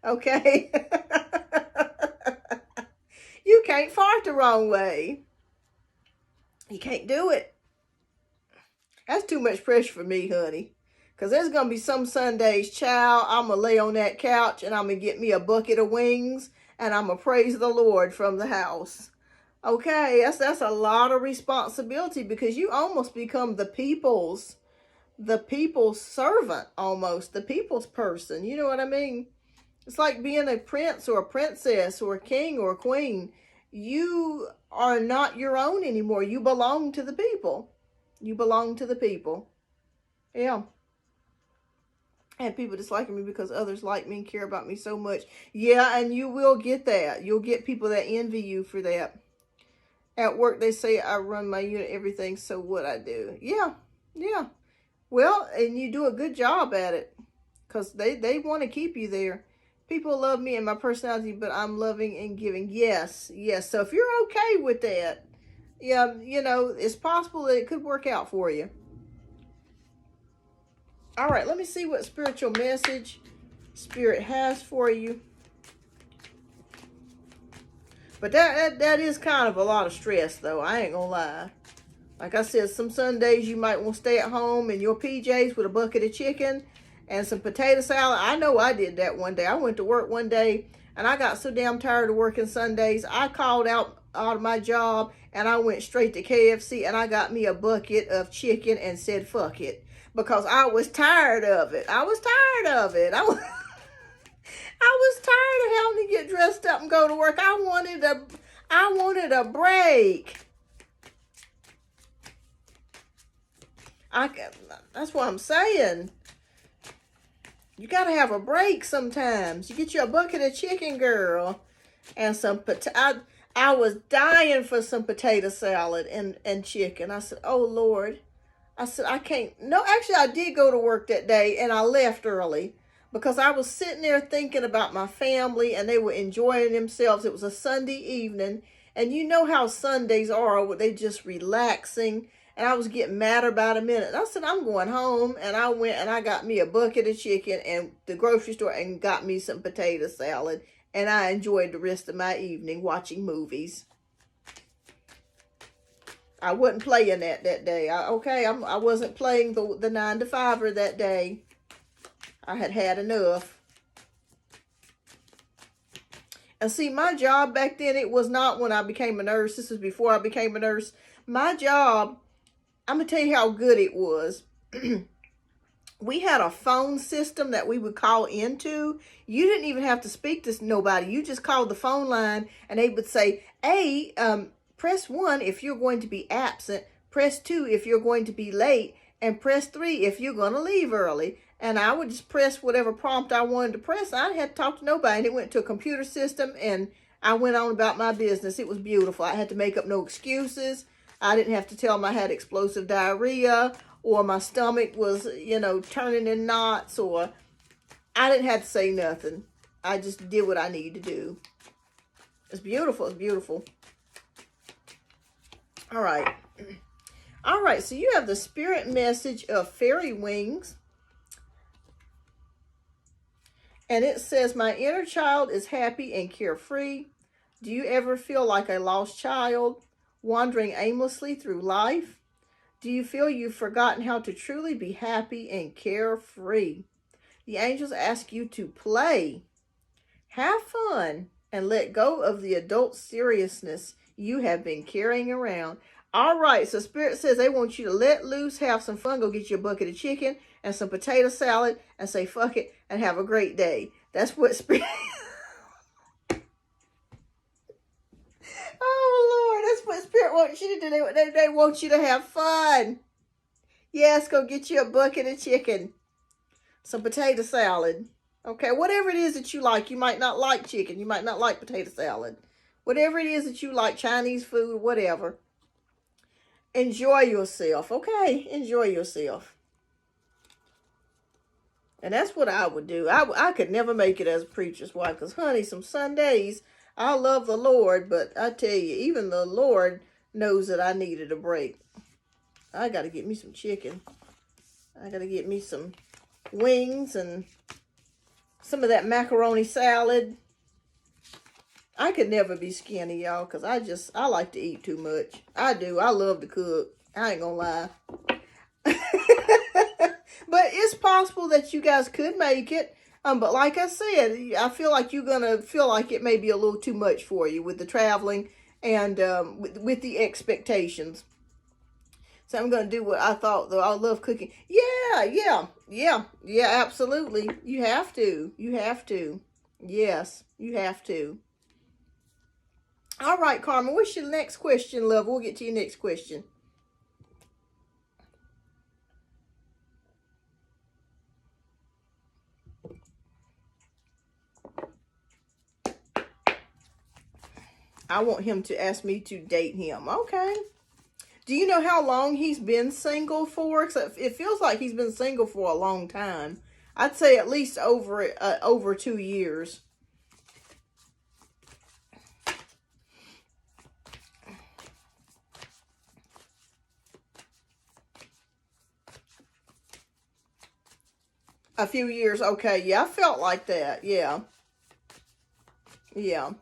Okay? You can't fart the wrong way. You can't do it. That's too much pressure for me, honey. Because there's going to be some Sundays, child, I'm going to lay on that couch and I'm going to get me a bucket of wings and I'm going to praise the Lord from the house. Okay, that's a lot of responsibility because you almost become the people's servant almost, the people's person. You know what I mean? It's like being a prince or a princess or a king or a queen. You are not your own anymore. You belong to the people. You belong to the people. Yeah. I have people disliking me because others like me and care about me so much. Yeah, and you will get that. You'll get people that envy you for that. At work, they say I run my unit, everything, so what I do. Yeah, yeah. Well, and you do a good job at it because they want to keep you there. People love me and my personality, but I'm loving and giving. Yes, yes. So if you're okay with that, yeah, you know, it's possible that it could work out for you. All right, let me see what spiritual message Spirit has for you. But that is kind of a lot of stress, though. I ain't gonna lie. Like I said, some Sundays you might want to stay at home in your PJs with a bucket of chicken and some potato salad. I know I did that one day. I went to work one day and I got so damn tired of working Sundays. I called out of my job and I went straight to KFC and I got me a bucket of chicken and said, fuck it. Because I was tired of it. I was tired of it. I was tired of having to get dressed up and go to work. I wanted a break. That's what I'm saying. You got to have a break sometimes. You get you a bucket of chicken, girl, and some I was dying for some potato salad and chicken. I said, oh, Lord. I said, I can't. No, actually, I did go to work that day, and I left early because I was sitting there thinking about my family, and they were enjoying themselves. It was a Sunday evening, and you know how Sundays are. They just relaxing, and I was getting mad about a minute. And I said, I'm going home, and I went, and I got me a bucket of chicken and the grocery store and got me some potato salad, and I enjoyed the rest of my evening watching movies. I wasn't playing that day. I wasn't playing the 9-to-5er that day. I had enough. And see, my job back then, it was not when I became a nurse. This was before I became a nurse. My job, I'm going to tell you how good it was. We had a phone system that we would call into. You didn't even have to speak to nobody. You just called the phone line and they would say, hey, press 1 if you're going to be absent, press 2 if you're going to be late, and press 3 if you're going to leave early. And I would just press whatever prompt I wanted to press. I didn't have to talk to nobody. And it went to a computer system, and I went on about my business. It was beautiful. I had to make up no excuses. I didn't have to tell them I had explosive diarrhea, or my stomach was, turning in knots, or I didn't have to say nothing. I just did what I needed to do. It's beautiful. It's beautiful. All right. All right. So you have the spirit message of fairy wings. And it says, my inner child is happy and carefree. Do you ever feel like a lost child, wandering aimlessly through life? Do you feel you've forgotten how to truly be happy and carefree? The angels ask you to play, have fun, and let go of the adult seriousness you have been carrying around. All right, so Spirit says they want you to let loose, have some fun, go get you a bucket of chicken and some potato salad and say fuck it and have a great day. That's what Spirit... Oh, Lord, that's what Spirit wants you to do. They want you to have fun. Yes, go get you a bucket of chicken, some potato salad. Okay, whatever it is that you like. You might not like chicken. You might not like potato salad. Whatever it is that you like, Chinese food, whatever. Enjoy yourself, okay? Enjoy yourself. And that's what I would do. I could never make it as a preacher's wife because, honey, some Sundays, I love the Lord, but I tell you, even the Lord knows that I needed a break. I got to get me some chicken. I got to get me some wings and some of that macaroni salad. I could never be skinny, y'all, because I like to eat too much. I do. I love to cook. I ain't gonna lie. But it's possible that you guys could make it. But like I said, I feel like you're going to feel like it may be a little too much for you with the traveling and with the expectations. So I'm going to do what I thought, though. I love cooking. Yeah, absolutely. You have to. You have to. Yes, you have to. All right, Carmen, what's your next question, love? We'll get to your next question. I want him to ask me to date him. Okay. Do you know how long he's been single for? Because it feels like he's been single for a long time. I'd say at least over 2 years. A few years. Okay. Yeah, I felt like that. Yeah. Yeah.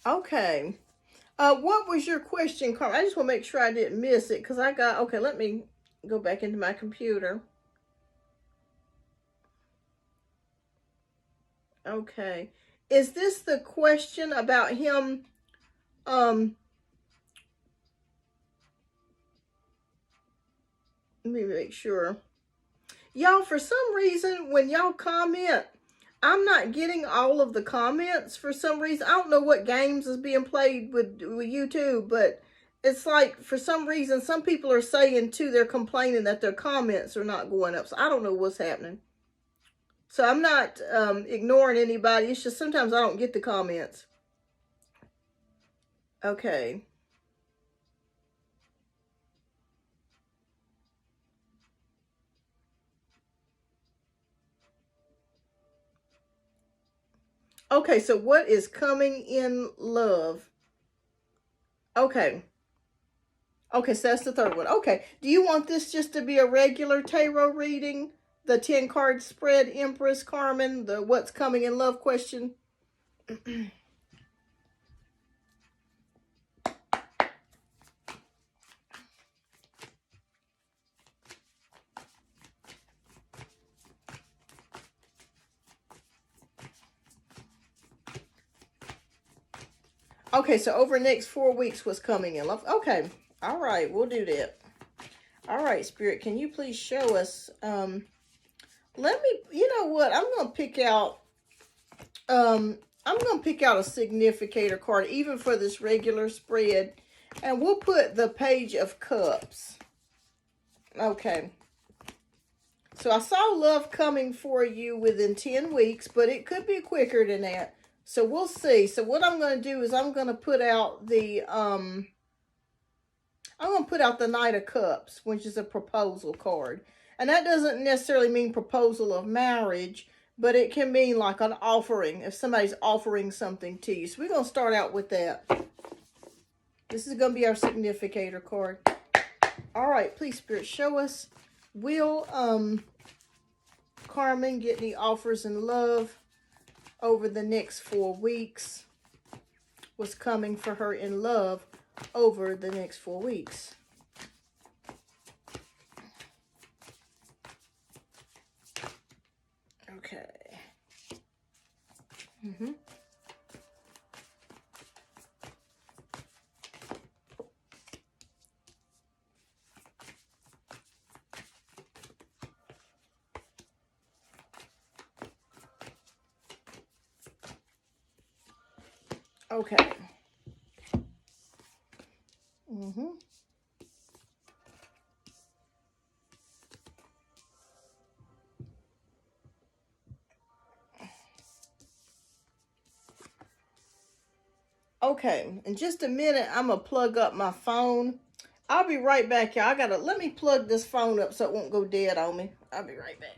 Okay. What was your question, Carmen? I just want to make sure I didn't miss it because okay, let me go back into my computer. Okay. Is this the question about him, let me make sure. Y'all, for some reason, when y'all comment, I'm not getting all of the comments for some reason. I don't know what games is being played with YouTube, but it's like, for some reason, some people are saying, too, they're complaining that their comments are not going up. So I don't know what's happening. So I'm not ignoring anybody. It's just sometimes I don't get the comments. Okay. Okay, so what is coming in love? Okay. Okay, so that's the third one. Okay. Do you want this just to be a regular tarot reading? The 10 card spread, Empress, Carmen, the what's coming in love question? Okay, so over the next 4 weeks, what's coming in love? Okay. All right, we'll do that. All right, Spirit, can you please show us? Let me, you know what? I'm going to pick out a significator card, even for this regular spread. And we'll put the Page of Cups. Okay. So I saw love coming for you within 10 weeks, but it could be quicker than that. So we'll see. So what I'm going to do is I'm going to put out the Knight of Cups, which is a proposal card. And that doesn't necessarily mean proposal of marriage, but it can mean like an offering, if somebody's offering something to you. So we're going to start out with that. This is going to be our significator card. All right, please, Spirit, show us. Will Carmen get any offers in love over the next 4 weeks? What's coming for her in love over the next 4 weeks? Okay. Okay. Okay, in just a minute, I'm going to plug up my phone. I'll be right back, y'all. Let me plug this phone up so it won't go dead on me. I'll be right back.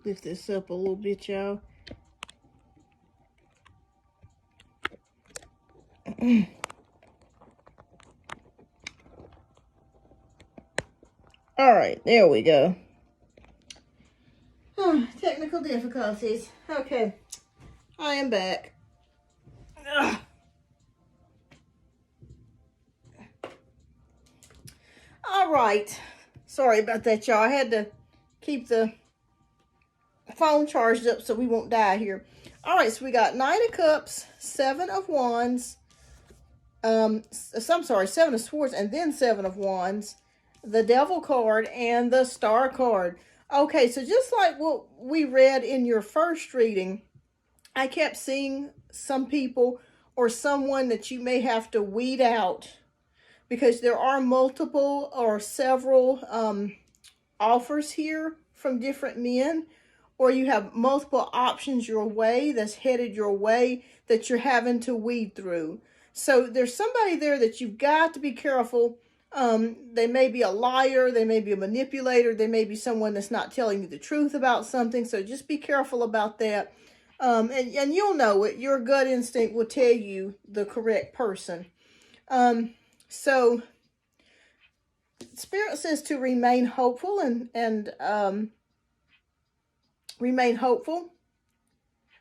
Lift this up a little bit, y'all. All right, there we go. Technical difficulties. Okay, I am back. Ugh. All right. Sorry about that, y'all. I had to keep the phone charged up so we won't die here. All right, so we got Nine of Cups, Seven of Wands, I'm sorry, Seven of Swords, and then Seven of Wands, the Devil card, and the Star card. Okay, so just like what we read in your first reading, I kept seeing some people or someone that you may have to weed out because there are multiple or several offers here from different men, or you have multiple options your way that's headed your way that you're having to weed through. So there's somebody there that you've got to be careful. They may be a liar, they may be a manipulator, they may be someone that's not telling you the truth about something. So just be careful about that. And you'll know it. Your gut instinct will tell you the correct person. So Spirit says to remain hopeful and remain hopeful.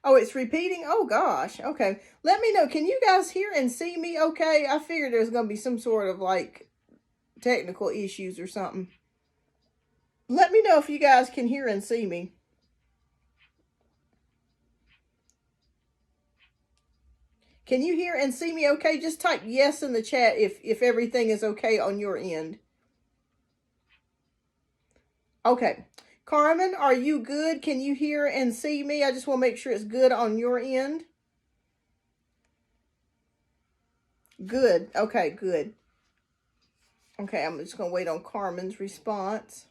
Oh, it's repeating? Oh, gosh. Okay. Let me know. Can you guys hear and see me okay? I figured there's going to be some sort of, like, technical issues or something. Let me know if you guys can hear and see me. Can you hear and see me okay? Just type yes in the chat if everything is okay on your end. Okay. Carmen, are you good? Can you hear and see me? I just want to make sure it's good on your end. Good. Okay, good. Okay, I'm just going to wait on Carmen's response.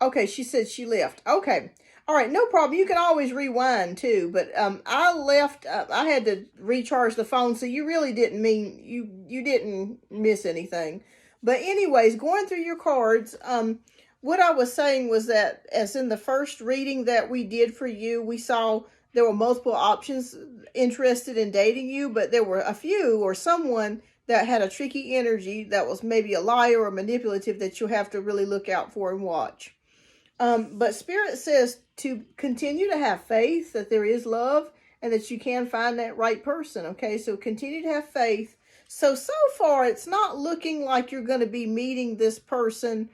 Okay, she said she left. Okay. All right, no problem. You can always rewind too, but I left. I had to recharge the phone, so you really didn't mean you didn't miss anything. But anyways, going through your cards, what I was saying was that as in the first reading that we did for you, we saw there were multiple options interested in dating you, but there were a few or someone that had a tricky energy that was maybe a liar or manipulative that you'll have to really look out for and watch. But Spirit says to continue to have faith that there is love and that you can find that right person. Okay, so continue to have faith. So far, it's not looking like you're going to be meeting this person,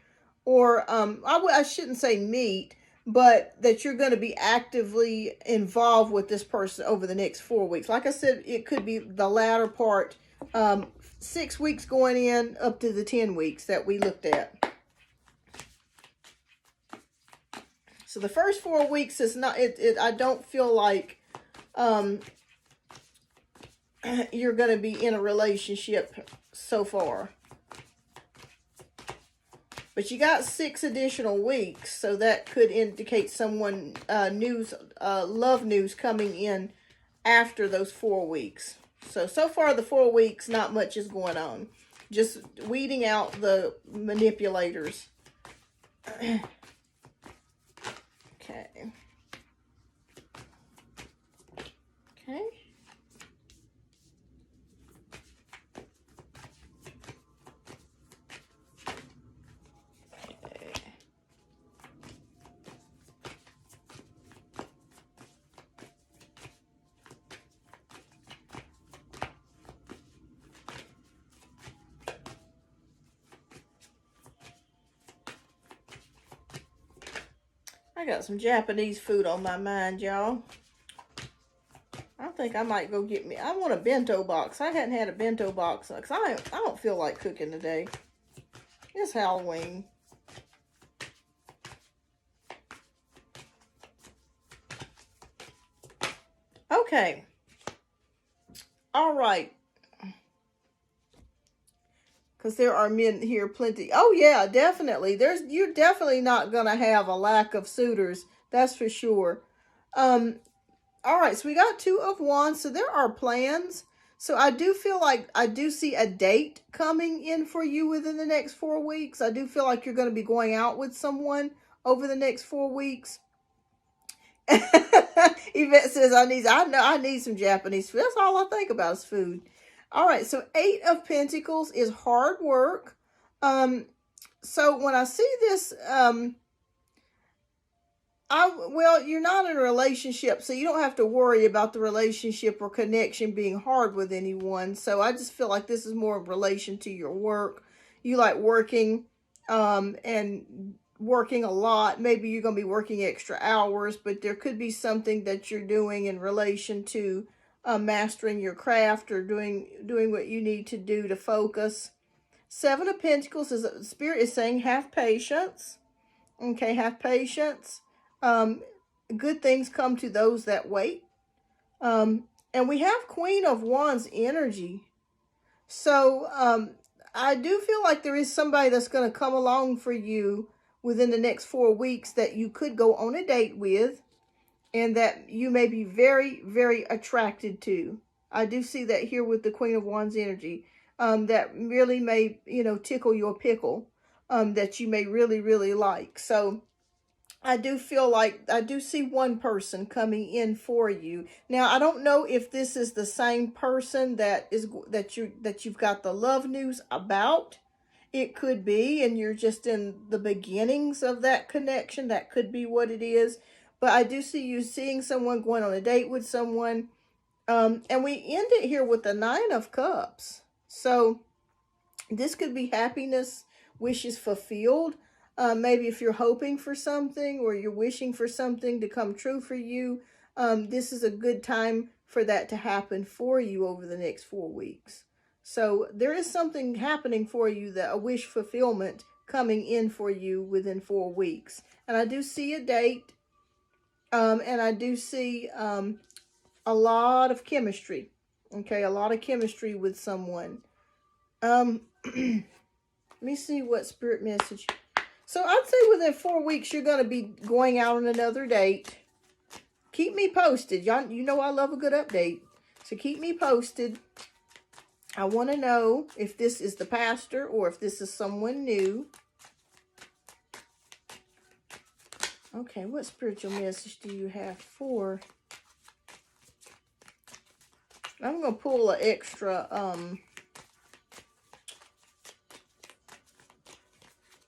or I shouldn't say meet, but that you're going to be actively involved with this person over the next 4 weeks. Like I said, it could be the latter part, 6 weeks going in up to the 10 weeks that we looked at. So the first 4 weeks is not, I don't feel like you're going to be in a relationship so far. But you got 6 additional weeks, so that could indicate someone, love news coming in after those 4 weeks. So far the 4 weeks, not much is going on. Just weeding out the manipulators. Okay. Okay. I got some Japanese food on my mind, y'all. I think I might go get me. I want a bento box. I hadn't had a bento box because I don't feel like cooking today. It's Halloween. Okay. All right. Because there are men here plenty. Oh yeah, definitely. You're definitely not gonna have a lack of suitors. That's for sure. All right, so we got 2 of Wands. So there are plans. So I do feel like I do see a date coming in for you within the next 4 weeks. I do feel like you're going to be going out with someone over the next 4 weeks. Yvette says, I need some Japanese food. That's all I think about is food. All right, so 8 of Pentacles is hard work. So when I see this, well, you're not in a relationship, so you don't have to worry about the relationship or connection being hard with anyone. So I just feel like this is more in relation to your work. You like working, and working a lot. Maybe you're going to be working extra hours, but there could be something that you're doing in relation to mastering your craft or doing what you need to do to focus. 7 of Pentacles is Spirit is saying have patience. Okay, have patience. Good things come to those that wait. And we have Queen of Wands energy. So I do feel like there is somebody that's going to come along for you within the next 4 weeks that you could go on a date with, and that you may be very, very attracted to. I do see that here with the Queen of Wands energy. That really may, tickle your pickle. That you may really, really like. So I do feel like I do see one person coming in for you. Now, I don't know if this is the same person that you've got the love news about. It could be, and you're just in the beginnings of that connection. That could be what it is. But I do see you seeing someone, going on a date with someone. And we end it here with the 9 of Cups. So this could be happiness, wishes fulfilled. Maybe if you're hoping for something or you're wishing for something to come true for you, this is a good time for that to happen for you over the next 4 weeks. So there is something happening for you, that a wish fulfillment coming in for you within 4 weeks. And I do see a date, and I do see a lot of chemistry. Okay, a lot of chemistry with someone. Let me see what Spirit message. So I'd say within 4 weeks, you're going to be going out on another date. Keep me posted. Y'all, you know I love a good update. So keep me posted. I want to know if this is the pastor or if this is someone new. Okay, what spiritual message do you have for? I'm going to pull an extra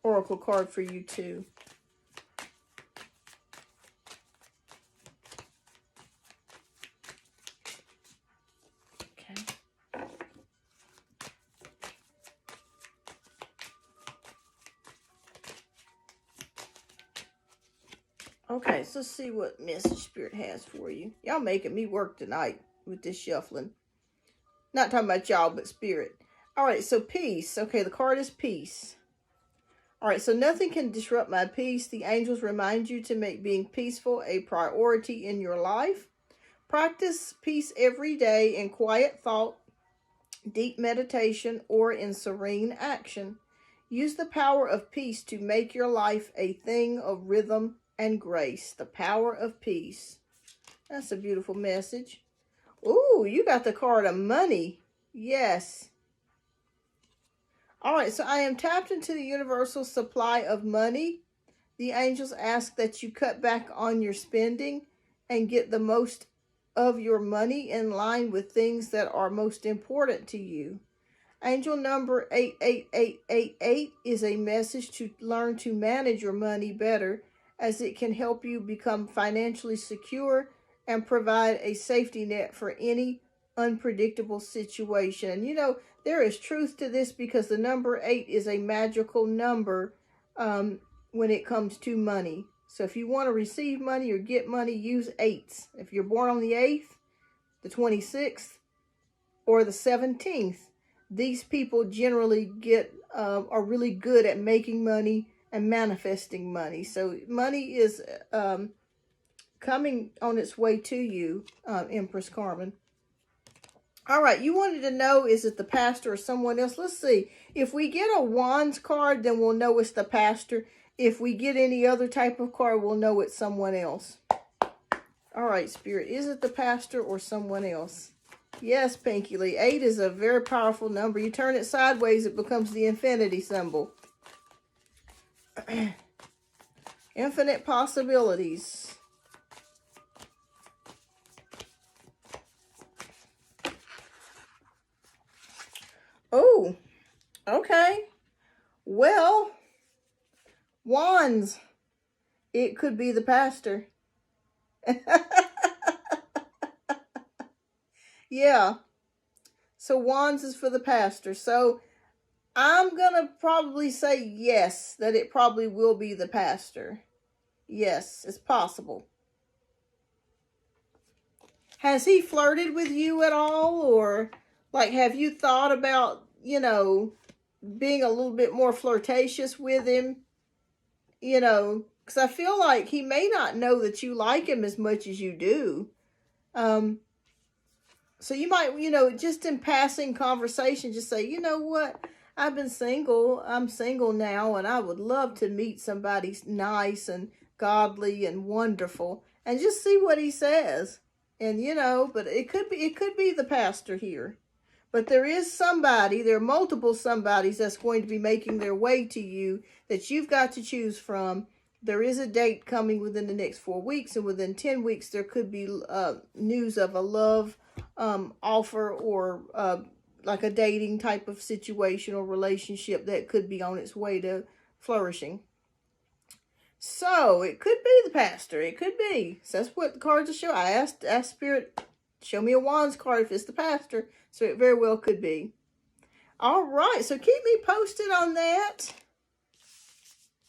oracle card for you too. Okay, so let's see what message Spirit has for you. Y'all making me work tonight with this shuffling. Not talking about y'all, but Spirit. All right, so peace. Okay, the card is peace. All right, so nothing can disrupt my peace. The angels remind you to make being peaceful a priority in your life. Practice peace every day in quiet thought, deep meditation, or in serene action. Use the power of peace to make your life a thing of rhythm and grace. The power of peace. That's a beautiful message. Ooh, you got the card of money. Yes. All right, so I am tapped into the universal supply of money. The angels ask that you cut back on your spending and get the most of your money in line with things that are most important to you. Angel number 88888 is a message to learn to manage your money better, as it can help you become financially secure and provide a safety net for any unpredictable situation. And you know, there is truth to this, because the number 8 is a magical number when it comes to money. So if you want to receive money or get money, use 8s. If you're born on the 8th, the 26th, or the 17th, these people generally are really good at making money and manifesting money. So money is coming on its way to you, Empress Carmen. All right, you wanted to know, is it the pastor or someone else? Let's see. If we get a wands card, then we'll know it's the pastor. If we get any other type of card, we'll know it's someone else. All right, Spirit, is it the pastor or someone else? Yes, Pinky Lee. 8 is a very powerful number. You turn it sideways, it becomes the infinity symbol. Infinite possibilities. Oh, okay. Well, wands. It could be the pastor. Yeah. So wands is for the pastor. So I'm going to probably say yes, that it probably will be the pastor. Yes, it's possible. Has he flirted with you at all? Or like, have you thought about, you know, being a little bit more flirtatious with him? You know, because I feel like he may not know that you like him as much as you do. So you might, you know, just in passing conversation, just say, you know what? I've been single. I'm single now, and I would love to meet somebody nice and godly and wonderful, and just see what he says. And, you know, but it could be the pastor here. But there is somebody, there are multiple somebodies that's going to be making their way to you that you've got to choose from. There is a date coming within the next 4 weeks, and within 10 weeks, there could be news of a love offer, or like a dating type of situation or relationship that could be on its way to flourishing. So it could be the pastor. It could be. So that's what the cards are showing. I asked Spirit, show me a wands card if it's the pastor. So it very well could be. All right. So keep me posted on that.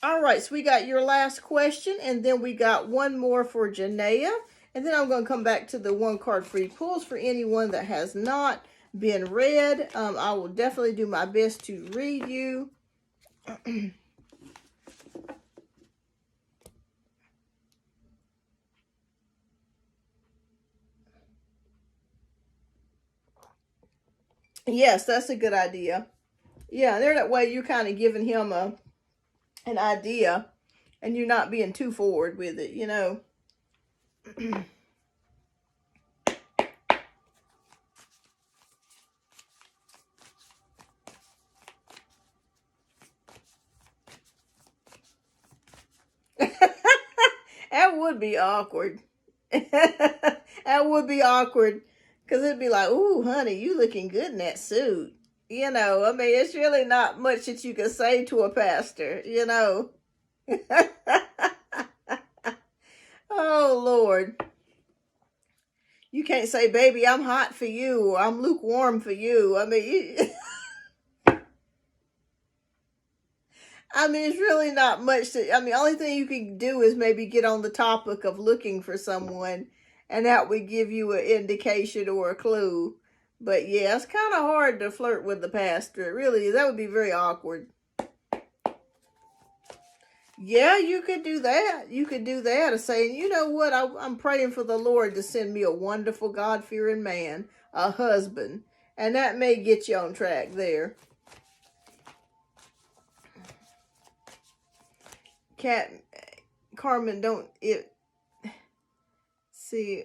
All right. So we got your last question, and then we got one more for Janaea. And then I'm going to come back to the one card free pulls for anyone that has not been read. I will definitely do my best to read you. Yes, that's a good idea. Yeah, there, that way you're kind of giving him an idea, and you're not being too forward with it, you know. That would be awkward. That would be awkward, because it'd be like, ooh, honey, you looking good in that suit. You know, I mean, it's really not much that you can say to a pastor, you know. Oh, Lord. You can't say, baby, I'm hot for you, or I'm lukewarm for you. I mean, I mean, it's really not much to, I mean, only thing you can do is maybe get on the topic of looking for someone, and that would give you an indication or a clue. But yeah, it's kind of hard to flirt with the pastor. It really is. That would be very awkward. Yeah, you could do that. You could do that of saying, you know what, I'm praying for the Lord to send me a wonderful, God-fearing man, a husband. And that may get you on track there. Cat, Carmen, don't it. See,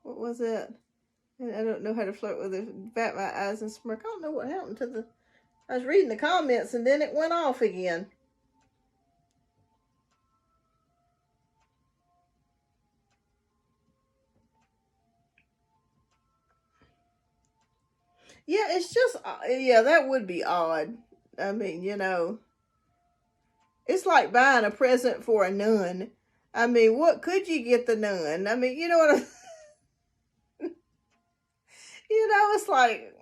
what was that? I don't know how to flirt with it. Bat my eyes and smirk. I don't know what happened to the. I was reading the comments and then it went off again. Yeah, it's just, yeah, that would be odd. I mean, you know, it's like buying a present for a nun. I mean, what could you get the nun? I mean, you know what you know, it's like,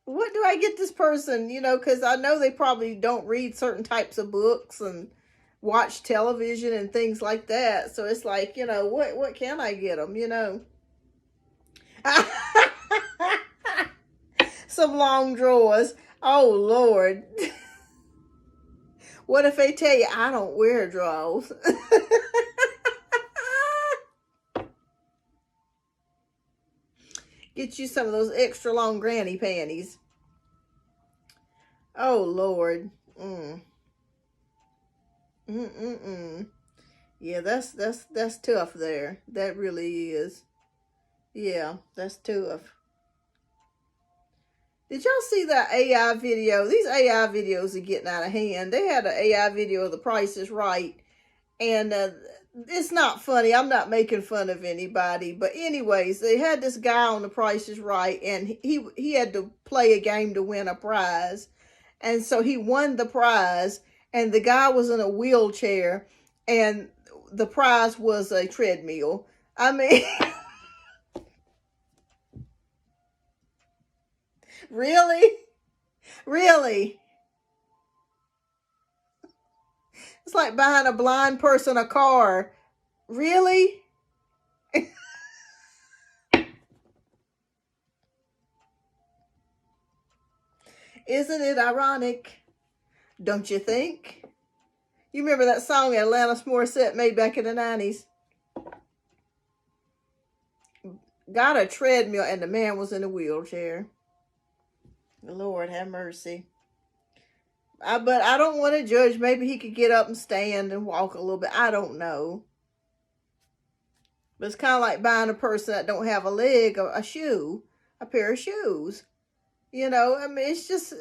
what do I get this person? You know, because I know they probably don't read certain types of books and watch television and things like that. So it's like, you know, what can I get them? You know, some long drawers. Oh Lord. What if they tell you I don't wear drawers? Get you some of those extra long granny panties. Oh Lord. Yeah, that's tough there. That really is. Yeah, that's tough. Did y'all see that AI video? These AI videos are getting out of hand. They had an AI video of The Price is Right, and it's not funny. I'm not making fun of anybody, but anyways, they had this guy on The Price is Right, and he had to play a game to win a prize, and so he won the prize, and the guy was in a wheelchair, and the prize was a treadmill. I mean, really, really, it's like buying a blind person a car. Really? Isn't it ironic? Don't you think? You remember that song Alanis Morissette made back in the 90s? Got a treadmill and the man was in a wheelchair. Lord have mercy. But I don't want to judge. Maybe he could get up and stand and walk a little bit. I don't know. But it's kind of like buying a person that don't have a leg, a shoe, a pair of shoes. You know, I mean, it's just...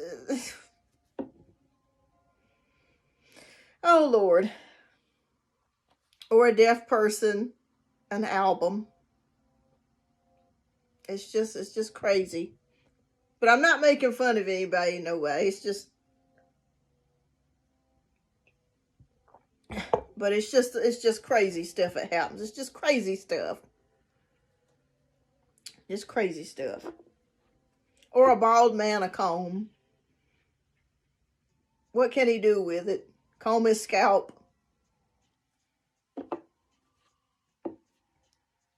Oh, Lord. Or a deaf person, an album. It's just crazy. But I'm not making fun of anybody, no way. It's just... But it's just crazy stuff that happens. It's just crazy stuff. Just crazy stuff. Or a bald man a comb. What can he do with it? Comb his scalp.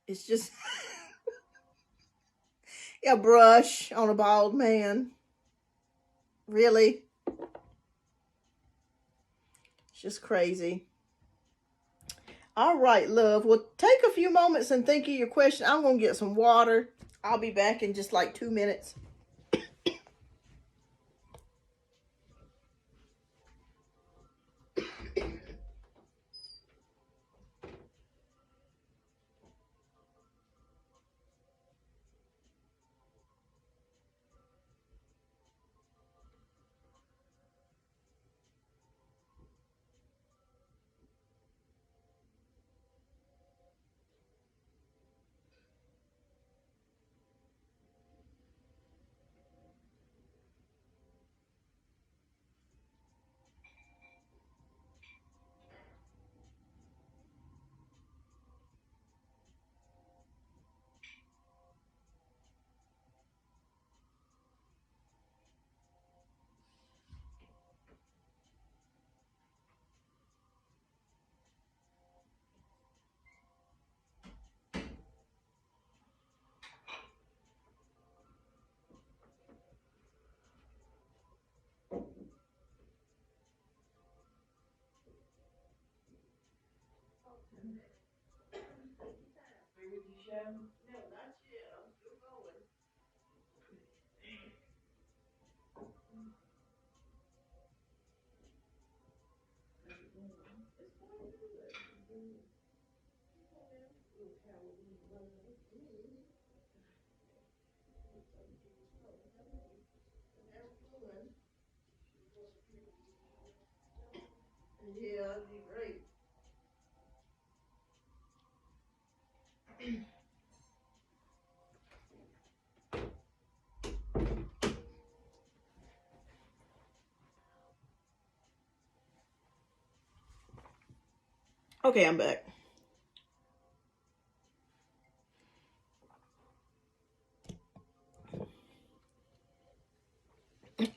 It's just a brush on a bald man. Really? It's just crazy. All right, love. Well, take a few moments and think of your question. I'm going to get some water. I'll be back in just like 2 minutes. Yeah, that'd be great. Okay, I'm back.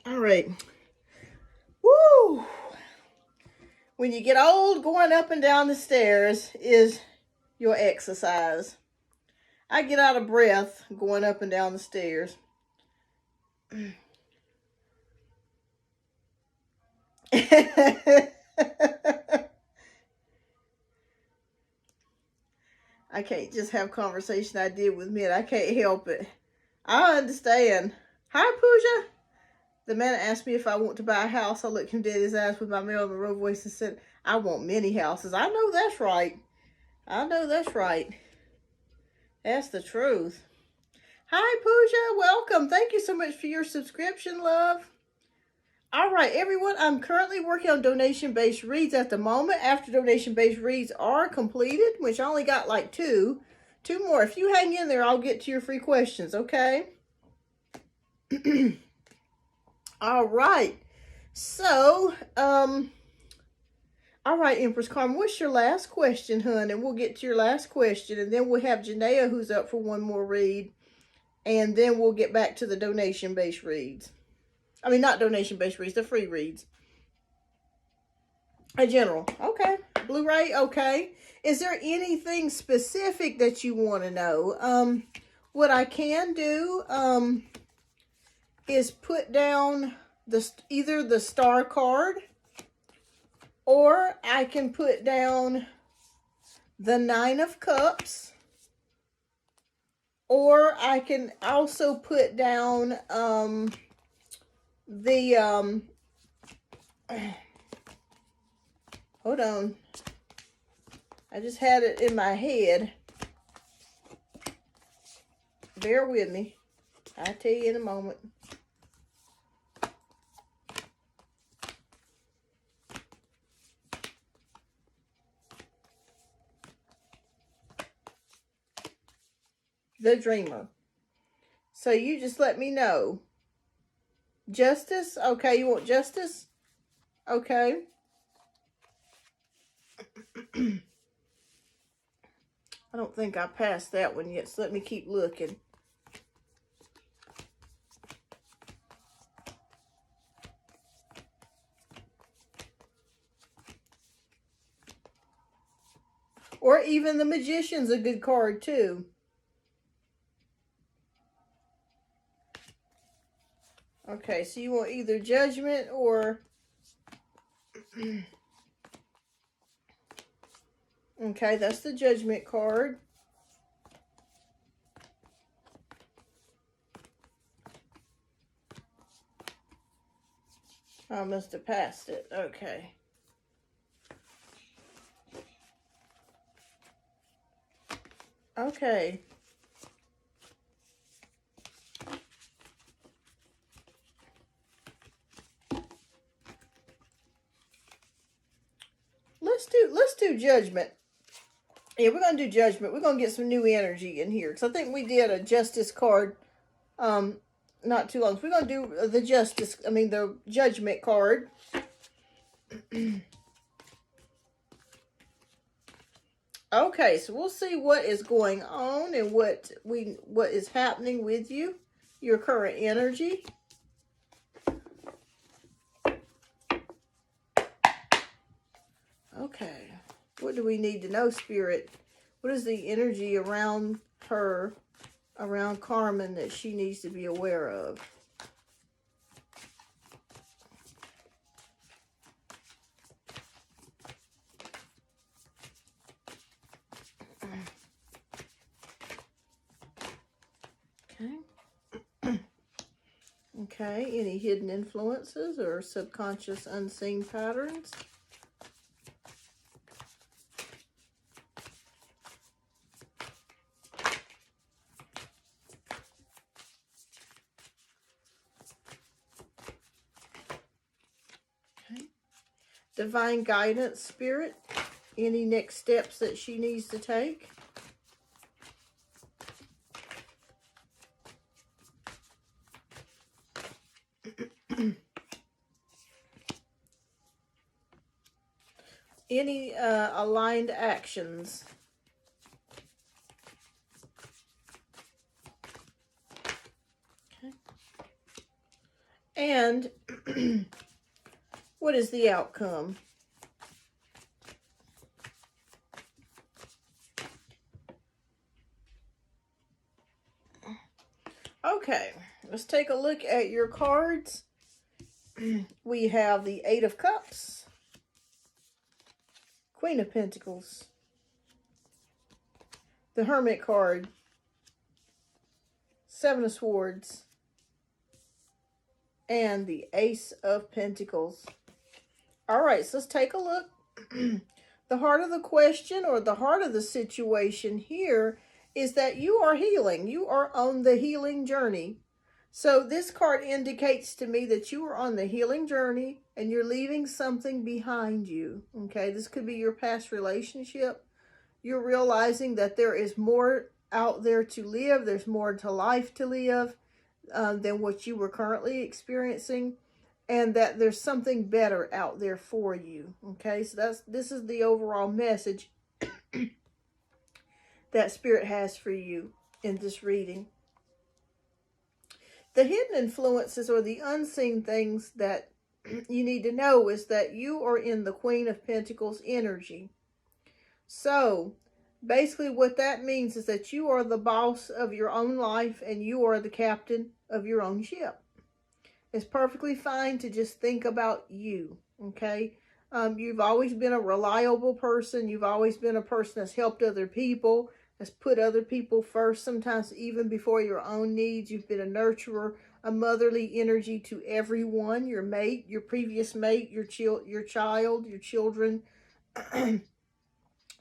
All right. Woo! When you get old, going up and down the stairs is your exercise. I get out of breath going up and down the stairs. I can't just have conversation I did with Mitt. I can't help it. I understand. Hi, Pooja. The man asked me if I want to buy a house. I looked him dead in his eyes with my Marilyn Monroe voice and said, I want many houses. I know that's right. I know that's right. That's the truth. Hi, Pooja. Welcome. Thank you so much for your subscription, love. All right, everyone. I'm currently working on donation-based reads at the moment. After donation-based reads are completed, which I only got like two more. If you hang in there, I'll get to your free questions, okay? All right. So, all right, Empress Carmen, what's your last question, hun? And we'll get to your last question, and then we'll have Janaea, who's up for one more read, and then we'll get back to the donation-based reads. I mean, not donation-based reads, the free reads. A general. Okay. Blu-ray. Okay. Is there anything specific that you want to know? What I can do is put down either the star card, or I can put down the 9 of Cups, or I can also put down hold on. I just had it in my head. Bear with me. I'll tell you in a moment. The Dreamer. So you just let me know. Justice? Okay, you want Justice? Okay. I don't think I passed that one yet, so let me keep looking. Or even the Magician's a good card too. Okay, so you want either Judgment or... Okay, that's the Judgment card. I must have passed it. Okay. Okay. Let's do Judgment. Yeah, we're gonna do Judgment. We're gonna get some new energy in here, because I think we did a Justice card not too long. So we're gonna do the the Judgment card. Okay, so we'll see what is going on and what is happening with you, your current energy. Okay, what do we need to know, Spirit? What is the energy around her, around Carmen, that she needs to be aware of? Okay, any hidden influences or subconscious unseen patterns? Okay. Divine guidance, spirit. Any next steps that she needs to take? Any aligned actions? Okay. And what is the outcome? Okay, let's take a look at your cards. We have the Eight of Cups, Queen of Pentacles, the Hermit card, Seven of Swords, and the Ace of Pentacles. All right, so let's take a look. The heart of the question, or the heart of the situation here, is that you are healing. You are on the healing journey. So this card indicates to me that you are on the healing journey and you're leaving something behind you. Okay, this could be your past relationship. You're realizing that there is more out there to live. There's more to life to live than what you were currently experiencing, and that there's something better out there for you. Okay, so this is the overall message that Spirit has for you in this reading. The hidden influences, or the unseen things that you need to know, is that you are in the Queen of Pentacles energy. So basically what that means is that you are the boss of your own life and you are the captain of your own ship. It's perfectly fine to just think about you, okay? You've always been a reliable person. You've always been a person that's helped other people, has put other people first, sometimes even before your own needs. You've been a nurturer, a motherly energy to everyone, your mate, your previous mate, your child, your children.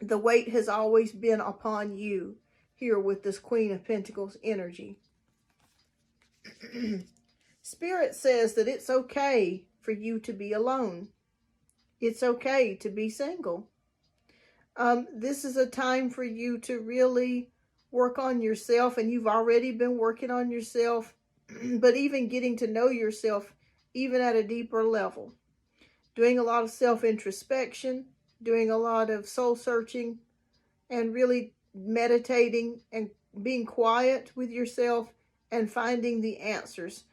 The weight has always been upon you here with this Queen of Pentacles energy. Spirit says that it's okay for you to be alone. It's okay to be single. This is a time for you to really work on yourself, and you've already been working on yourself, but even getting to know yourself even at a deeper level. Doing a lot of self-introspection, doing a lot of soul searching, and really meditating and being quiet with yourself and finding the answers.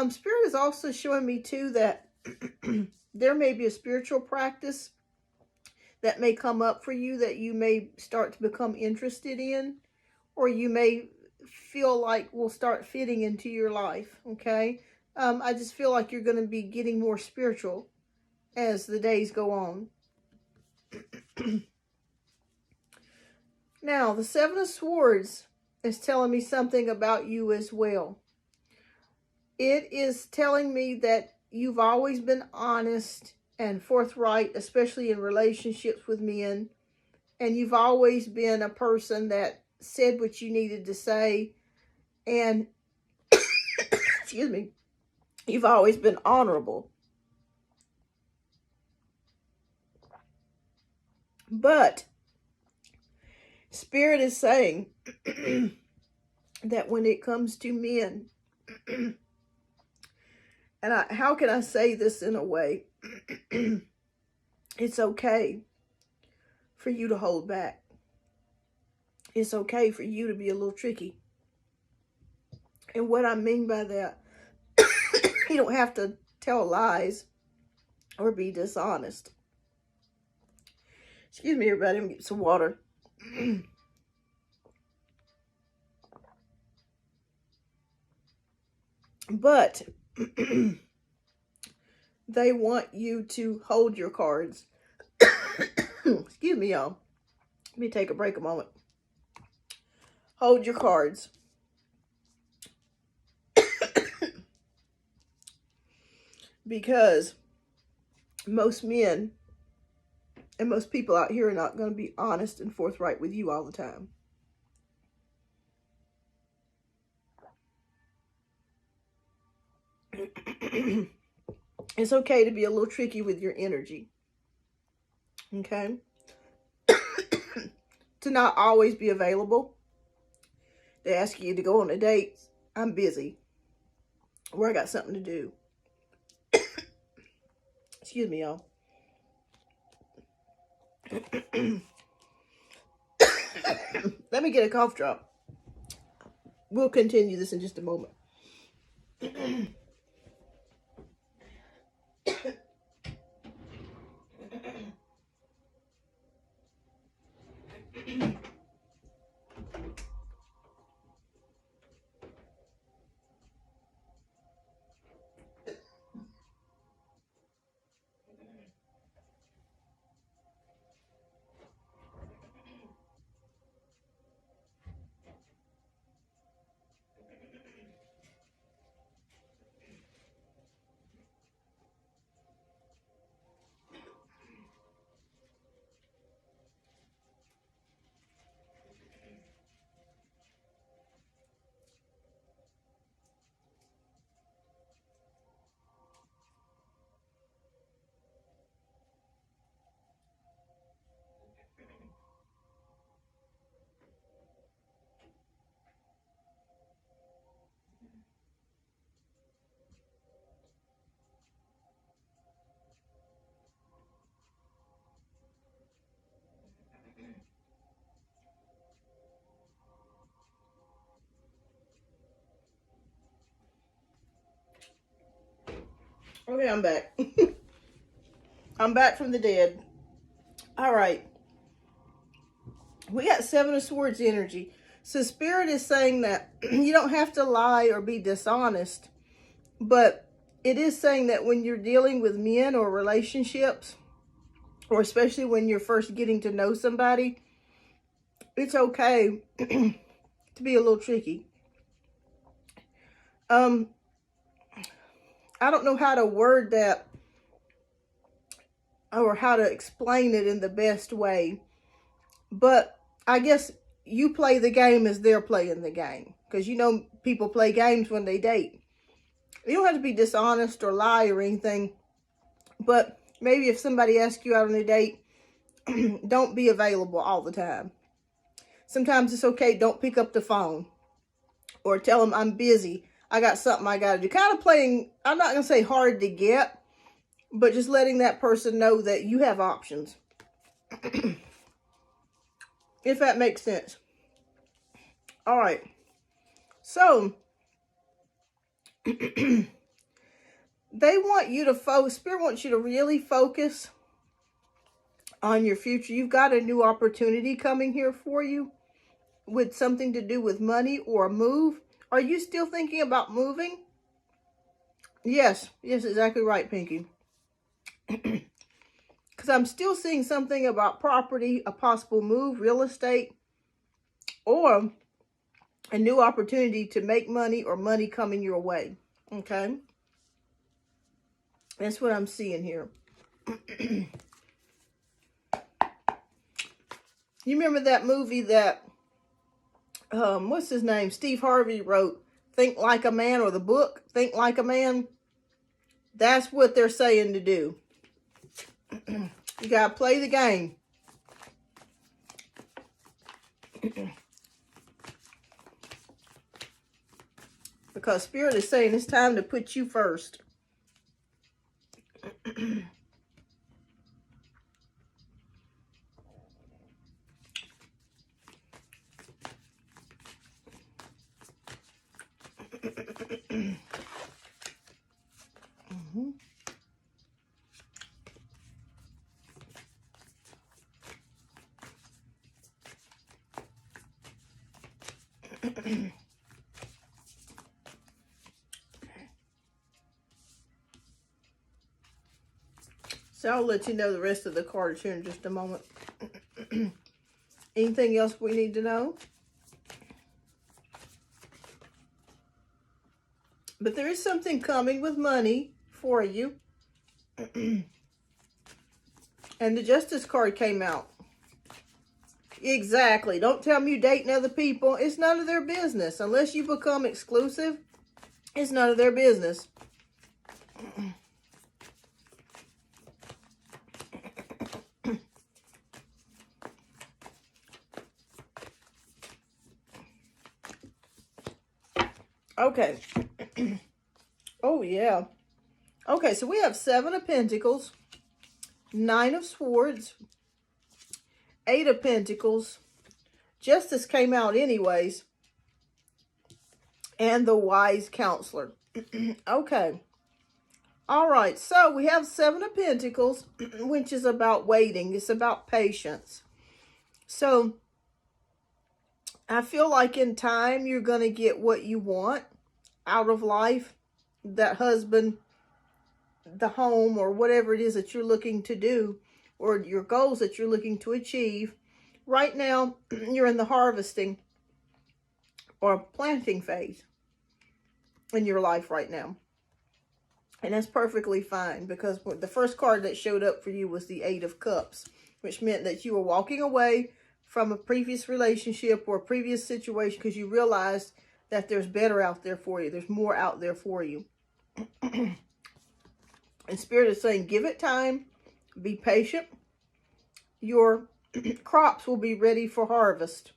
Spirit is also showing me too that there may be a spiritual practice that may come up for you that you may start to become interested in, or you may feel like will start fitting into your life, okay? I just feel like you're going to be getting more spiritual as the days go on. Now, the Seven of Swords is telling me something about you as well. It is telling me that you've always been honest and forthright, especially in relationships with men. And you've always been a person that said what you needed to say. And, excuse me, you've always been honorable. But Spirit is saying that when it comes to men, and how can I say this in a way? It's okay for you to hold back. It's okay for you to be a little tricky. And what I mean by that, you don't have to tell lies or be dishonest. Excuse me, everybody. I'm going to get some water. But they want you to hold your cards. Excuse me, y'all. Let me take a break a moment. Hold your cards. because most men and most people out here are not going to be honest and forthright with you all the time. It's okay to be a little tricky with your energy. Okay? To not always be available. They ask you to go on a date. I'm busy. Or I got something to do. Excuse me, y'all. Let me get a cough drop. We'll continue this in just a moment. Okay, I'm back. I'm back from the dead. All right. We got Seven of Swords energy. So Spirit is saying that you don't have to lie or be dishonest, but it is saying that when you're dealing with men or relationships, or especially when you're first getting to know somebody, it's okay to be a little tricky. I don't know how to word that or how to explain it in the best way, but I guess you play the game as they're playing the game, because you know people play games when they date. You don't have to be dishonest or lie or anything, but maybe if somebody asks you out on a date, don't be available all the time. Sometimes it's okay, don't pick up the phone, or tell them I'm busy, I got something I got to do. Kind of playing, I'm not going to say hard to get, but just letting that person know that you have options. If that makes sense. All right. So, they want you to Spirit wants you to really focus on your future. You've got a new opportunity coming here for you with something to do with money or a move. Are you still thinking about moving? Yes, exactly right, Pinky. Because I'm still seeing something about property, a possible move, real estate, or a new opportunity to make money or money coming your way. Okay? That's what I'm seeing here. You remember that movie that, what's his name? Steve Harvey wrote, Think Like a Man, or the book, Think Like a Man? That's what they're saying to do. You got to play the game. Because Spirit is saying it's time to put you first. So I'll let you know the rest of the cards here in just a moment. Anything else we need to know? But there is something coming with money for you. And the Justice card came out. Exactly. Don't tell me you're dating other people. It's none of their business. Unless you become exclusive, it's none of their business. Okay. Oh, yeah. Okay, so we have 7 of Pentacles, 9 of Swords, 8 of Pentacles. Justice came out anyways. And the Wise Counselor. Okay. All right, so we have 7 of Pentacles, which is about waiting. It's about patience. So I feel like in time you're going to get what you want out of life. That husband, the home, or whatever it is that you're looking to do, or your goals that you're looking to achieve. Right now, you're in the harvesting or planting phase in your life right now. And that's perfectly fine, because the first card that showed up for you was the 8 of Cups, which meant that you were walking away from a previous relationship or a previous situation because you realized that there's better out there for you. There's more out there for you. And Spirit is saying, give it time. Be patient. Your crops will be ready for harvest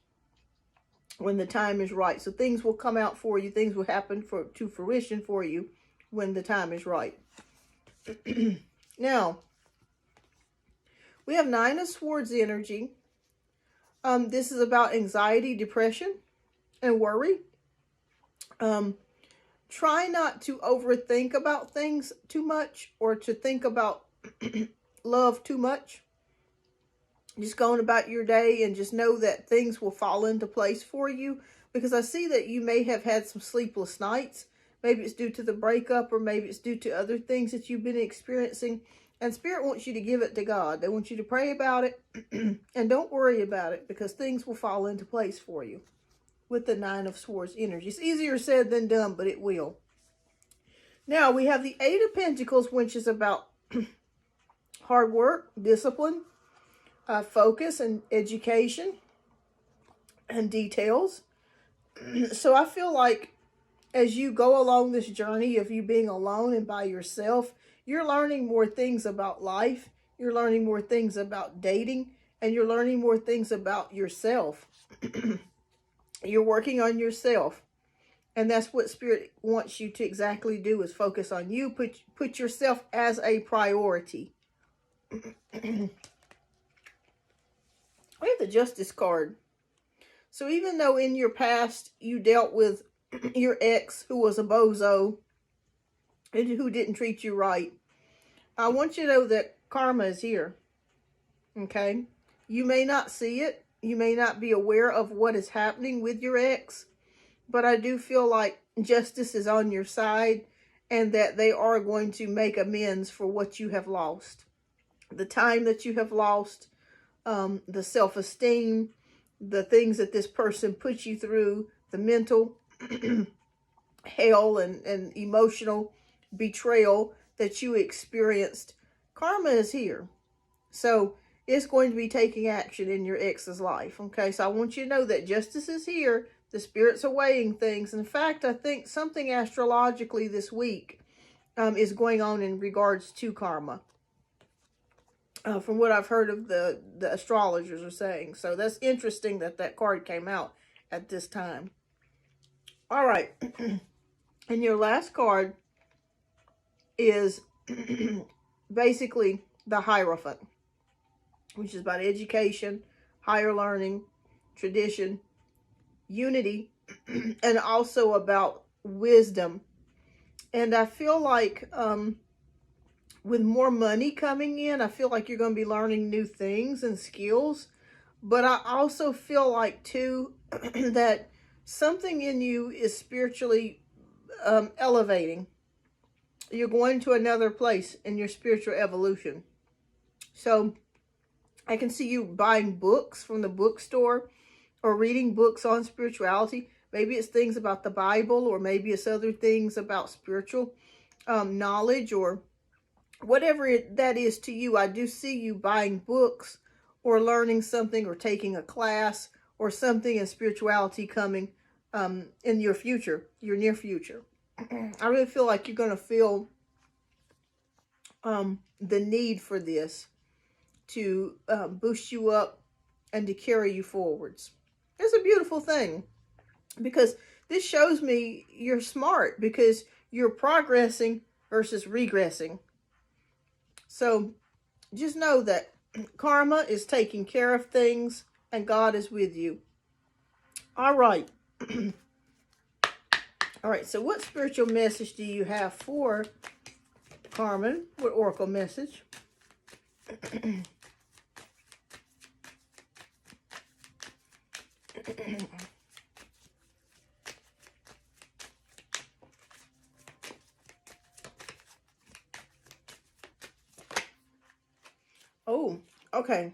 when the time is right. So things will come out for you. Things will happen to fruition for you when the time is right. Now, we have 9 of Swords energy. This is about anxiety, depression, and worry. Try not to overthink about things too much, or to think about love too much. Just going about your day and just know that things will fall into place for you, because I see that you may have had some sleepless nights. Maybe it's due to the breakup, or maybe it's due to other things that you've been experiencing. And Spirit wants you to give it to God. They want you to pray about it and don't worry about it, because things will fall into place for you with the 9 of Swords energy. It's easier said than done, but it will. Now, we have the 8 of Pentacles, which is about hard work, discipline, focus, and education, and details. So I feel like as you go along this journey of you being alone and by yourself, you're learning more things about life. You're learning more things about dating, and you're learning more things about yourself. You're working on yourself. And that's what Spirit wants you to exactly do, is focus on you. Put yourself as a priority. We have the Justice card. So even though in your past you dealt with your ex who was a bozo and who didn't treat you right, I want you to know that karma is here. Okay? You may not see it. You may not be aware of what is happening with your ex, but I do feel like justice is on your side, and that they are going to make amends for what you have lost. The time that you have lost, the self-esteem, the things that this person put you through, the mental hell and emotional betrayal that you experienced. Karma is here. So it's going to be taking action in your ex's life. Okay, so I want you to know that justice is here. The spirits are weighing things. In fact, I think something astrologically this week is going on in regards to karma. From what I've heard of the astrologers are saying. So that's interesting that that card came out at this time. All right. And your last card is basically the Hierophant, which is about education, higher learning, tradition, unity, and also about wisdom. And I feel like with more money coming in, I feel like you're going to be learning new things and skills. But I also feel like, too, that something in you is spiritually elevating. You're going to another place in your spiritual evolution. So I can see you buying books from the bookstore, or reading books on spirituality. Maybe it's things about the Bible, or maybe it's other things about spiritual knowledge or whatever that is to you. I do see you buying books or learning something or taking a class or something in spirituality coming in your future, your near future. I really feel like you're going to feel the need for this to boost you up and to carry you forwards. It's a beautiful thing, because this shows me you're smart, because you're progressing versus regressing. So just know that karma is taking care of things and God is with you. All right. All right, so what spiritual message do you have for Carmen? What oracle message? Oh, okay.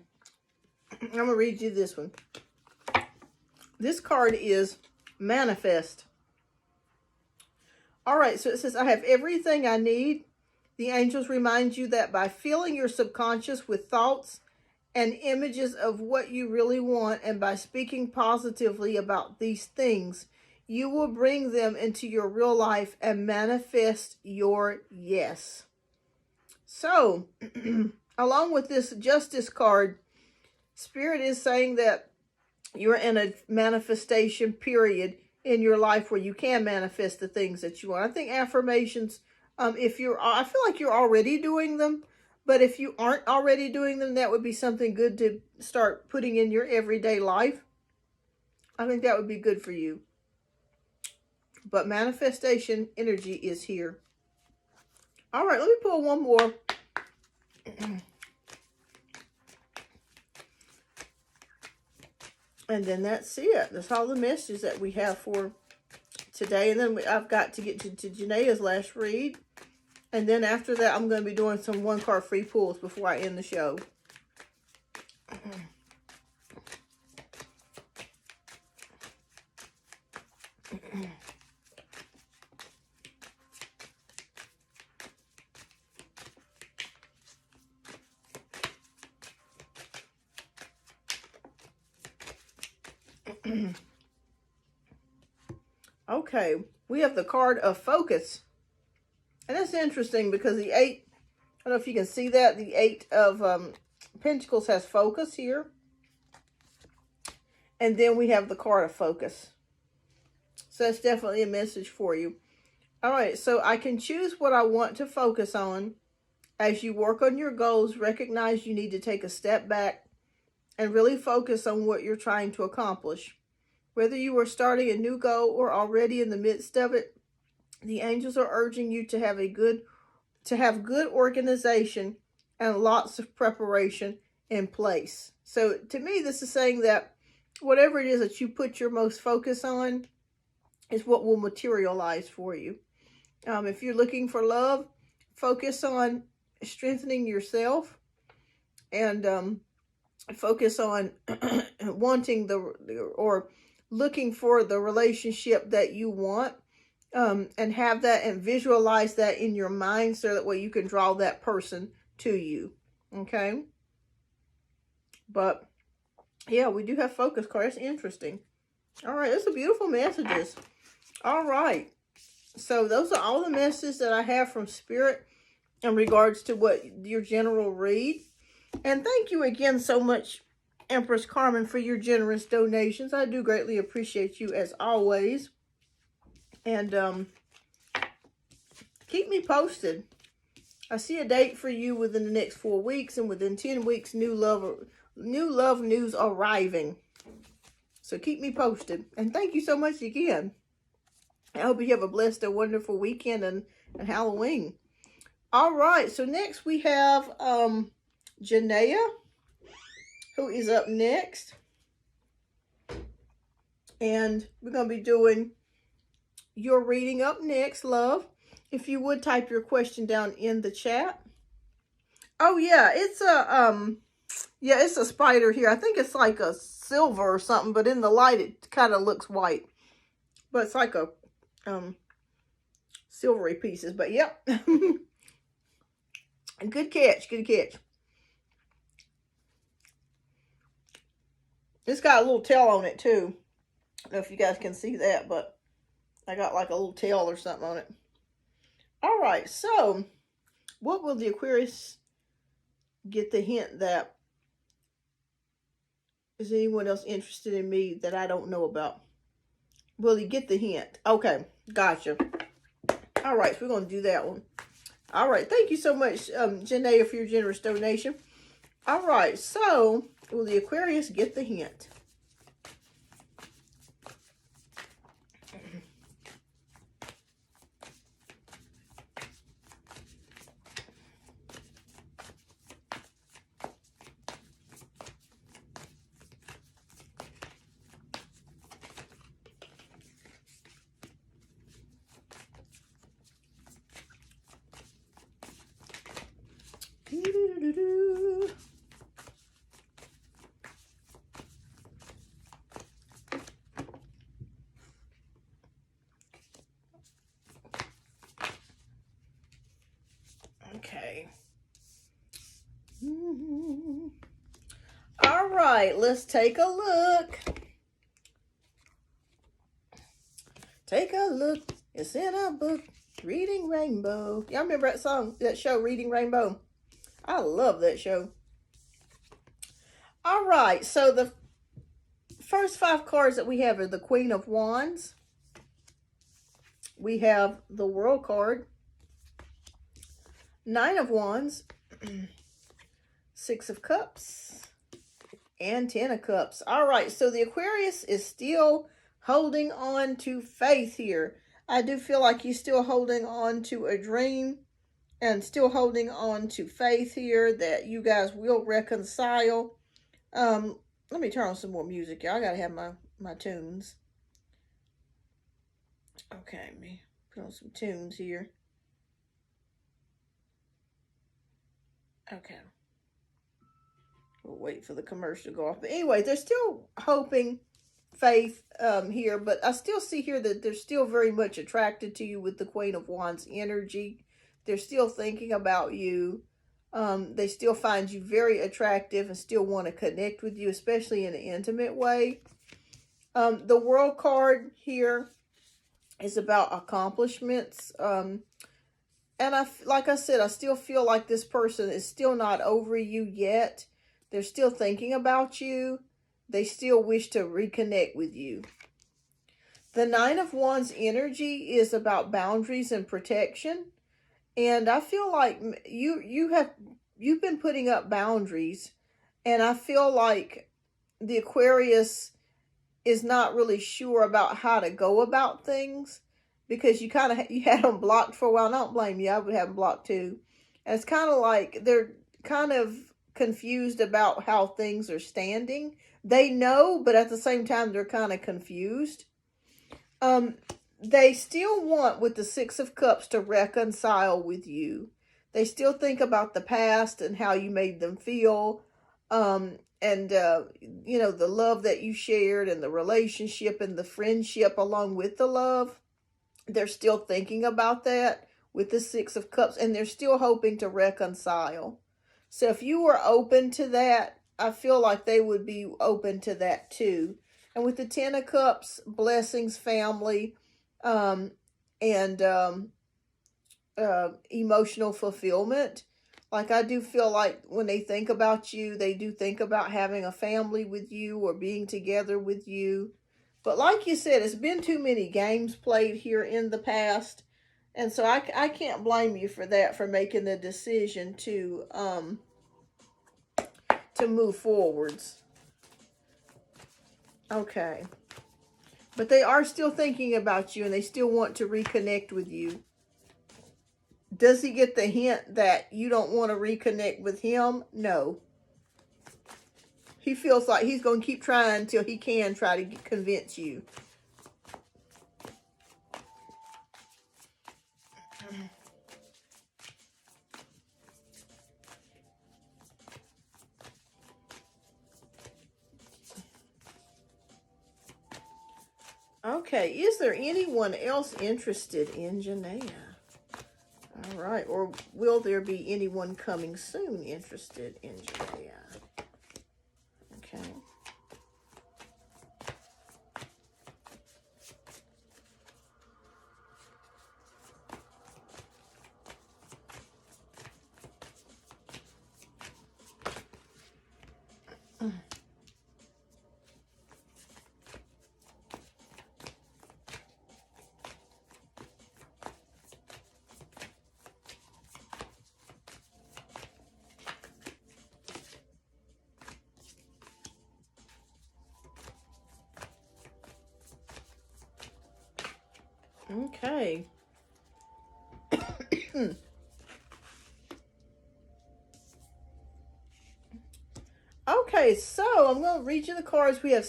I'm going to read you this one. This card is manifest. All right, so it says, I have everything I need. The angels remind you that by filling your subconscious with thoughts and images of what you really want, and by speaking positively about these things, you will bring them into your real life and manifest your yes. So, along with this justice card, Spirit is saying that you're in a manifestation period in your life where you can manifest the things that you want. I think affirmations, I feel like you're already doing them, but if you aren't already doing them, that would be something good to start putting in your everyday life. I think that would be good for you. But manifestation energy is here. All right, let me pull one more. And then that's it. That's all the messages that we have for today. And then I've got to get to Janae's last read. And then after that, I'm going to be doing some one-card free pulls before I end the show. Okay, we have the card of focus. And that's interesting because the 8, I don't know if you can see that, the 8 of Pentacles has focus here. And then we have the card of focus. So that's definitely a message for you. All right, so I can choose what I want to focus on. As you work on your goals, recognize you need to take a step back and really focus on what you're trying to accomplish. Whether you are starting a new goal or already in the midst of it, the angels are urging you to have good organization and lots of preparation in place. So to me, this is saying that whatever it is that you put your most focus on is what will materialize for you. If you're looking for love, focus on strengthening yourself and focus on wanting or looking for the relationship that you want, and have that and visualize that in your mind so that way you can draw that person to you. Okay. But yeah, we do have focus cards. That's interesting. All right. Those are beautiful messages. All right. So those are all the messages that I have from Spirit in regards to what your general read. And thank you again so much, Empress Carmen, for your generous donations. I do greatly appreciate you as always. And keep me posted. I see a date for you within the next 4 weeks, and within 10 weeks, new love news arriving. So keep me posted. And thank you so much again. I hope you have a blessed and wonderful weekend and Halloween. All right, so next we have Janaea, who is up next. And we're going to be doing your reading up next, love. If you would type your question down in the chat. Oh yeah, it's a spider here. I think it's like a silver or something, but in the light it kind of looks white. But it's like a silvery pieces, but yep. Good catch, good catch. It's got a little tail on it too. I don't know if you guys can see that, but I got like a little tail or something on it. All right, so what will the Aquarius get the hint that? Is anyone else interested in me that I don't know about? Will he get the hint? Okay, gotcha. All right, so we're going to do that one. All right, thank you so much, Janaea, for your generous donation. All right, so will the Aquarius get the hint? Okay. All right, let's take a look. Take a look. It's in a book. Reading Rainbow. Y'all remember that song, that show, Reading Rainbow? I love that show. All right, so the first 5 cards that we have are the Queen of Wands. We have the World card. 9 of Wands. 6 of Cups. And 10 of Cups. All right, so the Aquarius is still holding on to faith here. I do feel like you're still holding on to a dream and still holding on to faith here that you guys will reconcile. Let me turn on some more music, y'all. I gotta have my tunes. Okay, let me put on some tunes here. Okay. We'll wait for the commercial to go off. But anyway, they're still hoping faith here, but I still see here that they're still very much attracted to you with the Queen of Wands energy. They're still thinking about you. They still find you very attractive and still want to connect with you, especially in an intimate way. The World card here is about accomplishments. And like I said, I still feel like this person is still not over you yet. They're still thinking about you. They still wish to reconnect with you. The 9 of Wands energy is about boundaries and protection. And I feel like you've been putting up boundaries. And I feel like the Aquarius is not really sure about how to go about things. Because you had them blocked for a while. And I don't blame you. I would have them blocked too. And it's kind of like they're kind of confused about how things are standing. They know, but at the same time, they're kind of confused. They still want, with the 6 of Cups, to reconcile with you. They still think about the past and how you made them feel. You know, the love that you shared and the relationship and the friendship along with the love. They're still thinking about that with the 6 of Cups, and they're still hoping to reconcile. So if you were open to that, I feel like they would be open to that too. And with the 10 of Cups, blessings, family, emotional fulfillment. Like, I do feel like when they think about you, they do think about having a family with you or being together with you. But like you said, it's been too many games played here in the past. And so I can't blame you for that, for making the decision to move forwards. Okay. But they are still thinking about you and they still want to reconnect with you. Does he get the hint that you don't want to reconnect with him? No. He feels like he's going to keep trying until he can try to convince you. Okay, is there anyone else interested in Janaea? right. Or will there be anyone coming soon interested in Janaea? Okay. Okay. Okay, so I'm going to read you the cards. We have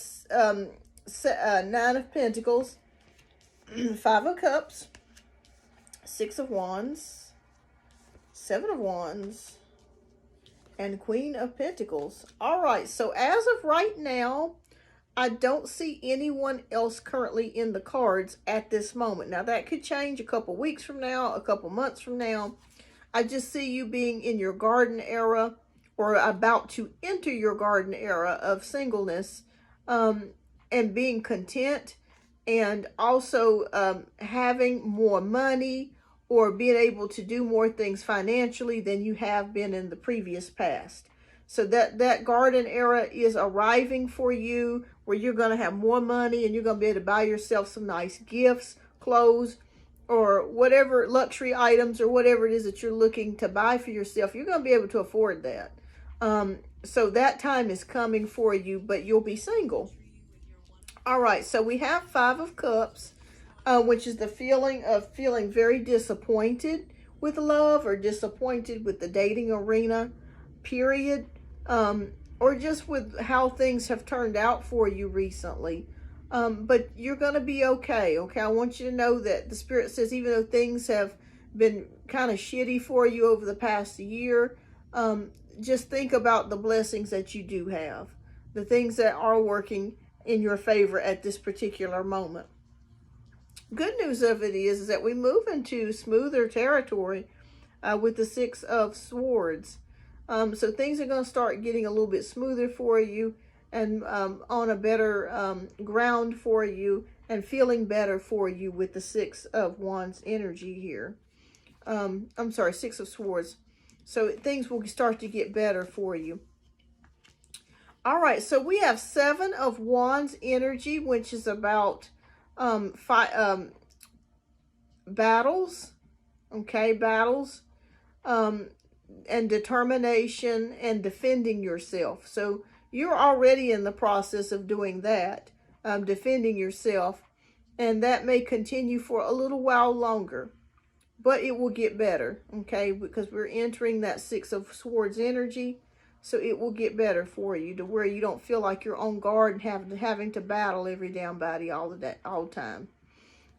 Nine of Pentacles, Five of Cups, Six of Wands, Seven of Wands, and Queen of Pentacles. All right, so as of right now, I don't see anyone else currently in the cards at this moment. Now, that could change a couple weeks from now, a couple months from now. I just see you being in your garden era or about to enter your garden era of singleness, and being content, and also having more money or being able to do more things financially than you have been in the previous past. So that garden era is arriving for you, where you're going to have more money and you're going to be able to buy yourself some nice gifts, clothes, or whatever luxury items or whatever it is that you're looking to buy for yourself. You're going to be able to afford that. So that time is coming for you, but you'll be single. All right, so we have Five of Cups, which is the feeling of feeling very disappointed with love or disappointed with the dating arena, period. Or just with how things have turned out for you recently. But you're going to be okay, okay? I want you to know that the Spirit says even though things have been kind of shitty for you over the past year, just think about the blessings that you do have, the things that are working in your favor at this particular moment. Good news of it is that we move into smoother territory with the Six of Swords. So things are going to start getting a little bit smoother for you, and on a better ground for you, and feeling better for you with the Six of Wands energy here. I'm sorry, Six of Swords. So things will start to get better for you. All right, so we have Seven of Wands energy, which is about battles, okay, battles, and determination and defending yourself. So you're already in the process of doing that, defending yourself, and that may continue for a little while longer, but it will get better, okay, because we're entering that Six of Swords energy. So it will get better for you to where you don't feel like you're on guard and having to battle every damn body all the time.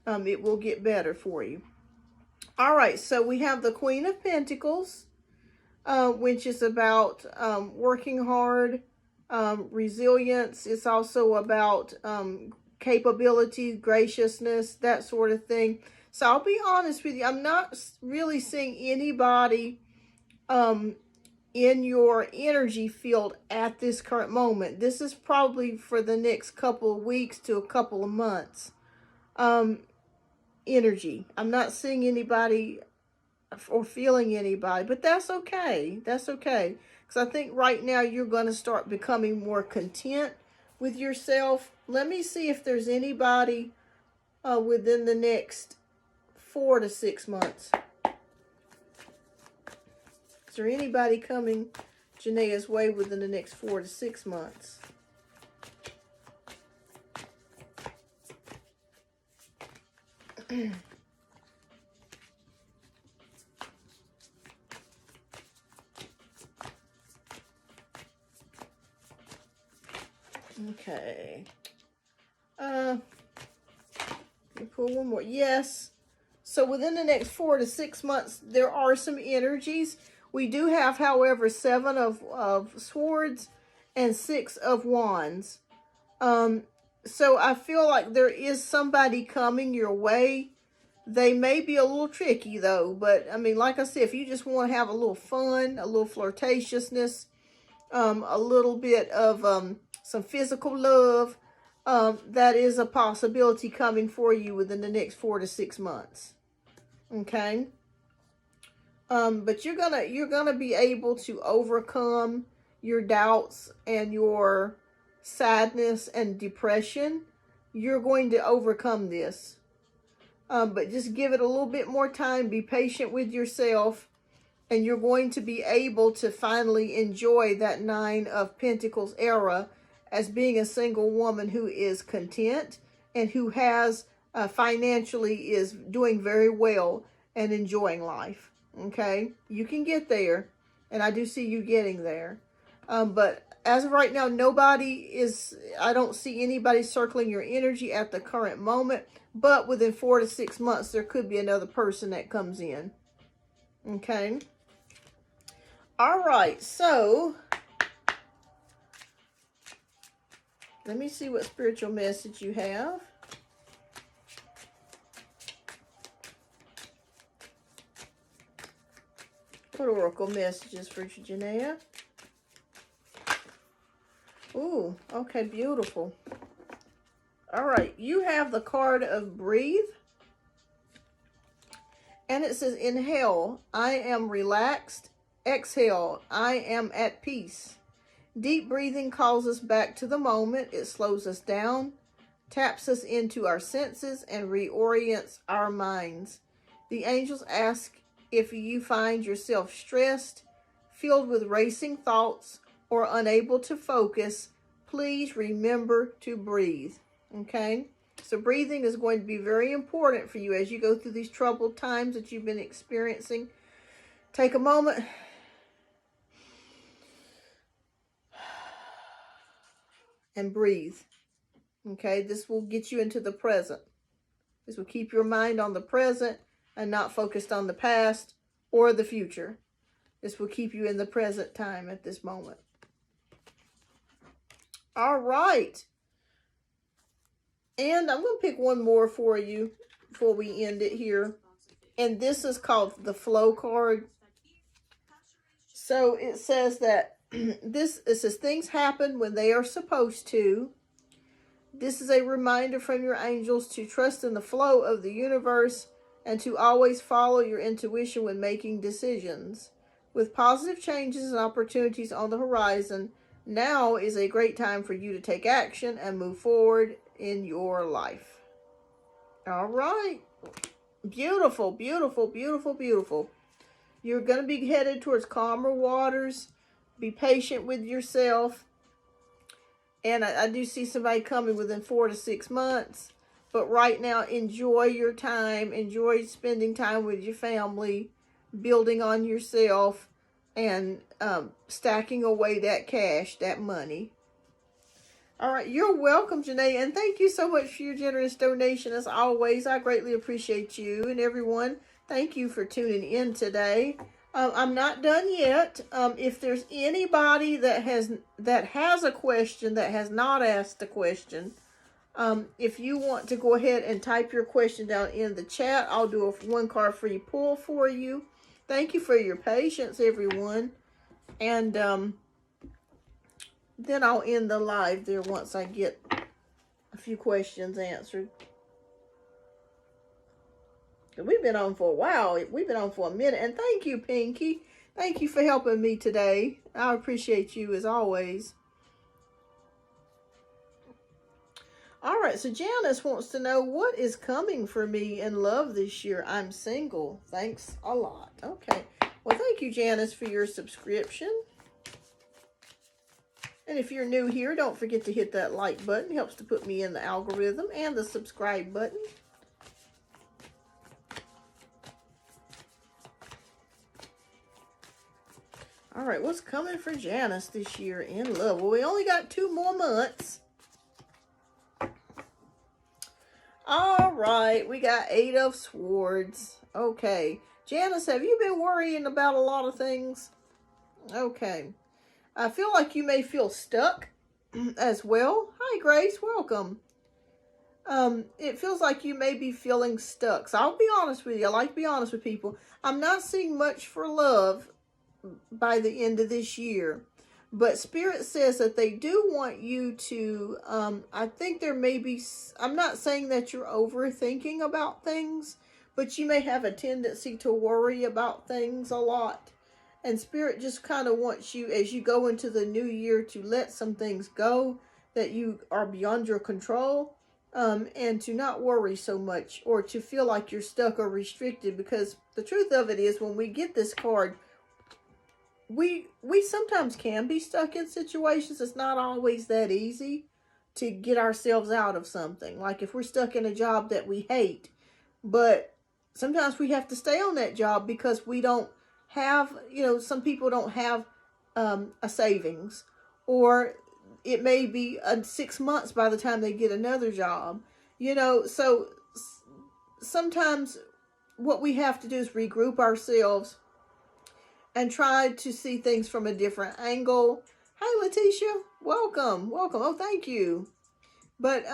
It will get better for you. All right, so we have the Queen of Pentacles, which is about working hard, resilience. It's also about capability, graciousness, that sort of thing. So I'll be honest with you, I'm not really seeing anybody in your energy field at this current moment. This is probably for the next couple of weeks to a couple of months. Energy. I'm not seeing anybody or feeling anybody, but that's okay. That's okay. Because I think right now you're going to start becoming more content with yourself. Let me see if there's anybody within the next 4 to 6 months. Is there anybody coming Janaea's way within the next 4 to 6 months? Okay. Let me pull one more. Yes. So within the next 4 to 6 months, there are some energies. We do have, however, Seven of Swords and Six of Wands. So I feel like there is somebody coming your way They may be a little tricky though, but I mean, like I said, if you just want to have a little fun, a little flirtatiousness, a little bit of some physical love, that is a possibility coming for you within the next 4 to 6 months. Okay. But you're gonna be able to overcome your doubts and your sadness and depression. You're going to overcome this. But just give it a little bit more time. Be patient with yourself. And you're going to be able to finally enjoy that 9 of Pentacles era as being a single woman who is content and who has financially is doing very well and enjoying life. Okay? You can get there. And I do see you getting there. But as of right now, I don't see anybody circling your energy at the current moment. But within 4 to 6 months, there could be another person that comes in. Okay? All right, so let me see what spiritual message you have. What oracle messages for Janaea? Ooh, okay, beautiful. All right, you have the card of breathe. And it says, inhale, I am relaxed. Exhale, I am at peace. Deep breathing calls us back to the moment. It slows us down, taps us into our senses, and reorients our minds. The angels ask if you find yourself stressed, filled with racing thoughts, or unable to focus, please remember to breathe. Okay? So breathing is going to be very important for you as you go through these troubled times that you've been experiencing. Take a moment. And breathe. Okay? This will get you into the present. This will keep your mind on the present and not focused on the past or the future. This will keep you in the present time at this moment. All right. And I'm going to pick one more for you before we end it here. And this is called the Flow card. So it says that it says things happen when they are supposed to. This is a reminder from your angels to trust in the flow of the universe and to always follow your intuition when making decisions. With positive changes and opportunities on the horizon, now is a great time for you to take action and move forward in your life. All right. Beautiful, beautiful, beautiful, beautiful. You're going to be headed towards calmer waters. Be patient with yourself. And I do see somebody coming within 4 to 6 months. But right now, enjoy your time. Enjoy spending time with your family. Building on yourself. And stacking away that cash, that money. All right, you're welcome, Janae, and thank you so much for your generous donation. As always, I greatly appreciate you and everyone. Thank you for tuning in today. I'm not done yet. If there's anybody that has a question that has not asked a question, if you want to go ahead and type your question down in the chat, I'll do a one card free pull for you. Thank you for your patience, everyone, and then I'll end the live there once I get a few questions answered. We've been on for a while. We've been on for a minute. And thank you, Pinky. Thank you for helping me today. I appreciate you as always. All right, so Janice wants to know what is coming for me in love this year. I'm single. Thanks a lot. Okay. Well, thank you, Janice, for your subscription. And if you're new here, don't forget to hit that like button. It helps to put me in the algorithm, and the subscribe button. All right, what's coming for Janice this year in love? Well, we only got 2 more months. All right, we got 8 of Swords. Okay. Janice, have you been worrying about a lot of things? Okay. I feel like you may feel stuck as well. Hi, Grace. Welcome. it feels like you may be feeling stuck. So I'll be honest with you. I like to be honest with people. I'm not seeing much for love by the end of this year. But Spirit says that they do want you to, I think there may be, I'm not saying that you're overthinking about things, but you may have a tendency to worry about things a lot. And Spirit just kind of wants you, as you go into the new year, to let some things go that you are beyond your control, and to not worry so much or to feel like you're stuck or restricted. Because the truth of it is, when we get this card, we sometimes can be stuck in situations. It's not always that easy to get ourselves out of something. Like if we're stuck in a job that we hate, but sometimes we have to stay on that job because we don't have, some people don't have a savings, or it may be 6 months by the time they get another job, so sometimes what we have to do is regroup ourselves and try to see things from a different angle. Hi, Letitia. Welcome. Oh, thank you. But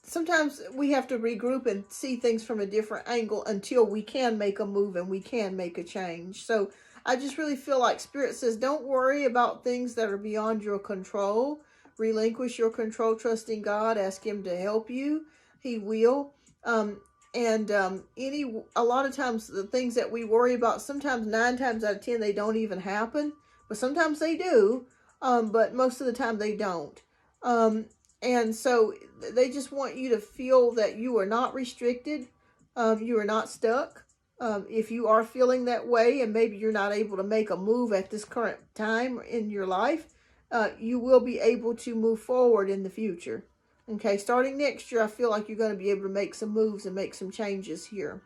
sometimes we have to regroup and see things from a different angle until we can make a move and we can make a change. So I just really feel like Spirit says, don't worry about things that are beyond your control. Relinquish your control, trust in God, ask Him to help you. He will. A lot of times the things that we worry about, sometimes 9 times out of 10, they don't even happen, but sometimes they do. But most of the time they don't. And so they just want you to feel that you are not restricted. You are not stuck. If you are feeling that way and maybe you're not able to make a move at this current time in your life, you will be able to move forward in the future. Okay, starting next year, I feel like you're going to be able to make some moves and make some changes here.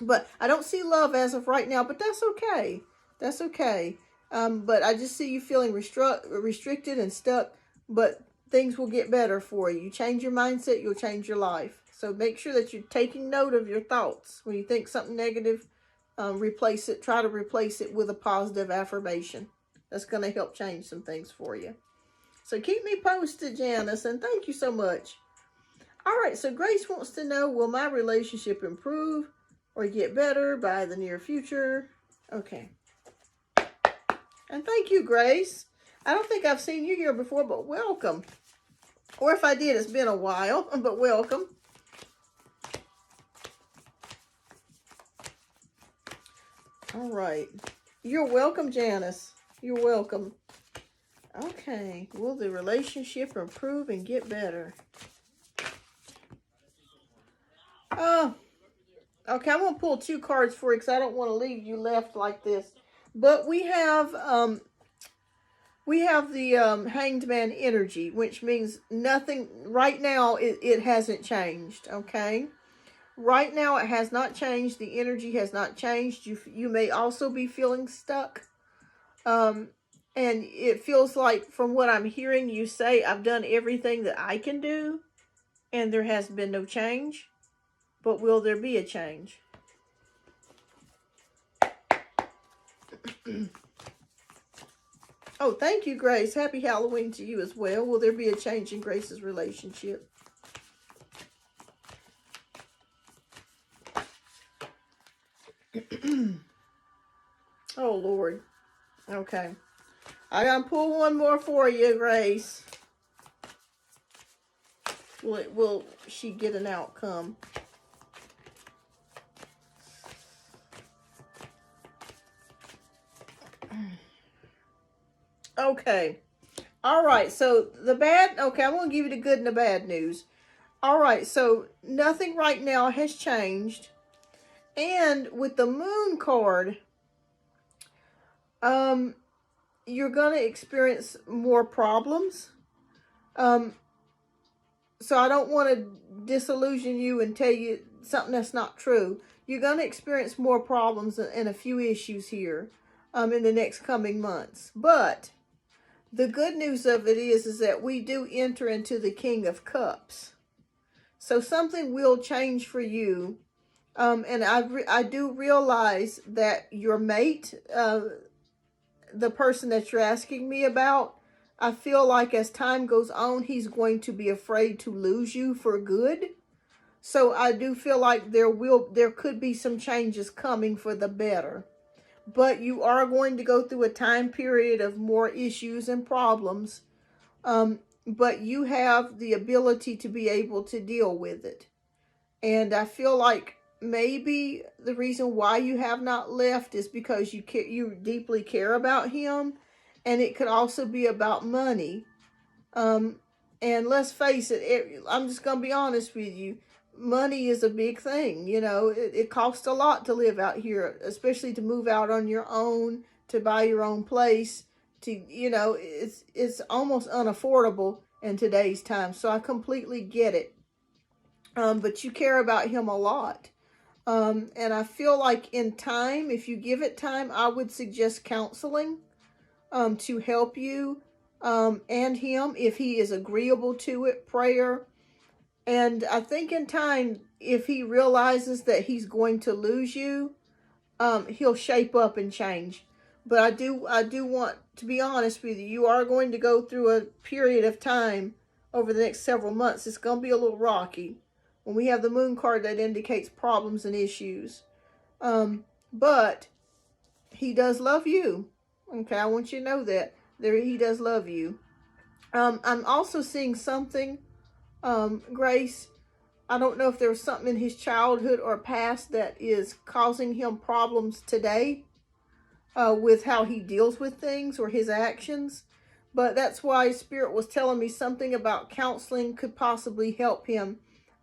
But I don't see love as of right now, but that's okay. That's okay. But I just see you feeling restricted and stuck, but things will get better for you. You change your mindset, you'll change your life. So make sure that you're taking note of your thoughts. When you think something negative, replace it. Try to replace it with a positive affirmation. That's going to help change some things for you. So keep me posted, Janice, and thank you so much. All right, so Grace wants to know, will my relationship improve or get better by the near future? Okay. And thank you, Grace. I don't think I've seen you here before, but welcome. Or if I did, it's been a while, but welcome. All right. You're welcome, Janice. You're welcome. Okay. Will the relationship improve and get better? Okay, I'm going to pull 2 cards for you because I don't want to leave you left like this. But we have the Hanged Man energy, which means nothing right now. It hasn't changed. Okay, right now it has not changed. The energy has not changed. You may also be feeling stuck, and it feels like, from what I'm hearing you say, I've done everything that I can do, and there has been no change. But will there be a change? Oh, thank you, Grace. Happy Halloween to you as well. Will there be a change in Grace's relationship? Oh, Lord. Okay. I gotta pull one more for you, Grace. Will she get an outcome? Okay. All right. So okay, I'm going to give you the good and the bad news. All right. So nothing right now has changed. And with the Moon card, you're going to experience more problems. So I don't want to disillusion you and tell you something that's not true. You're going to experience more problems and a few issues here in the next coming months. But the good news of it is that we do enter into the King of Cups. So something will change for you. And I do realize that your mate, the person that you're asking me about, I feel like as time goes on, he's going to be afraid to lose you for good. So I do feel like there could be some changes coming for the better. But you are going to go through a time period of more issues and problems. But you have the ability to be able to deal with it. And I feel like maybe the reason why you have not left is because you deeply care about him. And it could also be about money. And let's face it, I'm just going to be honest with you. Money is a big thing. You know, it costs a lot to live out here, especially to move out on your own, to buy your own place. You know, it's almost unaffordable in today's time. So I completely get it. But you care about him a lot. And I feel like in time, if you give it time, I would suggest counseling to help you and him if he is agreeable to it, prayer. And I think in time, if he realizes that he's going to lose you, he'll shape up and change. But I do want to be honest with you. You are going to go through a period of time over the next several months. It's going to be a little rocky. When we have the moon card, that indicates problems and issues. But he does love you. Okay, I want you to know that. He does love you. I'm also seeing something, Grace. I don't know if there was something in his childhood or past that is causing him problems today with how he deals with things or his actions. But that's why Spirit was telling me something about counseling could possibly help him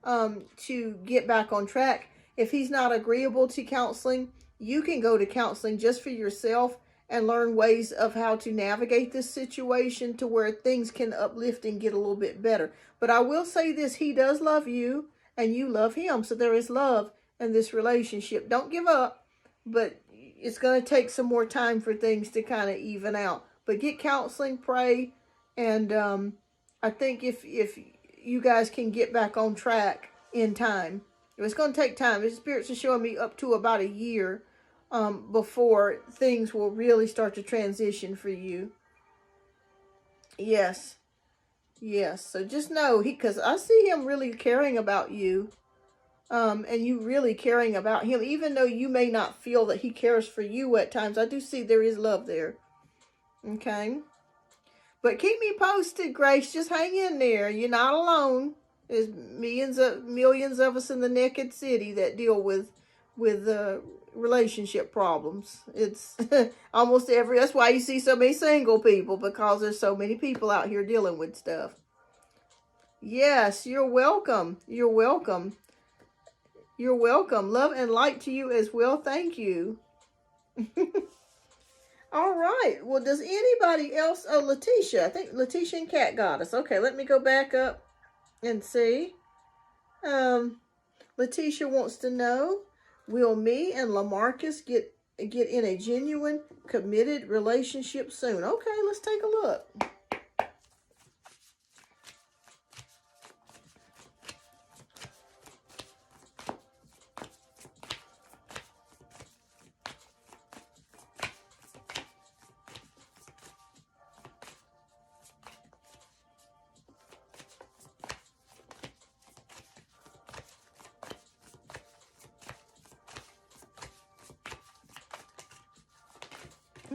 to get back on track. If he's not agreeable to counseling, you can go to counseling just for yourself and learn ways of how to navigate this situation to where things can uplift and get a little bit better. But I will say this, he does love you and you love him. So there is love in this relationship. Don't give up, but it's going to take some more time for things to kind of even out. But get counseling, pray, and I think if you guys can get back on track in time. It's going to take time. The spirits are showing me up to about a year before things will really start to transition for you. Yes. Yes. So just know, because I see him really caring about you. And you really caring about him, even though you may not feel that he cares for you at times. I do see there is love there. Okay. But keep me posted, Grace. Just hang in there. You're not alone. There's millions of us in the Naked City that deal with relationship problems. It's almost that's why you see so many single people, because there's so many people out here dealing with stuff. Yes, you're welcome. You're welcome. You're welcome. Love and light to you as well. Thank you. All right. Well, does anybody else? Oh, Letitia. I think Letitia and Cat Goddess. Okay, let me go back up and see. Letitia wants to know, will me and LaMarcus get in a genuine, committed relationship soon? Okay, let's take a look.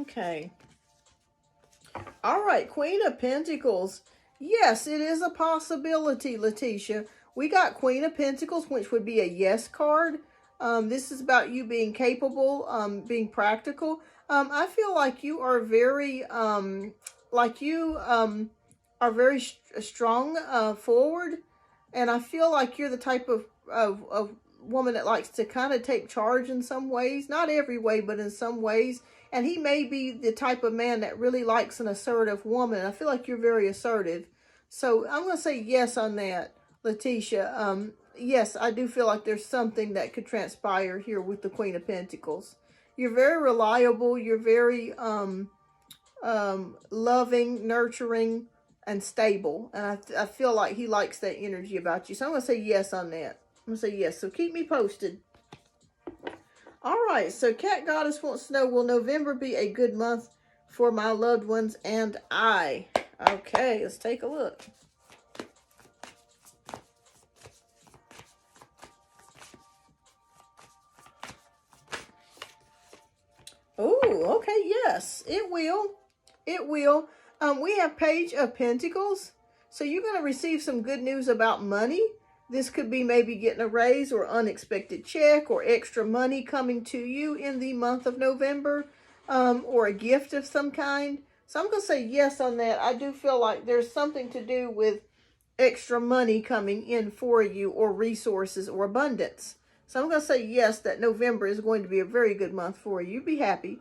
Okay. All right, Queen of Pentacles. Yes, it is a possibility, Letitia. We got Queen of Pentacles, which would be a yes card. This is about you being capable, being practical. I feel like you are very, are very strong forward. And I feel like you're the type of woman that likes to kind of take charge in some ways. Not every way, but in some ways. And he may be the type of man that really likes an assertive woman. I feel like you're very assertive. So I'm going to say yes on that, Letitia. Yes, I do feel like there's something that could transpire here with the Queen of Pentacles. You're very reliable. You're very loving, nurturing, and stable. And I feel like he likes that energy about you. So I'm going to say yes on that. I'm going to say yes. So keep me posted. All right, so Cat Goddess wants to know, will November be a good month for my loved ones and I? Okay, let's take a look. Oh, okay, yes, it will. It will. We have Page of Pentacles. So you're going to receive some good news about money. This could be maybe getting a raise or unexpected check or extra money coming to you in the month of November, or a gift of some kind. So I'm going to say yes on that. I do feel like there's something to do with extra money coming in for you, or resources or abundance. So I'm going to say yes, that November is going to be a very good month for you. Be happy.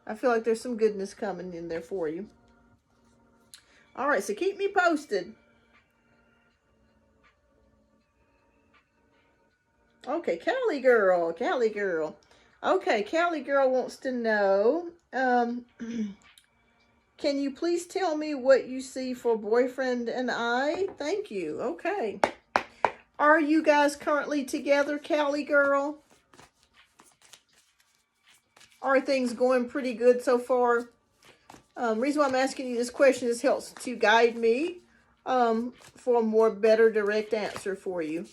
I feel like there's some goodness coming in there for you. All right, so keep me posted. Okay, Callie girl, Callie girl. Okay, Callie girl wants to know, can you please tell me what you see for boyfriend and I? Thank you. Okay. Are you guys currently together, Callie girl? Are things going pretty good so far? Reason why I'm asking you this question is helps to guide me for a more better direct answer for you.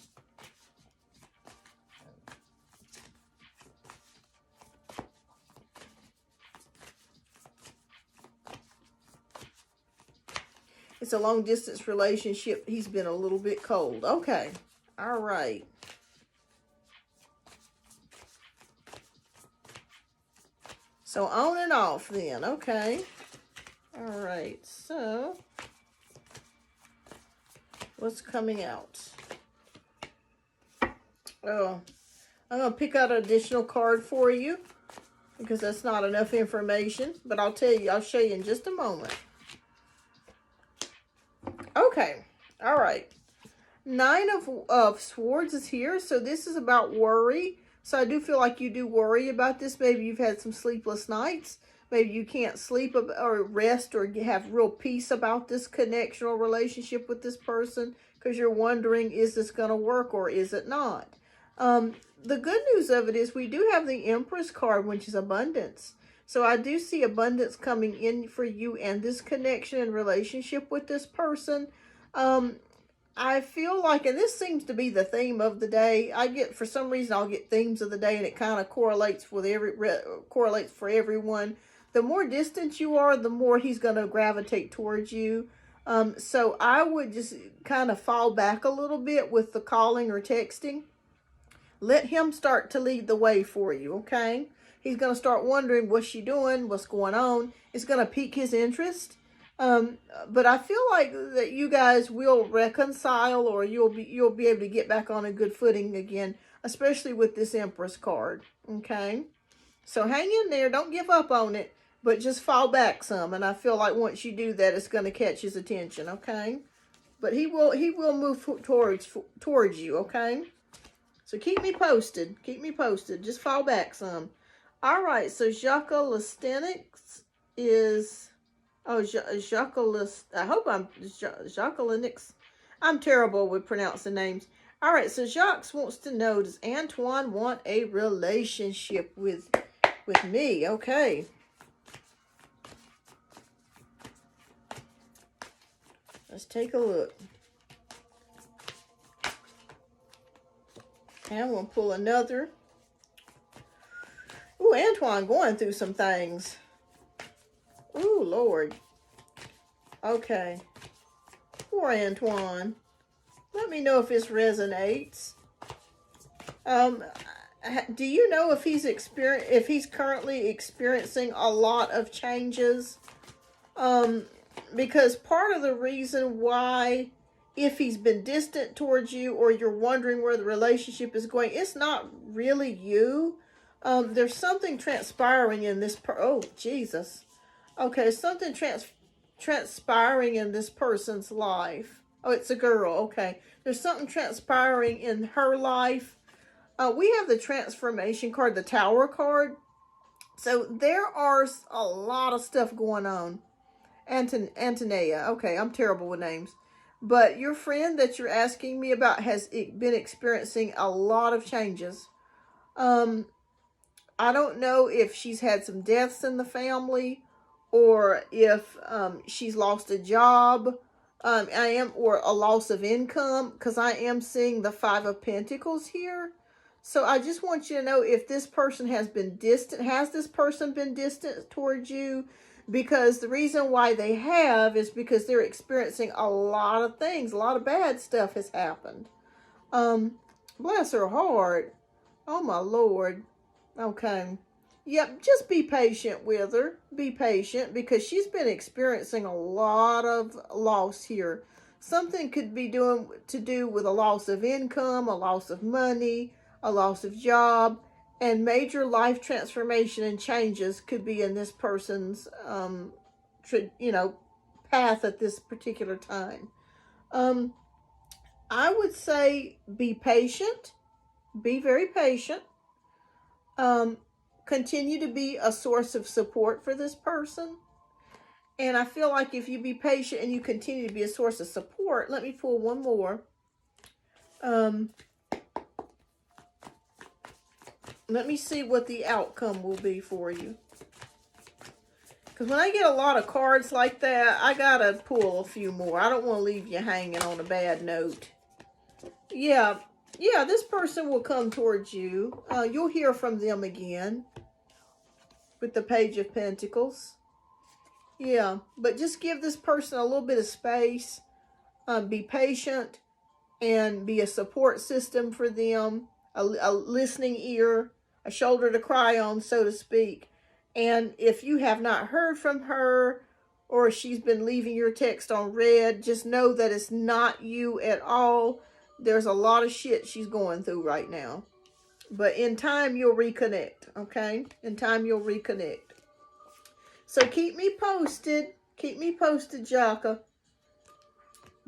It's a long distance relationship. He's been a little bit cold. Okay. All right. So on and off then. Okay. All right. So what's coming out? Oh, I'm going to pick out an additional card for you because that's not enough information. But I'll tell you, I'll show you in just a moment. Okay. All right. Nine of Swords is here. So this is about worry. So I do feel like you do worry about this. Maybe you've had some sleepless nights. Maybe you can't sleep or rest or have real peace about this connection or relationship with this person because you're wondering, is this going to work or is it not? The good news of it is we do have the Empress card, which is abundance. So I do see abundance coming in for you and this connection and relationship with this person. I feel like, and this seems to be the theme of the day. For some reason, I'll get themes of the day, and it kind of correlates with correlates for everyone. The more distant you are, the more he's going to gravitate towards you. So I would just kind of fall back a little bit with the calling or texting. Let him start to lead the way for you, okay? He's going to start wondering, what's she doing? What's going on? It's going to pique his interest. But I feel like that you guys will reconcile, or you'll be able to get back on a good footing again, especially with this Empress card, okay? So hang in there. Don't give up on it, but just fall back some. And I feel like once you do that, it's going to catch his attention, okay? But he will move towards you, okay? So keep me posted. Keep me posted. Just fall back some. All right, so Jacques Lastenix is... Oh, Jacques, I hope I'm Jacques Linux. I'm terrible with pronouncing names. All right, so Jacques wants to know, does Antoine want a relationship with me? Okay. Let's take a look. And I'm going to pull another. Ooh, Antoine going through some things. Ooh, Lord. Okay. Poor Antoine. Let me know if this resonates. Do you know if he's currently experiencing a lot of changes? Because part of the reason why, if he's been distant towards you, or you're wondering where the relationship is going, it's not really you. There's something transpiring in this oh, Jesus. Okay, something transpiring in this person's life. Oh, it's a girl. Okay. There's something transpiring in her life. We have the transformation card, the Tower card. So there are a lot of stuff going on. Antonia. Okay, I'm terrible with names. But your friend that you're asking me about has been experiencing a lot of changes. I don't know if she's had some deaths in the family, or if she's lost a job, or a loss of income, because I am seeing the Five of Pentacles here. So I just want you to know if this person has been distant. Has this person been distant towards you? Because the reason why they have is because they're experiencing a lot of things. A lot of bad stuff has happened. Bless her heart. Oh my Lord. Okay. Yep, just be patient with her. Be patient, because she's been experiencing a lot of loss here. Something could be to do with a loss of income, a loss of money, a loss of job, and major life transformation and changes could be in this person's, path at this particular time. I would say be patient. Be very patient. Continue to be a source of support for this person. And I feel like if you be patient and you continue to be a source of support, let me pull one more. Let me see what the outcome will be for you. Because when I get a lot of cards like that, I got to pull a few more. I don't want to leave you hanging on a bad note. Yeah, this person will come towards you. You'll hear from them again with the Page of Pentacles. Yeah, but just give this person a little bit of space. Be patient and be a support system for them, a listening ear, a shoulder to cry on, so to speak. And if you have not heard from her, or she's been leaving your text on red, just know that it's not you at all. There's a lot of shit she's going through right now. But in time, you'll reconnect, okay? In time, you'll reconnect. So keep me posted. Keep me posted, Jaka.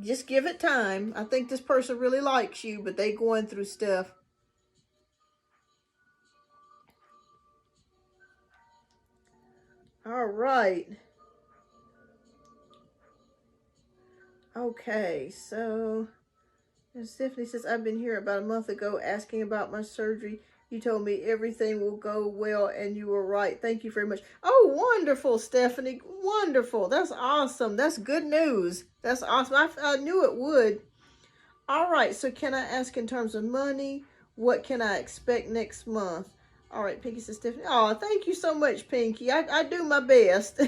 Just give it time. I think this person really likes you, but they going through stuff. All right. Okay, so Stephanie says, I've been here about a month ago asking about my surgery. You told me everything will go well, and you were right. Thank you very much. Oh, wonderful, Stephanie. Wonderful. That's awesome. That's good news. That's awesome. I knew it would. All right, so can I ask in terms of money, what can I expect next month? All right, Pinky says, Stephanie. Oh, thank you so much, Pinky. I do my best.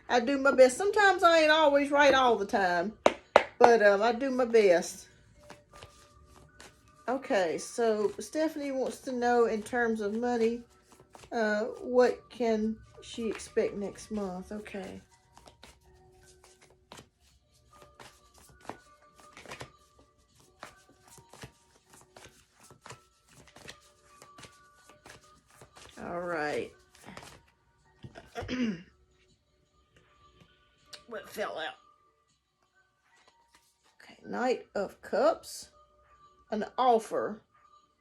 I do my best. Sometimes I ain't always right all the time, but I do my best. Okay, so Stephanie wants to know in terms of money, what can she expect next month? Okay. All right. What fell out? Okay, Knight of Cups. An offer.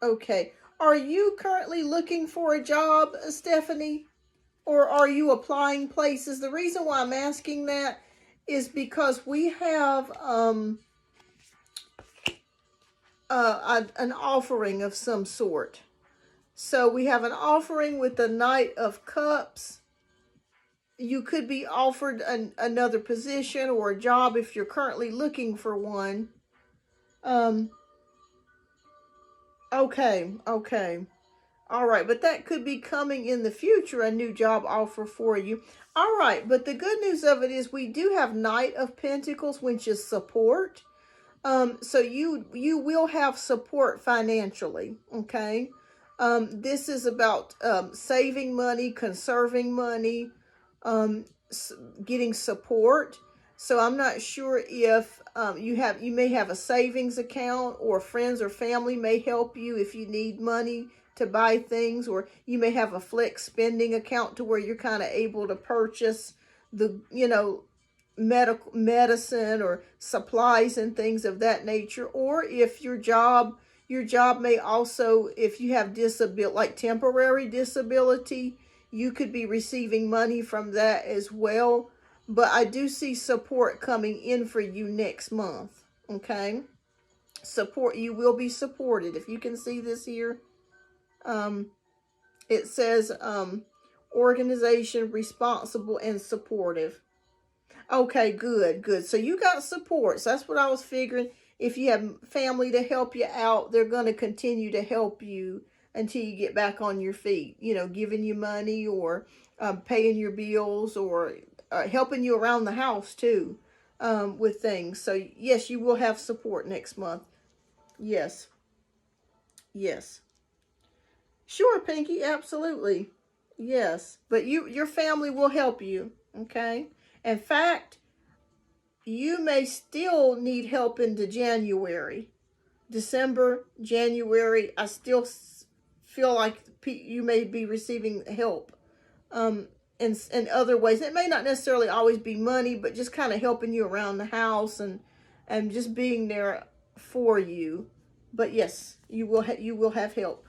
Okay. Are you currently looking for a job, Stephanie? Or are you applying places? The reason why I'm asking that is because we have an offering of some sort. So we have an offering with the Knight of Cups. You could be offered another position or a job if you're currently looking for one. Okay. All right, but that could be coming in the future, a new job offer for you. All right, but the good news of it is we do have Knight of Pentacles, which is support. So you will have support financially, okay? This is about saving money, conserving money, getting support. So I'm not sure if you may have a savings account, or friends or family may help you if you need money to buy things, or you may have a flex spending account to where you're kind of able to purchase the, medicine or supplies and things of that nature. Or if your job may also, if you have disability, like temporary disability, you could be receiving money from that as well. But I do see support coming in for you next month, okay? Support, you will be supported. If you can see this here, it says, organization, responsible, and supportive. Okay, good, good. So you got support. So that's what I was figuring. If you have family to help you out, they're going to continue to help you until you get back on your feet. You know, giving you money or paying your bills or helping you around the house too with things. So yes, you will have support next month. Yes, yes. Sure, Pinky, absolutely. Yes, but your family will help you, okay? In fact, you may still need help into January. December, January, I still feel like you may be receiving help in other ways. It may not necessarily always be money, but just kind of helping you around the house and just being there for you. But yes, you will have help.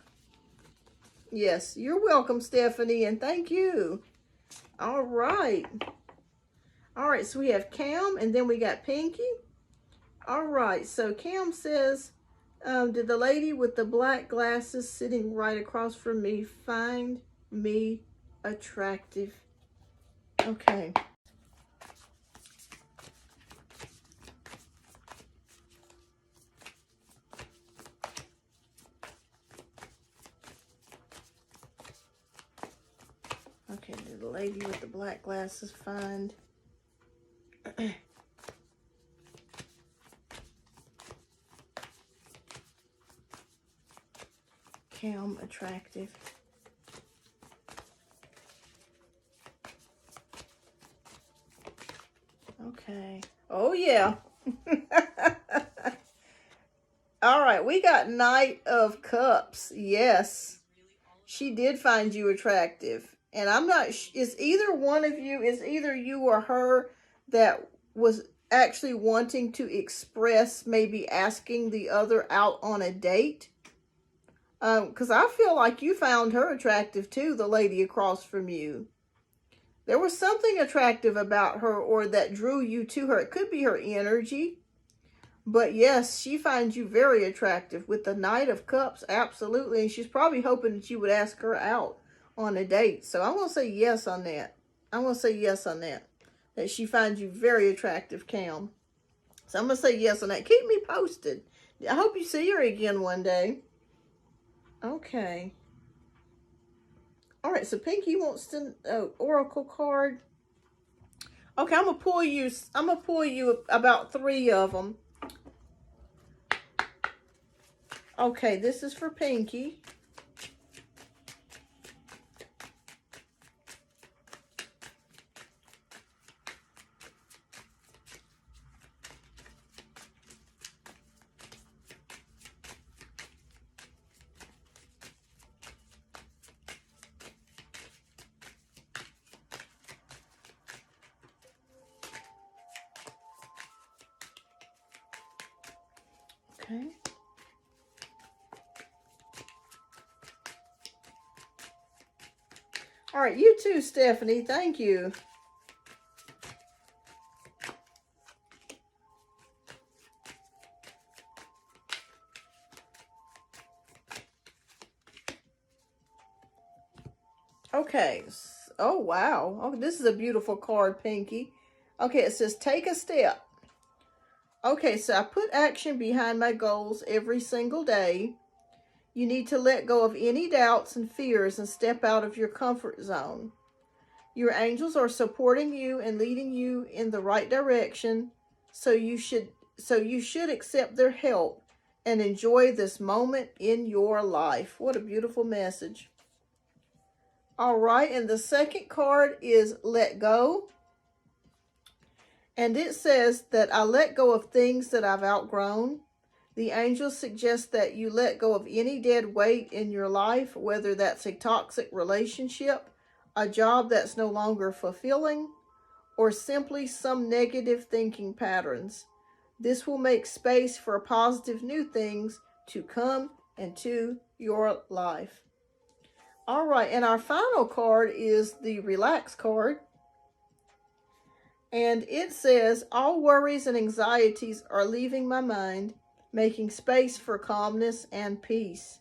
Yes, you're welcome, Stephanie, and thank you. All right. All right, so we have Cam, and then we got Pinky. All right, so Cam says, did the lady with the black glasses sitting right across from me find me attractive? Okay. Okay, did the lady with the black glasses find Cam attractive? Okay. Oh, yeah. All right, we got Knight of Cups. Yes, she did find you attractive. And I'm not, it's either one of you, it's either you or her that was actually wanting to express, maybe asking the other out on a date. Because I feel like you found her attractive too, the lady across from you. There was something attractive about her or that drew you to her. It could be her energy. But yes, she finds you very attractive with the Knight of Cups, absolutely. And she's probably hoping that you would ask her out on a date. So I'm going to say yes on that. I'm going to say yes on that. That she finds you very attractive, Cam. So I'm going to say yes on that. Keep me posted. I hope you see her again one day. Okay. All right, so Pinky wants to oracle card. Okay, I'm gonna pull you about 3 of them. Okay, this is for Pinky. Okay. All right, you too, Stephanie. Thank you. Okay. Oh, wow. Oh, this is a beautiful card, Pinky. Okay, it says take a step. Okay, so I put action behind my goals every single day. You need to let go of any doubts and fears and step out of your comfort zone. Your angels are supporting you and leading you in the right direction, so you should accept their help and enjoy this moment in your life. What a beautiful message. All right, and the second card is let go. And it says that I let go of things that I've outgrown. The angels suggest that you let go of any dead weight in your life, whether that's a toxic relationship, a job that's no longer fulfilling, or simply some negative thinking patterns. This will make space for positive new things to come into your life. All right, and our final card is the Relax card. And it says, all worries and anxieties are leaving my mind, making space for calmness and peace.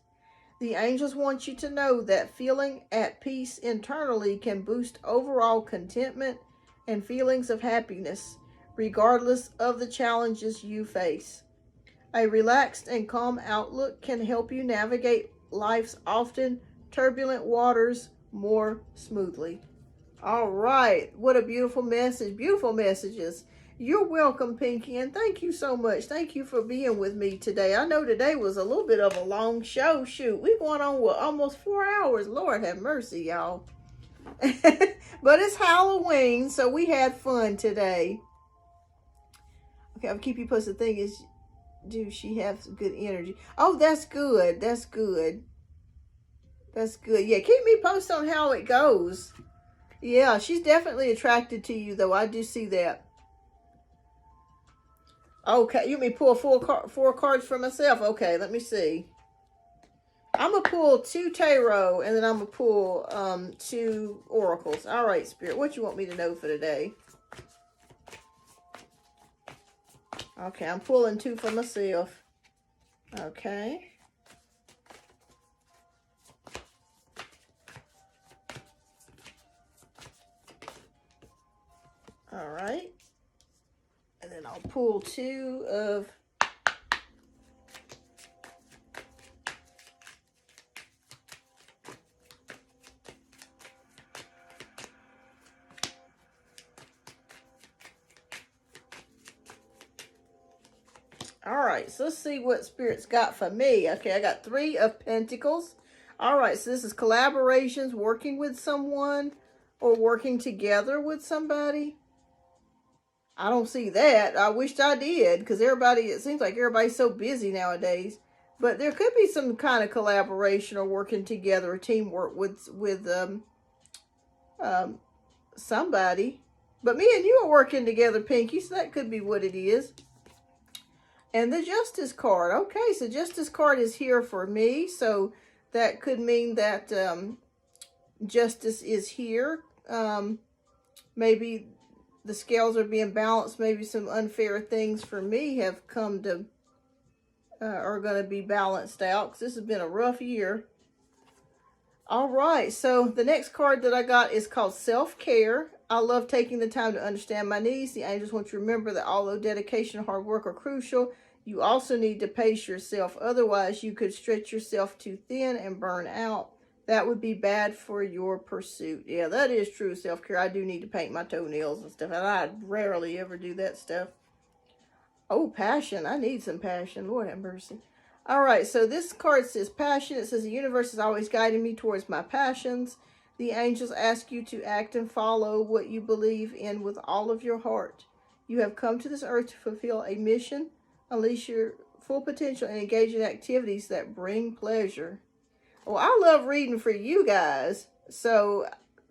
The angels want you to know that feeling at peace internally can boost overall contentment and feelings of happiness, regardless of the challenges you face. A relaxed and calm outlook can help you navigate life's often turbulent waters more smoothly. All right. What a beautiful message. Beautiful messages. You're welcome, Pinky, and thank you so much. Thank you for being with me today. I know today was a little bit of a long show. Shoot, we're going on with almost 4 hours. Lord have mercy, y'all. But it's Halloween, so we had fun today. Okay, I'll keep you posted. The thing is, do she have good energy? Oh, that's good. That's good. That's good. Yeah, keep me posted on how it goes. Yeah, she's definitely attracted to you, though. I do see that. Okay, you may pull four cards for myself. Okay, let me see. I'm going to pull 2 tarot, and then I'm going to pull 2 oracles. All right, Spirit, what you want me to know for today? Okay, I'm pulling 2 for myself. Okay. All right. And then I'll pull 2 of... All right, so let's see what Spirit's got for me. Okay, I got 3 of Pentacles. All right, so this is collaborations, working with someone, or working together with somebody. I don't see that. I wished I did, because it seems like everybody's so busy nowadays. But there could be some kind of collaboration or working together or teamwork with somebody. But me and you are working together, Pinky, so that could be what it is. And the Justice card. Okay, so Justice card is here for me. So that could mean that justice is here. Maybe the scales are being balanced. Maybe some unfair things for me have come to, are going to be balanced out. Because this has been a rough year. All right, so the next card that I got is called Self-Care. I love taking the time to understand my needs. The angels want you to remember that although dedication and hard work are crucial, you also need to pace yourself. Otherwise, you could stretch yourself too thin and burn out. That would be bad for your pursuit. Yeah, that is true, self-care. I do need to paint my toenails and stuff, and I rarely ever do that stuff. Oh, passion. I need some passion. Lord have mercy. All right, so this card says passion. It says the universe is always guiding me towards my passions. The angels ask you to act and follow what you believe in with all of your heart. You have come to this earth to fulfill a mission, unleash your full potential, and engage in activities that bring pleasure. Well, I love reading for you guys, so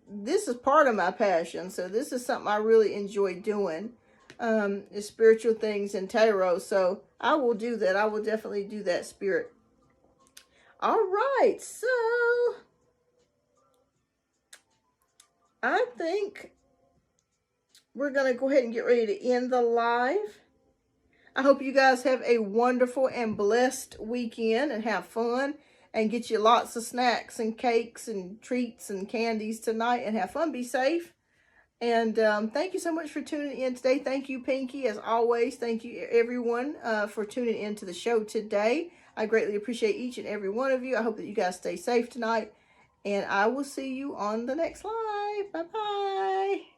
this is part of my passion. So this is something I really enjoy doing, is spiritual things and tarot. So I will do that. I will definitely do that, Spirit. All right, so I think we're going to go ahead and get ready to end the live. I hope you guys have a wonderful and blessed weekend and have fun and get you lots of snacks and cakes and treats and candies tonight and have fun. Be safe. And thank you so much for tuning in today. Thank you, Pinky, as always. Thank you, everyone, for tuning into the show today. I greatly appreciate each and every one of you. I hope that you guys stay safe tonight. And I will see you on the next live. Bye-bye.